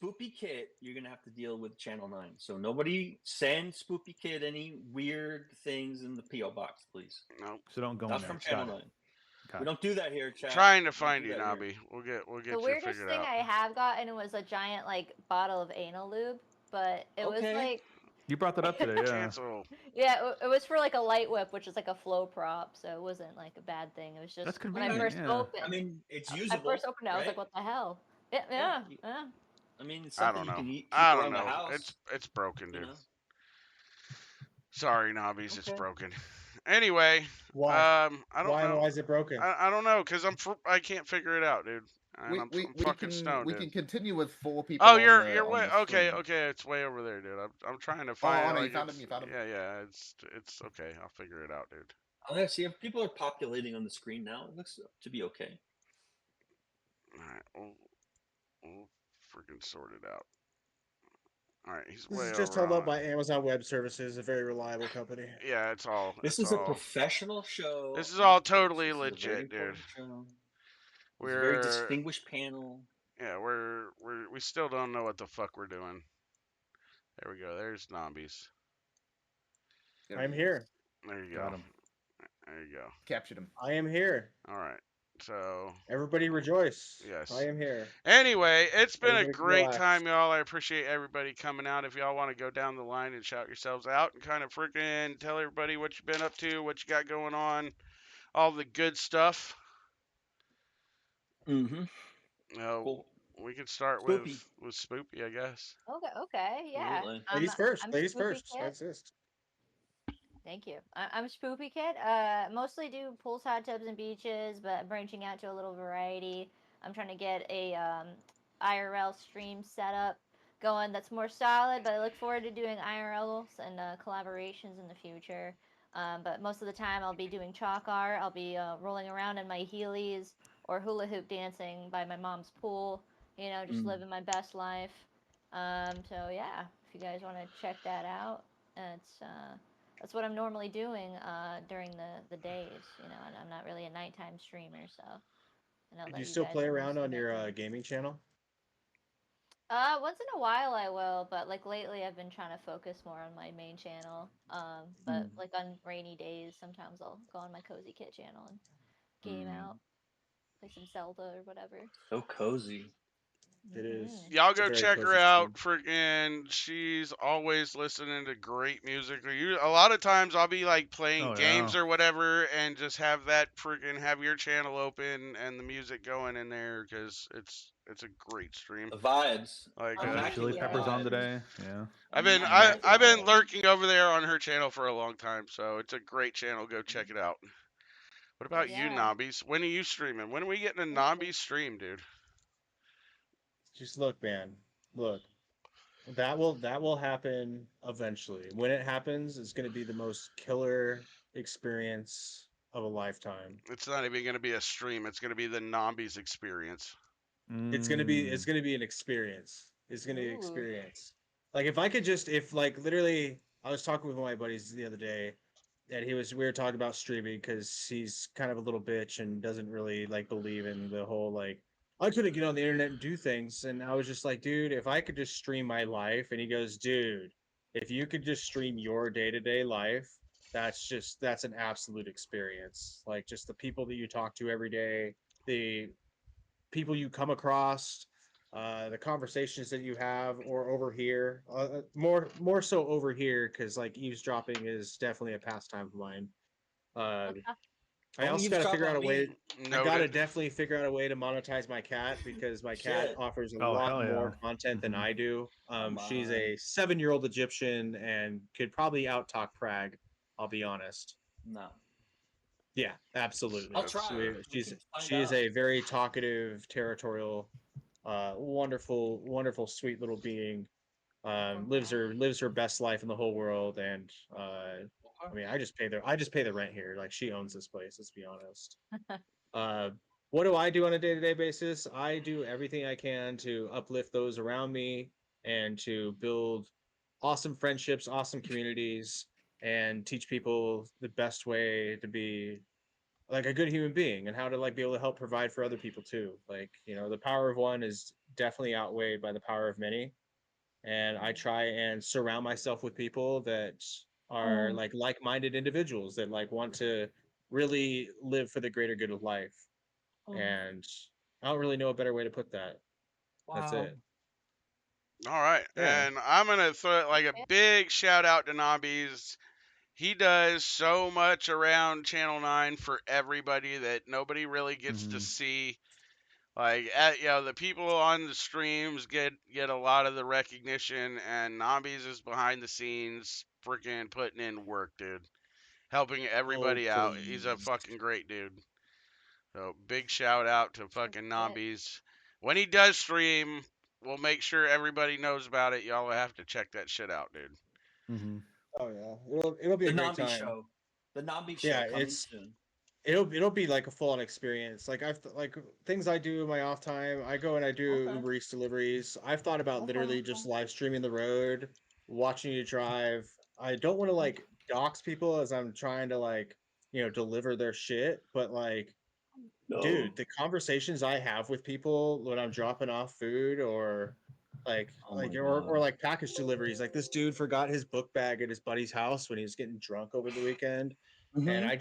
Spoopy Kid, you're gonna have to deal with Channel 9. So nobody send Spoopy Kid any weird things in the PO box, please. Nope. So don't go Not in there. from Channel Got 9. it. Got We it. don't do that here, chat. Trying to We don't find do you, that here. Nobby. We'll get The you weirdest figured thing out. I have gotten was a giant like bottle of anal lube, but it was Okay. like You brought that up today, yeah. Cancel. yeah, it was for like a light whip, which is like a flow prop, so it wasn't like a bad thing. It was just That's when I convenient, first yeah. opened. I mean, it's I usable. first opened it, I was like, right? what the hell? Yeah, Yeah, yeah. I mean, it's I something don't know. you can keep I don't around the know. house. It's broken, you dude. know? Sorry, Nobbies. It's Okay. broken. Anyway, Why? I don't Why? know. Why is it broken? I don't know, cause I can't figure it out, dude. And I'm fucking stoned, we dude. can continue with 4 people. Oh, on you're the- you're on way the okay. stream. Okay, it's way over there, dude. I'm trying to Oh, find. no, like, you found him. it's- You found him. Yeah, it's okay. I'll figure it out, dude. Let's see if people are populating on the screen now. It looks to be okay. All right, we'll freaking sort it out. All right, he's This way is just over held up on- by Amazon Web Services, a very reliable company. Yeah, it's all. This it's is a all- professional show. This is all totally This is a very legit, dude. important show. It's a very distinguished panel. Yeah, we still don't know what the fuck we're doing. There we go. There's Nombies. I'm here. There you Got go. him. There you go. Captured him. I am here. All right. So Everybody rejoice. yes. I am here. Anyway, it's been a Everybody can great relax. time, y'all. I appreciate everybody coming out. If y'all want to go down the line and shout yourselves out and kind of freaking tell everybody what you've been up to, what you got going on, all the good stuff. Mm-hmm. Cool. We can start Spoopy. with Spoopy, I guess. Okay, yeah. Absolutely. Ladies first. I'm Ladies Spoopy first. Kit. I insist. Thank you. I'm Spoopy Kit. Mostly do pools, hot tubs, and beaches, but branching out to a little variety. I'm trying to get a IRL stream setup going that's more solid, but I look forward to doing IRLs and collaborations in the future. But most of the time, I'll be doing chalk art. I'll be rolling around in my Heelys or hula hoop dancing by my mom's pool. You know, just living my best life. So yeah, if you guys want to check that out, that's what I'm normally doing during the days, you know, and I'm not really a nighttime streamer, so. Do you still play around on your gaming channel? Once in a while I will, but like lately I've been trying to focus more on my main channel. But like on rainy days, sometimes I'll go on my Cozy Kit channel and game out, play some Zelda or whatever. So cozy. It is. Y'all It's a go very check her cozy out. Freaking, she's always listening to great music. A lot of times I'll be like playing games or whatever, and just have that have your channel open and the music going in there because it's a great stream. The vibes. Like Chili Peppers on today. Yeah. I've been lurking over there on her channel for a long time, so it's a great channel. Go check it out. What about you, Nobbies? When are you streaming? When are we getting a Nobbies stream, dude? Just look, man. Look. That will happen eventually. When it happens, it's going to be the most killer experience of a lifetime. It's not even going to be a stream. It's going to be the Nobbies experience. It's going to be an experience. It's going to be an experience. Like if literally I was talking with one of my buddies the other day and we were talking about streaming because he's kind of a little bitch and doesn't really like believe in the whole like I couldn't get on the internet and do things. And I was just like, dude, if I could just stream my life. And he goes, dude, if you could just stream your day-to-day life, that's an absolute experience. Like just the people that you talk to every day, the people you come across, the conversations that you have or overhear, more so over here because like eavesdropping is definitely a pastime of mine. I also got to figure out a way. I got to definitely figure out a way to monetize my cat because my cat offers a lot more content than I do. She's a 7-year-old Egyptian and could probably out-talk Prague. I'll be honest. No. Yeah, absolutely. I'll try. She is a very talkative, territorial, wonderful, sweet little being. Lives her best life in the whole world, and I mean, I just pay the rent here. Like she owns this place. Let's be honest. What do I do on a day-to-day basis? I do everything I can to uplift those around me and to build awesome friendships, awesome communities, and teach people the best way to be like a good human being and how to like be able to help provide for other people too. Like, you know, the power of one is definitely outweighed by the power of many. And I try and surround myself with people that are like-minded individuals that like want to really live for the greater good of life. And I don't really know a better way to put that. That's it. All right. Yeah. And I'm going to throw like a big shout out to Nobbies. He does so much around Channel 9 for everybody that nobody really gets to see. Like, the people on the streams get a lot of the recognition, and Nobbies is behind the scenes, freaking putting in work, dude, helping everybody out. He's a fucking great dude. So big shout out to fucking Nobbies. When he does stream, we'll make sure everybody knows about it. Y'all will have to check that shit out, dude. Oh yeah, it'll be a great time. Show. The Nobby show coming soon. It'll be like a full-on experience. Like things I do in my off time. I go and I do Uber Eats deliveries. I've thought about literally just live streaming the road, watching you drive. I don't want to like dox people as I'm trying to like deliver their shit, but like Dude, the conversations I have with people when I'm dropping off food or like package deliveries, like this dude forgot his book bag at his buddy's house when he was getting drunk over the weekend. And I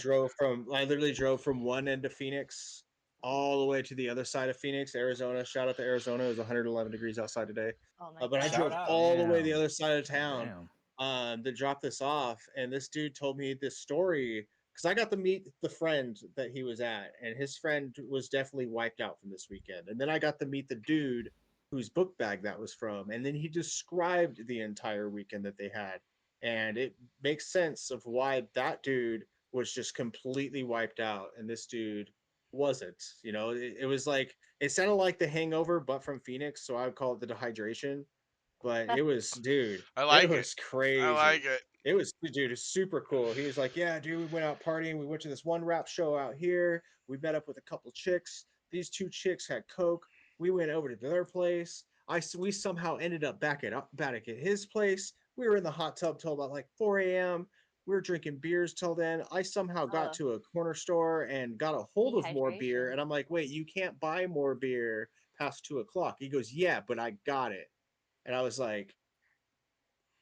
literally drove from one end of Phoenix all the way to the other side of Phoenix, Arizona. Shout out to Arizona. It was 111 degrees outside today. Oh my But I God. drove Shout out. all the way to the other side of town to drop this off. And this dude told me this story because I got to meet the friend that he was at, and his friend was definitely wiped out from this weekend. And then I got to meet the dude whose book bag that was from, and then he described the entire weekend that they had, and it makes sense of why that dude was just completely wiped out, and this dude wasn't. You know, it was like it sounded like the hangover, but from Phoenix, so I would call it the dehydration. But it was, dude, I like it was crazy. I like it. It was, dude, it's super cool. He was like, yeah, dude, we went out partying. We went to this one rap show out here. We met up with a couple chicks. These two chicks had coke. We went over to their place. We somehow ended up back at his place. We were in the hot tub till about like 4 a.m. We were drinking beers till then. I somehow got to a corner store and got a hold of more beer. And I'm like, wait, you can't buy more beer past 2 o'clock. He goes, yeah, but I got it. And I was like,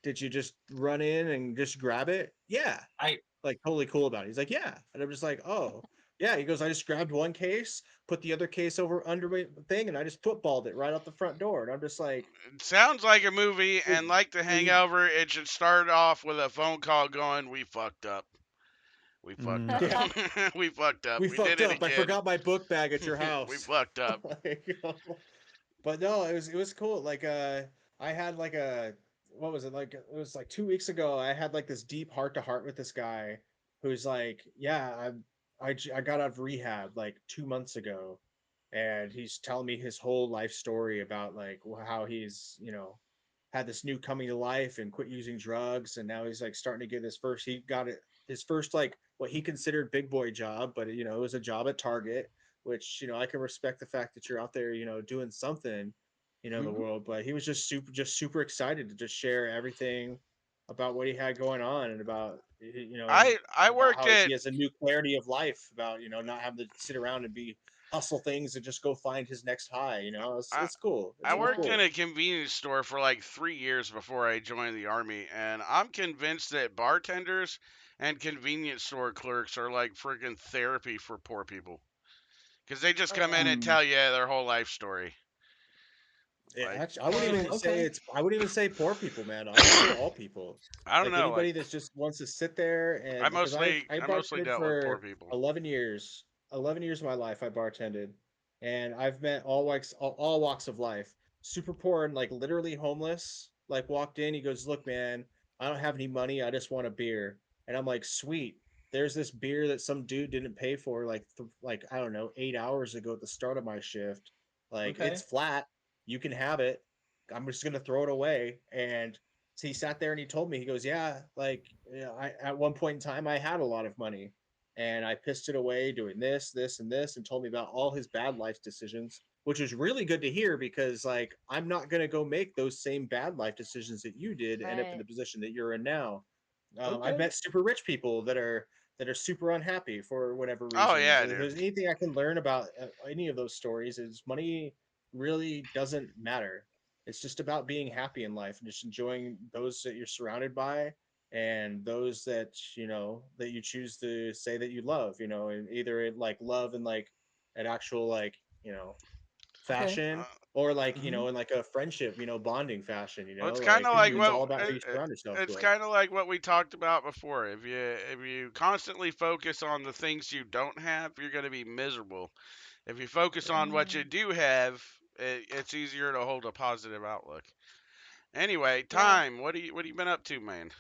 did you just run in and just grab it? Yeah. I like totally cool about it. He's like, yeah. And I'm just like, oh, yeah. He goes, I just grabbed one case, put the other case over under my thing, and I just footballed it right out the front door. And I'm just like, It sounds like a movie, and like The Hangover, it should start off with a phone call going, "We fucked up. We fucked up. Yeah. We fucked up. we We fucked did it up. I again. forgot my book bag at your house. We fucked up." But no, it was cool. Like I had like what was it like? It was like 2 weeks ago. I had like this deep heart to heart with this guy who's like, yeah, I got out of rehab like 2 months ago, and he's telling me his whole life story about like how he's, you know, had this new coming to life and quit using drugs, and now he's like starting to get his first like what he considered big boy job, but you know, it was a job at Target, which, you know, I can respect the fact that you're out there, you know, doing something, you know, in the world. But he was just super excited to just share everything about what he had going on, and about, you know, I about worked how at he has a new clarity of life, about, you know, not having to sit around and be hustle things and just go find his next high. You know, it's cool. It's I really worked cool. in a convenience store for like 3 years before I joined the army, and I'm convinced that bartenders and convenience store clerks are like freaking therapy for poor people, because they just come in and tell you their whole life story. Yeah, Like, actually, I wouldn't even say I wouldn't even say poor people, man. I would say all people. I don't Like know, anybody like- that just wants to sit there and I because mostly I mostly bartended dealt with poor for people. 11 years. 11 years of my life I bartended, and I've met all walks of life. Super poor and like literally homeless. Like walked in, he goes, "Look, man, I don't have any money. I just want a beer." And I'm like, "Sweet. There's this beer that some dude didn't pay for like I don't know, 8 hours ago at the start of my shift. Like Okay. it's flat. You can have it. I'm just gonna throw it away." And so he sat there and he told me, he goes, "Yeah, like, yeah, I at one point in time I had a lot of money, and I pissed it away doing this, this, and this," and told me about all his bad life decisions, which is really good to hear because like I'm not gonna go make those same bad life decisions that you did to end up in Right. the position that you're in now. I've Okay. met super rich people that are super unhappy for whatever Oh reasons. yeah, If there's dude. anything I can learn about any of those stories, is money really doesn't matter. It's just about being happy in life and just enjoying those that you're surrounded by, and those that, you know, that you choose to say that you love, you know, and either like love in like an actual like, you know, fashion, or like, you know, in like a friendship, you know, bonding fashion, you Well, know, it's kind like of like it's all about who you surround yourself it's with. kind of like what we talked about before. If you constantly focus on the things you don't have, you're going to be miserable. If you focus on what you do have, it's easier to hold a positive outlook. Anyway, time. What have you been up to, man?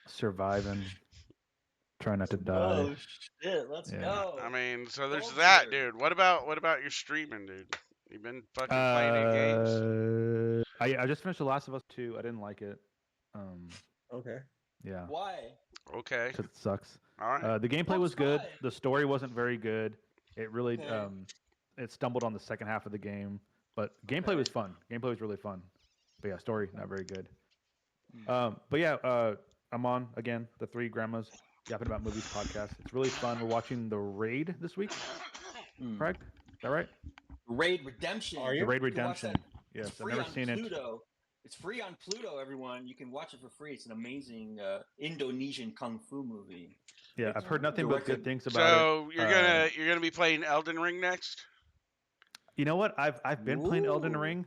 Surviving, trying not to die. Oh shit, let's Yeah. go. I mean, so there's that, dude. What about your streaming, dude? You been fucking playing any games? I just finished The Last of Us 2. I didn't like it. Okay. Yeah. Why? Okay. 'Cause it sucks. All right. The gameplay was good. The story wasn't very good. It really Okay. it stumbled on the second half of the game, but gameplay was fun. Gameplay was really fun. But yeah, story not very good. But yeah, I'm on again the Three Grandmas Yapping About Movies podcast. It's really fun. We're watching The Raid this week. Craig, is that right? Raid Redemption. Are The you? Raid You can watch Redemption. that. Yes, It's I've free never on seen it. Pluto. It's free on Pluto, everyone. You can watch it for free. It's an amazing Indonesian kung fu movie. Yeah, I've heard nothing but good Directed- things about So it. you're gonna be playing Elden Ring next? You know what? I've been playing Elden Ooh. Ring,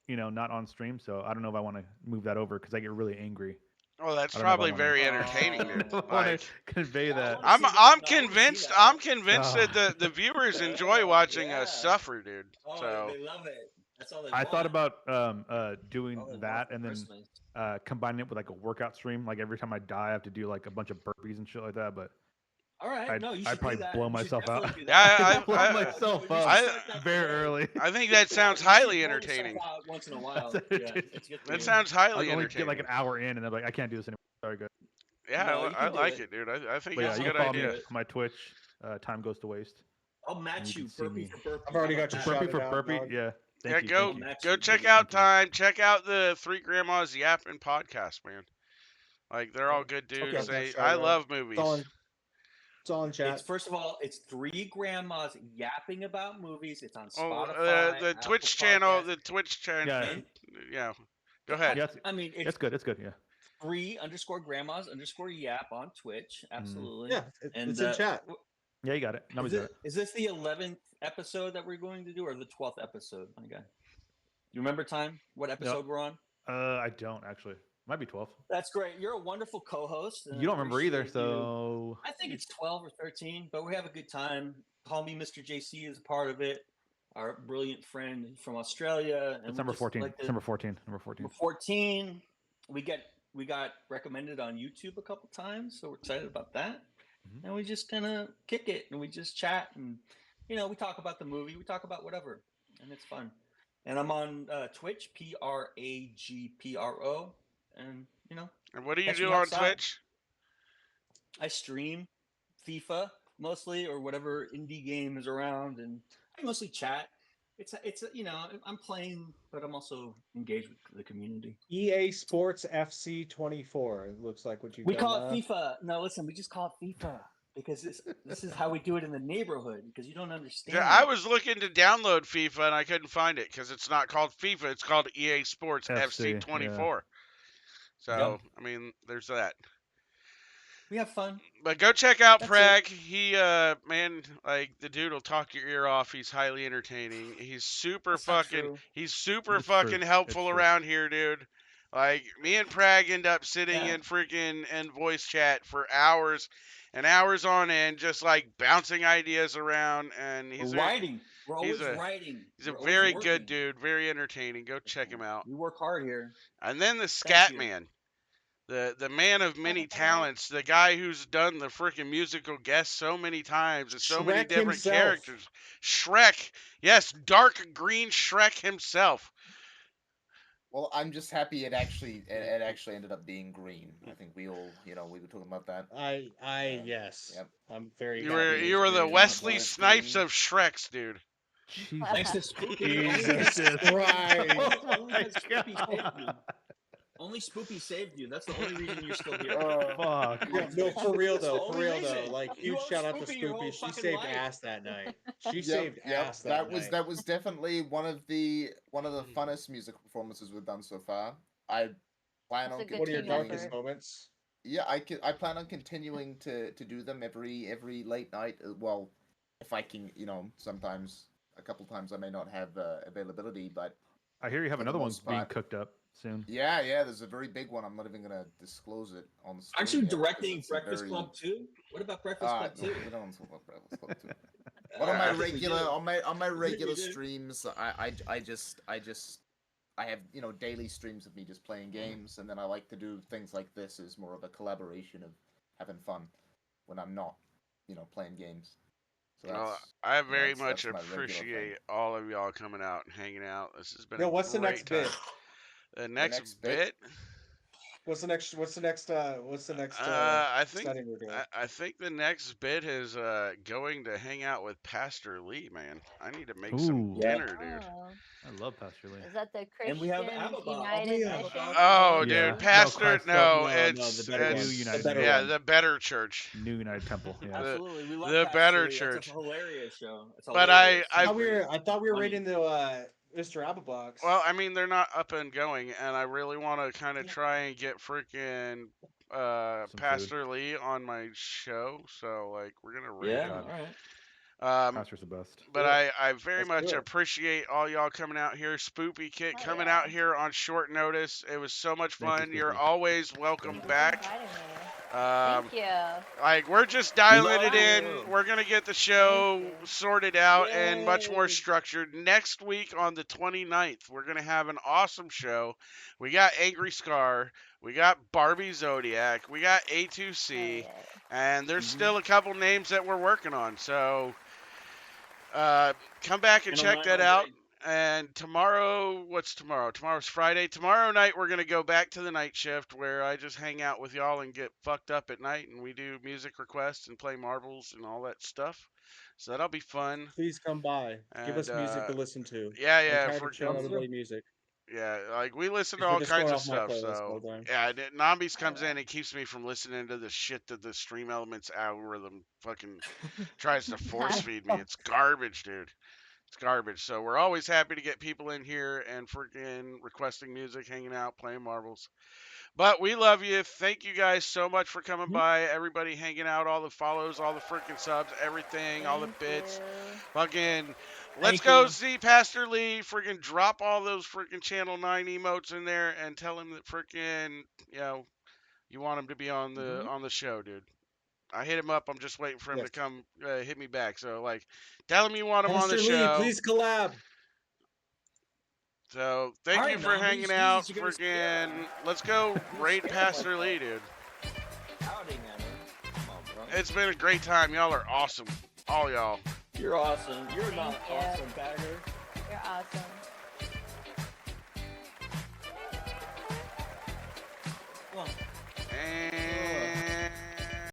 not on stream, so I don't know if I want to move that over because I get really angry. Oh, that's I don't know if I probably wanna- very entertaining, Oh. dude. I want to Like, convey that. I'm see that. No, I wanna see convinced that. I'm convinced Ah. that the viewers enjoy watching Yeah. us suffer, dude. Oh, So they love it. That's all they I want. thought about doing All they want that for and then Christmas. combining it with like a workout stream. Like every time I die, I have to do like a bunch of burpees and shit like that. But All right, I'd, no, you I'd should probably do that. blow You should myself out. definitely do Yeah, that. I- blow I- myself you up I- should start that very today. early. I think that sounds You should highly blow yourself entertaining. out once in a while. That's Yeah, entertaining. it's good for That you. sounds I highly only get like entertaining. an hour in, and I'm like, I can't do this anymore. Sorry, guys. Yeah, No, you I can do like it. it, dude. I think But yeah, it's you a can good follow idea. me at my Twitch. Time goes to waste. I'll And match you you can see burpee me. for burpee. I've already How got about you that? Burpee for shouted out, burpee. dog. Yeah. Yeah, Thank you. go Thank you. Match go you, check baby. out Time. Check out the Three Grandmas Yapping podcast, man. Like they're all good dudes. got that They shouted I out. love movies. It's all in chat. It's first of all, it's three grandmas yapping about movies. It's on Oh, Spotify, the Apple Twitch channel, Podcasts. the Twitch channel. Yeah. And- Yeah. Go ahead. Yeah, it's, I mean, it's it's good. It's good. Yeah. 3_grandmas_yap on Twitch. Absolutely. Yeah, And it's in chat. Yeah, you got it. Is, Nobody's got it, it. is this the 11th episode that we're going to do, or the 12th episode, my guy? You remember time? What episode we're on? I don't actually. Might be 12. That's great. You're a wonderful co-host. and You I don't remember either, appreciate you. so I think it's 12 or 13, but we have a good time. Call me Mr. JC is a part of it. Our brilliant friend from Australia. And it's we number just 14. like to- It's number 14. Number 14. Number 14. We got recommended on YouTube a couple times, so we're excited about that. Mhm. And we just kind of kick it and we just chat and we talk about the movie, we talk about whatever, and it's fun. And I'm on Twitch, PRAGPRO, and And what do you catch me do on outside. Twitch? I stream FIFA mostly or whatever indie game is around, and I mostly chat. It's I'm playing, but I'm also engaged with the community. EA Sports FC 24. It looks like what you We call it FIFA. No, listen, we just call it FIFA because this is how we do it in the neighborhood. Because you don't understand. Yeah, I was looking to download FIFA and I couldn't find it because it's not called FIFA. It's called EA Sports FC, FC, 24. So Yep. I mean, there's that. We have fun. But go check out That's Prag. He man, like the dude will talk your ear off. He's highly entertaining. He's super That's not fucking true. he's super It's true. fucking helpful It's true. around here, dude. Like me and Prag end up sitting Yeah. in freaking and voice chat for hours and hours on end, just like bouncing ideas around. And he's We're writing. We're he's always a- writing. he's a We're always very working. good dude, very entertaining. Go check him out. We work hard here. And then the Thank Scat you. Man, the man of many talents, the guy who's done the freaking musical guest so many times and so many Shrek different himself. characters. Shrek, yes, dark green Shrek himself. Well, I'm just happy it actually ended up being green. I think we all, we were talking about that. Yes. Yep. I'm very You were happy you were it's the green. Wesley Green. Snipes of Shreks, dude. Jesus. Thanks to Spooky. Jesus Christ. Oh my Spooky saved you. God. Only Spoopy saved you. That's the only reason you're still here. Fuck. Yeah, no, for real That's the though, for only real though. reason. Like, You huge owe shout out to Spoopy your whole Spoopy. She fucking saved life. ass that night. She Yep, saved yep, ass that night. that was definitely one of the funnest musical performances we've done so far. I plan It's on a good One of your team darkest effort. moments. Yeah, I plan on continuing to do them every late night. Well, if I can, sometimes a couple times I may not have availability, but I hear you have For the another one most being part. cooked up soon. yeah, there's a very big one. I'm not even gonna disclose it on the. Aren't stream you yet, 'cause directing it's a Breakfast very- Club 2? What about Breakfast Club 2? We don't talk about Breakfast Club 2. But on my I think we regular do. on my regular do. streams, I have daily streams of me just playing games, and then I like to do things like this as more of a collaboration of having fun when I'm not playing games. So Well, that's, I very that's much my regular thing. appreciate all of y'all coming out and hanging out. This has been Yo, a what's the great next bit? time. The next next bit? bit? What's the next? I think setting we're doing? I think the next bit is going to hang out with Pastor Lee, man. I need to make some Ooh. dinner, dude. Oh. I love Pastor Lee. Is that the And we have Christians Abba Bob. United Abba Mission? Bob. Oh, Yeah. dude, Pastor, No, it's the better it's one. United The better yeah, one. the better church. New United Temple. Yeah. Absolutely, we love the Pastor better Lee. church. That's a hilarious show. It's But hilarious. I thought we were Funny. rating the Mr. Applebox. well, I mean, they're not up and going, and I really want to kind of try and get freaking Pastor Lee on my show. So like, we're gonna rate Yeah, him. all right. Pastor's the best. But Yeah. I very Let's much do it. appreciate all y'all coming out here. Spoopy Kit Oh, coming yeah. out here on short notice. It was so much Thank you, fun. You're Spoopy. always welcome Thank you for back. inviting me. Um, Thank you. like we're just dialing love it in. you. We're gonna get the show Thank you. sorted out and much more Yay. structured. Next week on the 29th, we're gonna have an awesome show. We got Angry Scar, we got Barbie Zodiac, we got A2C, Oh, yeah. and there's Mhm. still a couple names that we're working on. So come back and And I'm check not that on out. grade. And tomorrow, what's tomorrow? Tomorrow's Friday. Tomorrow night, we're going to go back to the night shift where I just hang out with y'all and get fucked up at night. And we do music requests and play marbles and all that stuff. So that'll be fun. Please come by. Give us And, music to listen to. Yeah, I'm yeah. tired of chilling freaking, everybody music. yeah, like we listen to We're all just kinds going of off my stuff. playlist So all the time. yeah, Nambi's comes in and keeps me from listening to the shit that the Stream Elements algorithm fucking tries to force feed me. It's garbage, dude. It's garbage. So we're always happy to get people in here and freaking requesting music, hanging out, playing marbles. But we love you. Thank you guys so much for coming by. Everybody hanging out, all the follows, all the freaking subs, everything, all the bits. Fucking, let's Thank go you. see Pastor Lee. Freaking drop all those freaking Channel 9 emotes in there and tell him that freaking, you want him to be on the show, dude. I hit him up. I'm just waiting for him Yes. to come hit me back. So like, tell him you want him on Pastor the Lee, show. please collab. So thank All you right, for Nambi, hanging Jesus, out. you're gonna scare Freaking, him. let's go raid scare him Pastor like Lee, that. dude. Outing at him. Come on, bro. It's been a great time. Y'all are awesome. All y'all. You're awesome. You're not you. awesome, Bagger. You're awesome. Come on. And